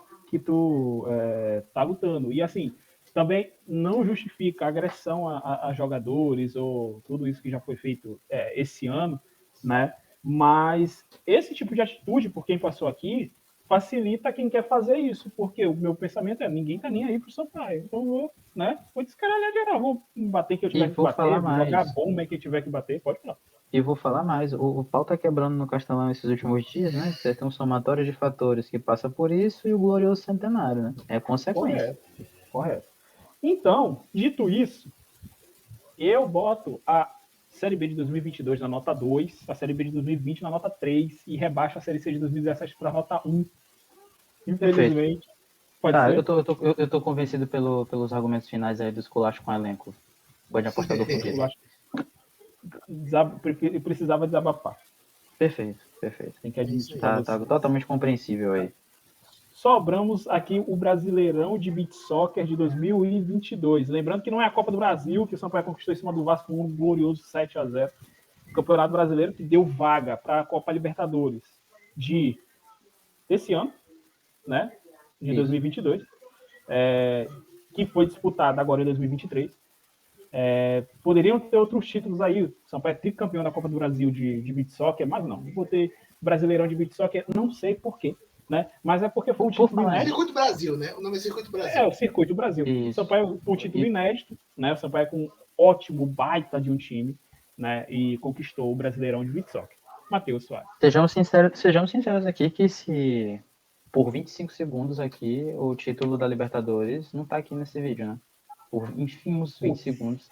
tá lutando. E assim, também não justifica a agressão a jogadores ou tudo isso que já foi feito esse ano, né? Mas esse tipo de atitude, por quem passou aqui, facilita quem quer fazer isso, porque o meu pensamento é, ninguém tá nem aí pro Sampaio. Então eu vou, né, vou descaralhar geral, vou bater quem eu tiver que vou bater, falar vou jogar mais. bomba em quem tiver que bater, pode falar. E vou falar mais, o pau tá quebrando no Castelão esses últimos dias, né? Você tem um somatório de fatores que passa por isso e o glorioso centenário, né? É consequência. Correto. Então, dito isso, eu boto a Série B de 2022 na nota 2, a Série B de 2020 na nota 3 e rebaixo a Série C de 2017 para nota 1. Infelizmente. Pode ser? Eu tô convencido pelos argumentos finais aí do esculacho com o elenco. Pode apostador fudido. Eu precisava desabafar. Perfeito. Tem que admitir. Tá totalmente compreensível aí. Sobramos aqui o Brasileirão de Beach Soccer de 2022. Lembrando que não é a Copa do Brasil, que o Sampaio conquistou em cima do Vasco um glorioso 7-0. O Campeonato Brasileiro que deu vaga para a Copa Libertadores desse ano, né? De 2022. Que foi disputada agora em 2023. Poderiam ter outros títulos aí. O Sampaio é tricampeão da Copa do Brasil de Beach Soccer, mas não. Vou ter Brasileirão de Beach Soccer, não sei porquê. Né? Mas é porque foi um título inédito. Circuito Brasil, né? O nome é Circuito Brasil. O Circuito Brasil. Isso. O Sampaio com um título inédito, né? O Sampaio com um ótimo baita de um time, né? E conquistou o Brasileirão de Beach Soccer. Matheus Soares. Sejamos sinceros aqui que se por 25 segundos aqui o título da Libertadores não tá aqui nesse vídeo, né? Por ínfimos 20 segundos.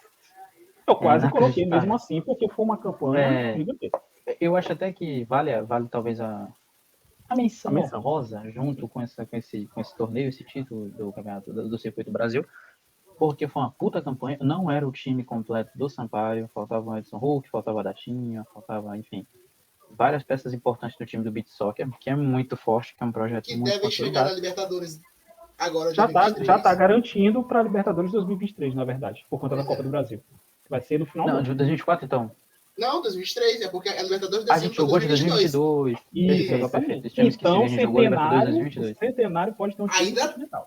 Eu quase coloquei mesmo assim, porque foi uma campanha gigantesca. Eu acho até que vale talvez a menção rosa junto com esse torneio, esse título do campeonato do Circuito Brasil, porque foi uma puta campanha, não era o time completo do Sampaio, faltava o Edson Hulk, faltava a Datinha, faltava, enfim, várias peças importantes do time do Beach Soccer, que é muito forte, que é um projeto que muito deve chegar na Libertadores agora já tá garantindo para a Libertadores 2023, na verdade, por conta da Copa do Brasil. Vai ser no final do ano. Não, de 2024 então. Não, 2023, é porque a Libertadores a gente jogou de 2022. Perfeito. Então, o Centenário pode ter um time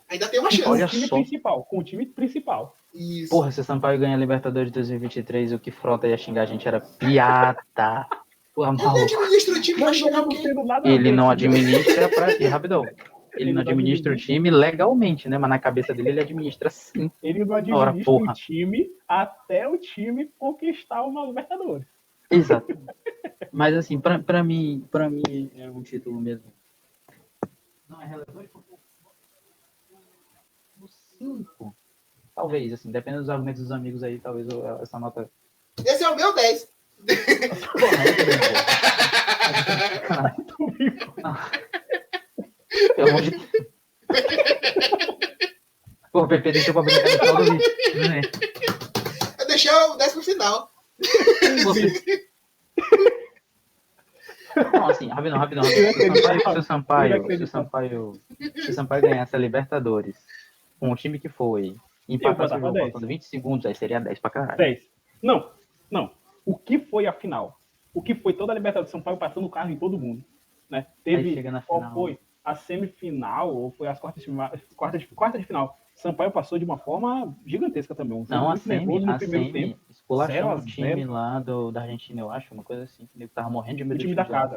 ainda tem uma chance. Com o time principal. Isso. Porra, se o Sampaio ganha a Libertadores de 2023, o que Frota ia xingar a gente era piada. Porra, ele administra o time, vai xingar o quê? Ele não administra rapidão. Ele não administra o time legalmente, né? Mas na cabeça dele ele administra sim. Ele não administra o time até o time conquistar uma Libertadores. Exato. Mas assim, pra mim é um título mesmo. Não é relevante porque no 5. Talvez, assim, dependendo dos argumentos dos amigos aí, talvez essa nota. Esse é o meu 10. Pelo amor de Deus. Pô, o PP deixou pra brincar no final do vídeo. Né? Eu deixei o 10 pro final. Não, assim, rapidão. Se o Sampaio ganhasse a Libertadores com o time que foi, empatasse o jogo faltando 20 segundos, aí seria 10 pra caralho. 10. Não. O que foi a final? O que foi toda a Libertadores de São Paulo passando o carro em todo mundo? Né? Teve qual foi a semifinal ou foi as quartas de final? Sampaio passou de uma forma gigantesca também. Não, a semi esculachou o time lá da Argentina, eu acho, uma coisa assim, que tava morrendo de medo. O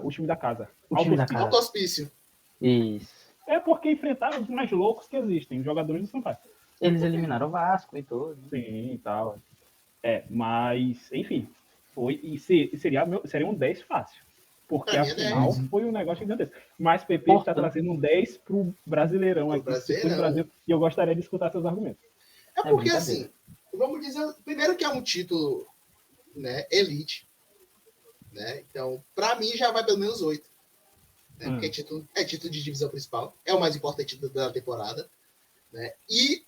time da casa. Alto hospício. Isso. É porque enfrentaram os mais loucos que existem, os jogadores do Sampaio. Eles eliminaram o Vasco e tudo. Sim, e tal. Mas, enfim, foi e seria um 10 fácil. Porque afinal foi um negócio gigantesco. Mas PP está trazendo um 10 pro Brasileirão aqui. Brasil, e eu gostaria de escutar seus argumentos. É porque, assim, vamos dizer, primeiro que é um título, né, elite. Né? Então, para mim, já vai pelo menos 8. Né? Porque é título de divisão principal. É o mais importante da temporada. Né? E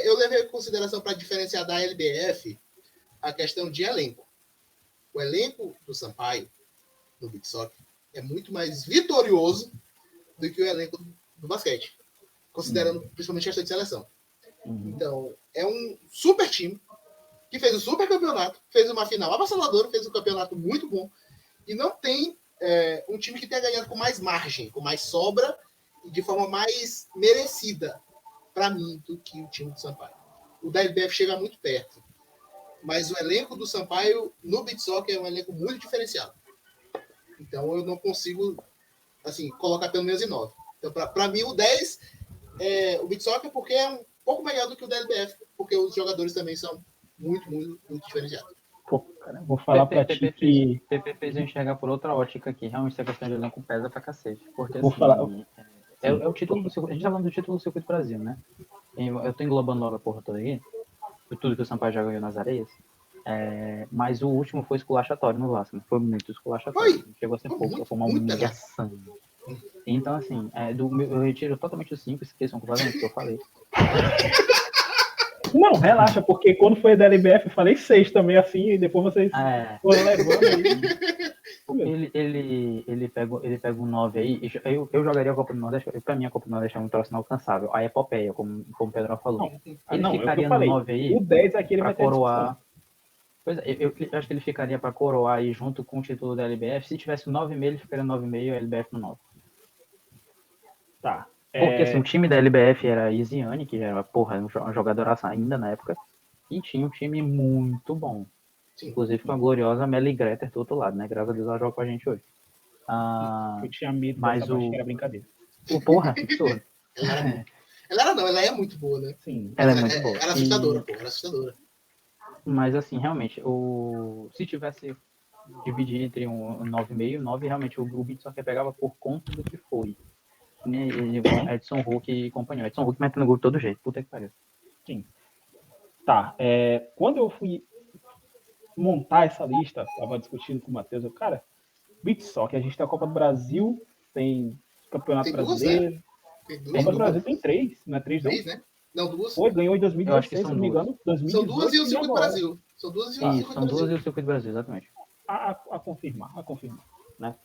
eu levei em consideração para diferenciar da LBF a questão de elenco. O elenco do Sampaio no Beach Soccer é muito mais vitorioso do que o elenco do basquete, considerando principalmente a questão de seleção. Então, é um super time que fez um super campeonato, fez uma final avassaladora, fez um campeonato muito bom, e não tem um time que tenha ganhado com mais margem, com mais sobra e de forma mais merecida, para mim, do que o time do Sampaio. O da LBF chega muito perto, mas o elenco do Sampaio no Beach Soccer é um elenco muito diferenciado. Então eu não consigo, assim, colocar pelo menos em 9. Então, para mim, o 10 é o Beat Soccer porque é um pouco melhor do que o da LBF, porque os jogadores também são muito, muito, muito diferenciados. Pô, cara, vou falar pra ti que... PP fez eu enxergar por outra ótica aqui. Realmente, essa questão de elenco pesa pra cacete. Porque, Vou assim, falar... é o título do circuito. A gente tá falando do título do Circuito Brasil, né? Eu tô englobando logo a porra toda aí. Tudo que o Sampaio já ganhou nas areias. Mas o último foi esculachatório no Vasco. Foi muito esculachatório. Chegou a ser pouco, foi uma humilhação. Então, assim, eu retiro totalmente os 5, esqueçam completamente o que eu falei. Não, relaxa, porque quando foi da LBF eu falei 6 também, assim, e depois vocês foram levando aí. Ele pega um 9 aí, eu jogaria a Copa do Nordeste, pra mim a Copa do Nordeste é um troço inalcançável. A epopeia, como o Pedro falou. Não, Ele ficaria no 9 aí, o 10 aqui ele pra vai ter coroar. Pois é, eu acho que ele ficaria pra coroar aí junto com o título da LBF. Se tivesse o 9,5, ele ficaria no 9,5 e a LBF no 9. Tá. Porque assim, o time da LBF era Isiane, que era, uma jogadoraça ainda na época, e tinha um time muito bom. Sim. Inclusive com a gloriosa Melly Greter do outro lado, né? Graças a Deus ela joga com a gente hoje. Eu tinha medo mas dessa parte, era brincadeira. Porra, que absurdo. Ela é muito boa, né? Sim. Ela é muito boa. Era assustadora, pô, era assustadora. Mas assim, realmente, se tivesse dividir entre um 9,5 e 9, realmente o Beat só que pegava por conta do que foi. Né? Edson Hulk e companhia. Edson Hulk metendo gol de todo jeito. Puta que pariu. Sim. Tá. Quando eu fui montar essa lista, tava discutindo com o Matheus, cara, Beat Soccer, a gente tem a Copa do Brasil, tem Campeonato Brasileiro. Né? Copa do Brasil tem 3, não é 3 não? 3, né? Não, 2. Foi, ganhou em 2016, se não me engano. 2018, são 2 e o Circuito agora. Brasil. São 2 e o Isso, Circuito são 2 Brasil. e o Circuito Brasil, exatamente. A confirmar, né?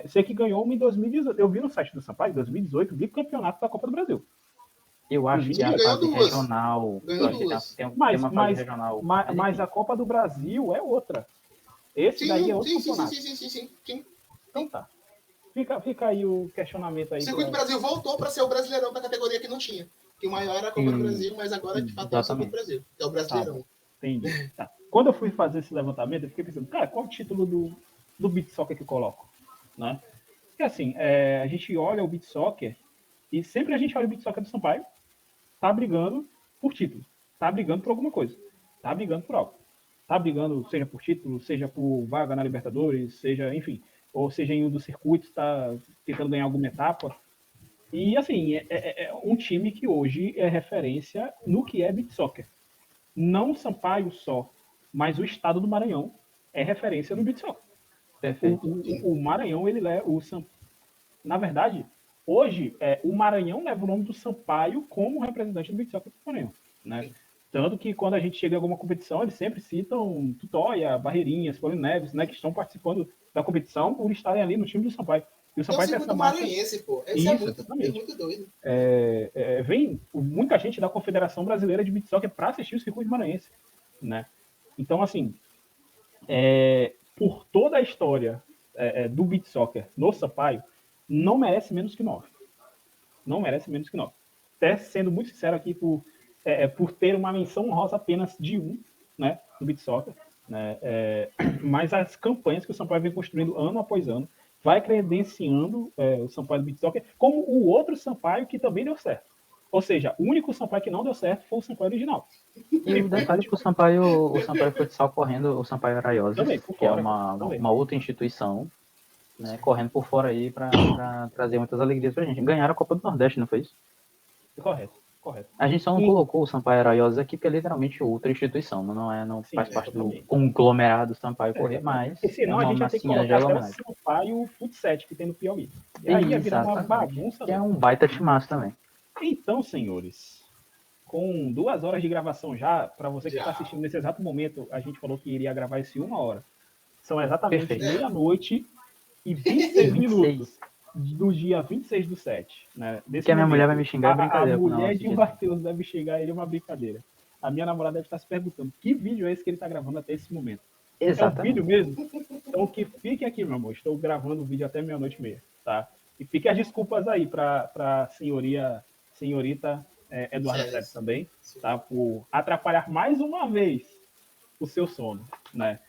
Sei que ganhou uma em 2018. Eu vi no site do Sampaio, em 2018, vi o campeonato da Copa do Brasil. Eu acho que a fase regional. Ganhou 2. Tem uma fase regional. Mas a Copa do Brasil é outra. Esse daí é outro campeonato. Sim. Então tá. Fica aí o questionamento aí. O Circuito Brasil voltou para ser o Brasileirão da categoria que não tinha. Que o maior era a Copa do Brasil, mas agora de fato é o Circuito Brasil. É o Brasileirão. Entendi. Tá. Quando eu fui fazer esse levantamento, eu fiquei pensando, cara, qual é o título do Beat Soccer que eu coloco? Né? Porque assim, a gente olha o Beat Soccer e sempre a gente olha o Beat Soccer do Sampaio, tá brigando por título, tá brigando por alguma coisa, tá brigando por algo. Tá brigando, seja por título, seja por vaga na Libertadores, seja, enfim, ou seja em um dos circuitos, tá tentando ganhar alguma etapa. E assim, é um time que hoje é referência no que é Beat Soccer. Não o Sampaio só, mas o estado do Maranhão é referência no Beat Soccer. Perfeito. O Maranhão, ele é o na verdade, hoje o Maranhão leva o nome do Sampaio como representante do Beat Soccer do Maranhão, né? Tanto que quando a gente chega em alguma competição, eles sempre citam Tutóia, Barreirinhas, Paulinho Neves, né, que estão participando da competição por estarem ali no time do Sampaio. E o Sampaio tem essa marca. Maranhense, pô. Isso, é muito doido. Vem muita gente da Confederação Brasileira de Beat Soccer para assistir o circuito maranhense, né? Então, assim, por toda a história do Beat Soccer no Sampaio, não merece menos que 9. Não merece menos que 9. Até sendo muito sincero aqui, por ter uma menção honrosa apenas de 1, né, no Beat Soccer, né, mas as campanhas que o Sampaio vem construindo ano após ano, vai credenciando o Sampaio do Beat Soccer como o outro Sampaio que também deu certo. Ou seja, o único Sampaio que não deu certo foi o Sampaio original. E o detalhe é que o Sampaio Futsal correndo, o Sampaio Araioses, que é uma outra instituição, né, correndo por fora aí para trazer muitas alegrias pra gente. Ganharam a Copa do Nordeste, não foi isso? Correto. A gente só não colocou o Sampaio Araioses aqui porque é literalmente outra instituição, não faz parte do conglomerado Sampaio Correr, mas e senão a gente já tem que colocar até o Sampaio Futset que tem no Piauí. E aí ia virar uma bagunça. Que é um baita timaço também. Então, senhores, com 2 horas de gravação já, para você que está assistindo nesse exato momento, a gente falou que iria gravar esse 1 hora. São exatamente meia-noite e 26 minutos do dia 26/7. Né? Que a minha mulher vai me xingar, é brincadeira. A mulher de Matheus deve xingar ele, é uma brincadeira. A minha namorada deve estar se perguntando que vídeo é esse que ele está gravando até esse momento. Exatamente. É um vídeo mesmo? Então que fique aqui, meu amor. Estou gravando o vídeo até 00:30, tá? E fiquem as desculpas aí para a senhorita Eduarda Sérgio também, tá? Por atrapalhar mais uma vez o seu sono, né?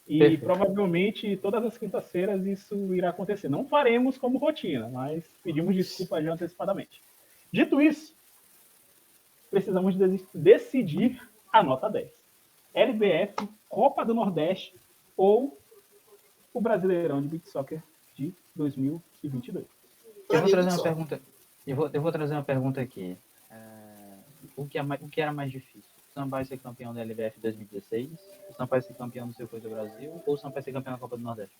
E Perfeito. provavelmente todas as quintas-feiras isso irá acontecer. Não faremos como rotina, mas pedimos desculpa já antecipadamente. Dito isso, precisamos decidir a nota 10. LBF, Copa do Nordeste ou o Brasileirão de Beach Soccer de 2022. Pra Eu vou mim, trazer uma só. pergunta. Eu vou trazer uma pergunta aqui. O que era mais difícil? O Sampaio ser campeão da LBF 2016, o Sampaio ser campeão do Circuito do Brasil ou o Sampaio ser campeão da Copa do Nordeste?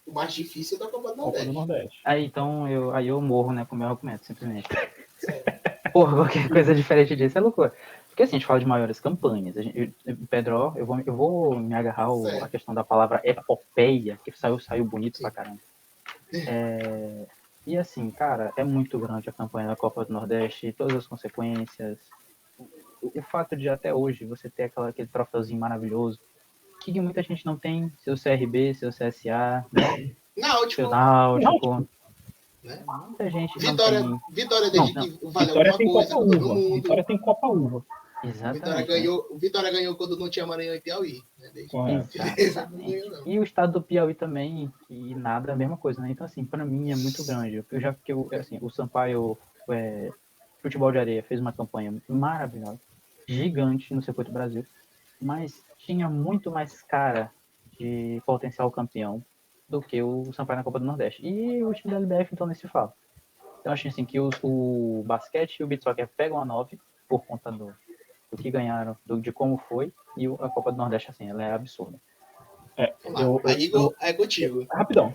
O mais difícil é da Copa do Copa Nordeste. do Nordeste. Aí então eu morro, né, com o meu argumento, simplesmente. Sério. Porra, qualquer coisa diferente disso é loucura. Porque assim, a gente fala de maiores campanhas. Pedro, eu vou me agarrar à questão da palavra epopeia, que saiu bonito pra caramba. E assim, cara, é muito grande a campanha da Copa do Nordeste, todas as consequências. O fato de até hoje você ter aquele troféuzinho maravilhoso, que muita gente não tem, seu CRB, seu CSA, né? Seu Náutico. Né? Muita gente Vitória, não tem. Vitória desde Não. que valeu Vitória alguma tem coisa Copa com todo Uva. mundo. Vitória tem Copa Uva. Exatamente. Vitória ganhou quando não tinha Maranhão e Piauí. Né? Exatamente. E o estado do Piauí também, e nada, a mesma coisa, né? Então, assim, para mim é muito grande. Assim, o Sampaio Futebol de Areia fez uma campanha maravilhosa, gigante no Circuito Brasil, mas tinha muito mais cara de potencial campeão do que o Sampaio na Copa do Nordeste. E o time da LBF, então, nem se fala. Então, acho assim, que o basquete e o beach soccer pegam a 9 por conta do que ganharam, de como foi, e a Copa do Nordeste, assim, ela é absurda. É contigo. Rapidão.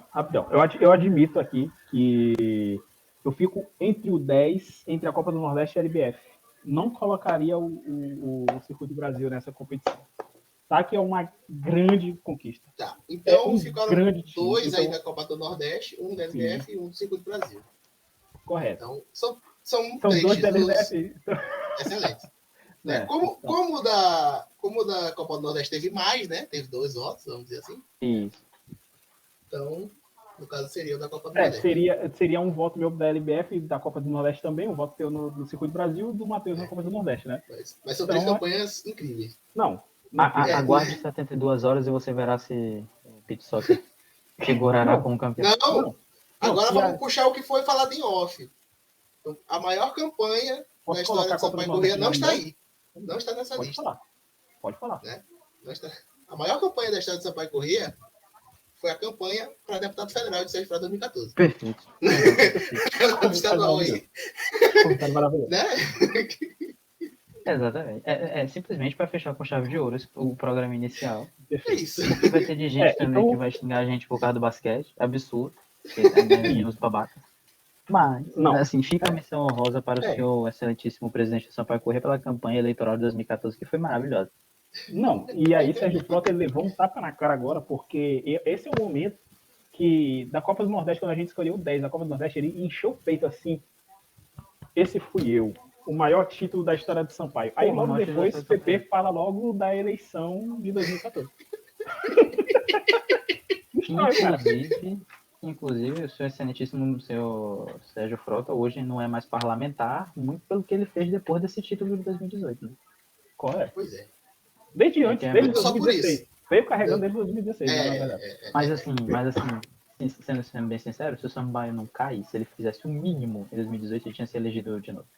Eu admito aqui que eu fico entre o 10, entre a Copa do Nordeste e a LBF. Não colocaria o Circuito do Brasil nessa competição. Tá? Que é uma grande conquista. Tá. Então, ficaram dois aí da Copa do Nordeste, um da LBF e um do Circuito do Brasil. Correto. Então, são dois títulos da LBF. excelentes. Né? Como da Copa do Nordeste teve mais, né? Teve 2 votos, vamos dizer assim. Isso. Então, no caso, seria o da Copa do Nordeste. Seria um voto meu da LBF e da Copa do Nordeste também, um voto teu no Circuito do Brasil e do Matheus na Copa do Nordeste, né? Mas são 3 campanhas incríveis. Não. Aguarde 72 horas e você verá se o beach soccer figurará como campeão. Não. Agora vamos puxar o que foi falado em off. Então, a maior campanha da história do Sampaio Corrêa não está aí. Não está nessa lista. Pode falar. Né? A maior campanha da história do Sampaio Corrêa foi a campanha para deputado federal de Sérgio Frota 2014. Perfeito. Estadual aí. Né? Exatamente. É simplesmente para fechar com chave de ouro o programa inicial. É isso. Porque vai ter de gente também que vai xingar a gente por causa do basquete. Absurdo. Porque os babacas. Mas, assim, fica a menção honrosa para o senhor excelentíssimo presidente do Sampaio Corrêa pela campanha eleitoral de 2014, que foi maravilhosa. Não, e aí Sérgio Frota ele levou um tapa na cara agora, porque esse é o momento que, da Copa do Nordeste, quando a gente escolheu o 10 da Copa do Nordeste, ele encheu o peito assim. Esse fui eu, o maior título da história do Sampaio. Aí logo depois o PP fala logo da eleição de 2014. Inclusive, o seu excelentíssimo senhor Sérgio Frota hoje não é mais parlamentar, muito pelo que ele fez depois desse título de 2018. Né? Correto. Pois é. Desde antes, desde só 2016. Veio carregando desde 2016, na verdade. Mas assim, sendo bem sincero, se o Sampaio não cai, se ele fizesse o mínimo em 2018, ele tinha se elegido de novo.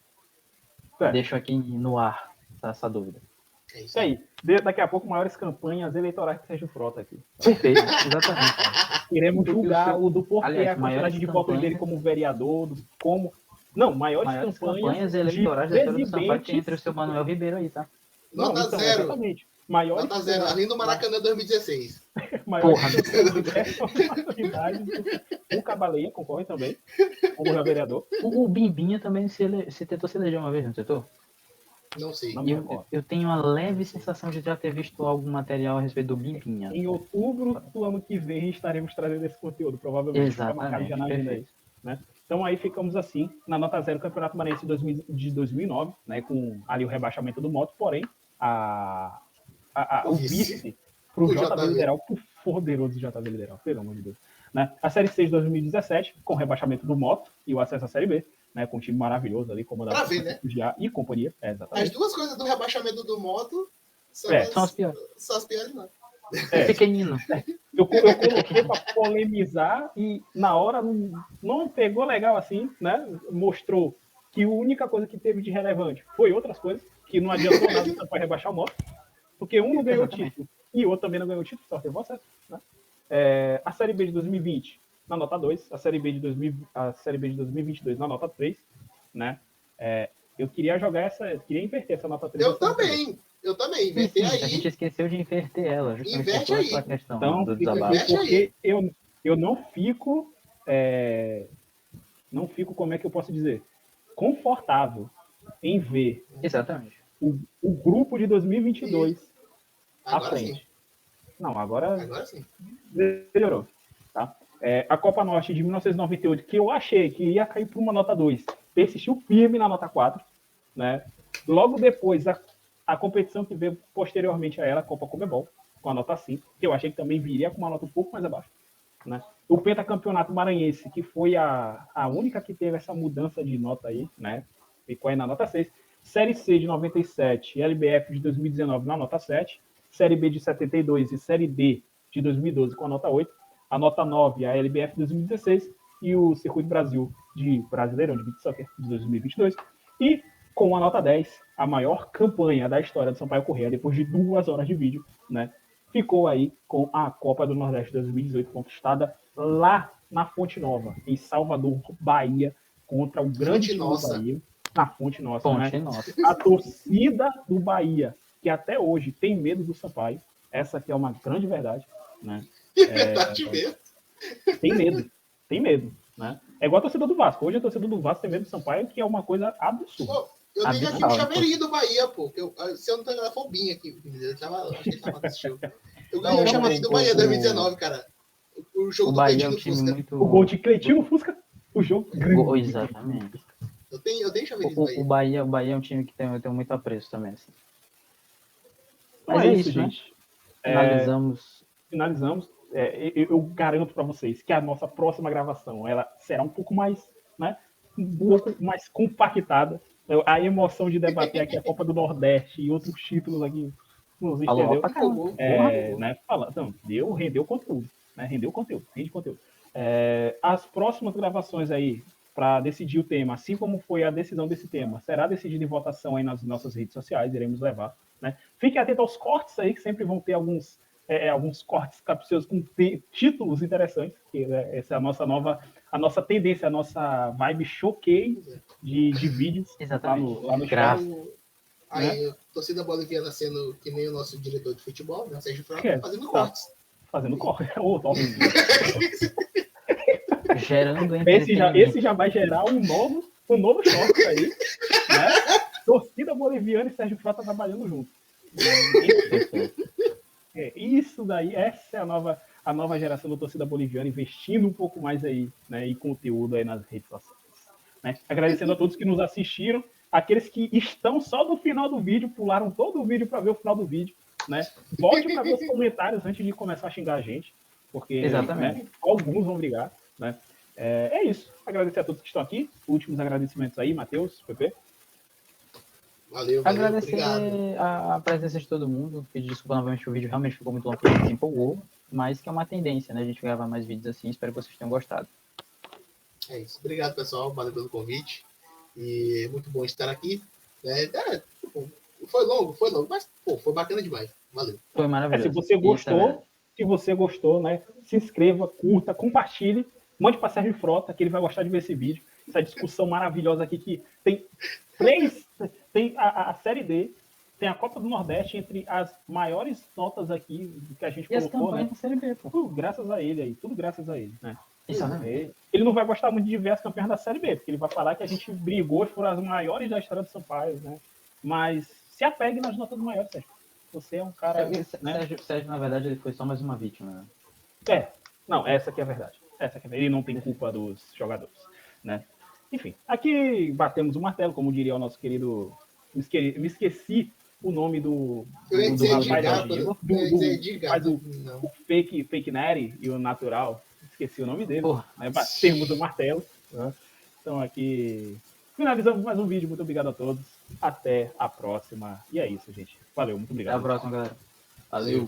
Deixo aqui no ar essa dúvida. É isso aí. Daqui a pouco, maiores campanhas eleitorais que Sérgio Frota aqui. Perfeito, exatamente. Iremos julgar o do porquê, a quantidade de votos dele como vereador, maiores campanhas eleitorais da história do Sampaio tem entre o seu Manuel Ribeiro aí, tá? Nota 0. Exatamente. Nota 0, além do Maracanã 2016. Maiores o Cabaleia concorre também, como vereador. O Bimbinha também se tentou se eleger uma vez, não tentou? Não sei. Eu tenho uma leve sensação de já ter visto algum material a respeito do Bimbinha. Em outubro do ano que vem estaremos trazendo esse conteúdo, provavelmente. Exatamente, perfeito. Né? Então aí ficamos assim, na nota 0 do Campeonato Maranhense de 2009, né, com ali o rebaixamento do Moto, porém, o vice para o JV Lideral, pro poderoso JV Lideral, pelo amor de Deus. Né? A Série C de 2017, com o rebaixamento do Moto e o acesso à Série B, né, com um time maravilhoso ali, comandado por né? e companhia. Exatamente. As duas coisas do rebaixamento do Moto são as piores. São as piores, não. Pequenino. Eu coloquei para polemizar e na hora não pegou legal assim, né? Mostrou que a única coisa que teve de relevante foi outras coisas, que não adiantou nada para rebaixar o moto, porque um não ganhou o título e o outro também não ganhou o título, só teve você, né? A Série B de 2020 na nota 2, a Série B de 2022 na nota 3, né? Eu queria inverter essa nota 3. Eu também, inverter aí. A gente esqueceu de inverter ela, justamente Inverte aí. essa questão Então, do desabafo. porque eu não fico, como é que eu posso dizer, confortável em ver Exatamente. o grupo de 2022 à Agora frente. sim. Não, agora sim. melhorou. Tá? A Copa Norte de 1998, que eu achei que ia cair para uma nota 2, persistiu firme na nota 4. Né? Logo depois, a competição que veio posteriormente a ela, a Copa Comebol, com a nota 5, que eu achei que também viria com uma nota um pouco mais abaixo. Né? O Pentacampeonato Maranhense, que foi a única que teve essa mudança de nota aí, né? Ficou aí na nota 6. Série C de 97 e LBF de 2019 na nota 7. Série B de 72 e Série D de 2012 com a nota 8. A nota 9, a LBF de 2016. E o Circuito Brasil de Brasileirão de Beach Soccer de 2022. E com a nota 10, a maior campanha da história do Sampaio Corrêa, depois de 2 horas de vídeo, né? Ficou aí com a Copa do Nordeste 2018, conquistada lá na Fonte Nova, em Salvador, Bahia, contra o grande time do Bahia, na Fonte Nossa. A torcida do Bahia, que até hoje tem medo do Sampaio, essa aqui é uma grande verdade. Né? Verdade mesmo. Tem medo. Né? É igual a torcida do Vasco. Hoje a torcida do Vasco tem medo do Sampaio, que é uma coisa absurda. Pô, eu tenho aqui um chaveirinho do Bahia, pô. Se eu não tô enganado, foi o Binho aqui. Acho que ele tava assistindo. Eu ganhei o chaveirinho do Bahia 2019, cara. O jogo do Bahia Cleitinho é um time Fusca. muito... O gol de Cleitinho Fusca. O jogo grande. Exatamente. Eu tenho chaveirinho do Bahia. O Bahia é um time que eu tenho muito apreço também. Assim. Mas Mas é isso, gente. Né? Finalizamos. Eu garanto para vocês que a nossa próxima gravação ela será um pouco mais, né, um pouco mais compactada. A emoção de debater aqui a Copa do Nordeste e outros títulos aqui, entendeu? Né, rendeu conteúdo, né? Rende conteúdo. As próximas gravações aí para decidir o tema, assim como foi a decisão desse tema, será decidida em votação aí nas nossas redes sociais, iremos levar. Né? Fique atento aos cortes aí, que sempre vão ter alguns cortes capciosos com títulos interessantes, que essa é a nossa tendência, a nossa vibe choquei de vídeos. Exatamente. Lá no chat. Aí, torcida boliviana sendo que nem o nosso diretor de futebol, né? Sérgio Frota, fazendo cortes. Fazendo cortes. Gerando esse já vai gerar um novo short aí, né? Torcida boliviana e Sérgio Frota trabalhando junto. Isso daí, essa é a nova geração da torcida boliviana, investindo um pouco mais aí, né, em conteúdo aí nas redes sociais. Né? Agradecendo a todos que nos assistiram, aqueles que estão só no final do vídeo, pularam todo o vídeo para ver o final do vídeo. Né? Volte para ver os comentários antes de começar a xingar a gente, porque né, alguns vão brigar. Né? É isso. Agradecer a todos que estão aqui. Últimos agradecimentos aí, Matheus, Pepe. Valeu, agradecer obrigado. a presença de todo mundo. Pedir desculpa novamente, o vídeo realmente ficou muito longo, porque a gente se empolgou, mas que é uma tendência, né? A gente gravar mais vídeos assim. Espero que vocês tenham gostado. É isso. Obrigado, pessoal. Valeu pelo convite. E muito bom estar aqui. Foi longo, mas foi bacana demais. Valeu. Foi maravilhoso. Se você gostou, né? Se inscreva, curta, compartilhe, mande para Sérgio Frota, que ele vai gostar de ver esse vídeo. Essa discussão maravilhosa aqui que tem tem a Série D, tem a Copa do Nordeste entre as maiores notas aqui que a gente colocou, né? Da Série B, pô. Tudo graças a ele, né? Ele não vai gostar muito de ver as campeãs da Série B, porque ele vai falar que a gente brigou por as maiores da história do Sampaio, né? Mas se apegue nas notas maiores, Sérgio. Você é um cara... Sérgio, na verdade, ele foi só mais uma vítima. Né? Não, essa aqui é a verdade. Ele não tem culpa dos jogadores, né? Enfim, aqui batemos o martelo, como diria o nosso querido... Me esqueci o nome do rapaz o fake Neri e o natural. Esqueci o nome dele. Né? Batemos o martelo. Né? Então aqui finalizamos mais um vídeo. Muito obrigado a todos. Até a próxima. E é isso, gente. Valeu, muito obrigado. Até a próxima, galera. Valeu.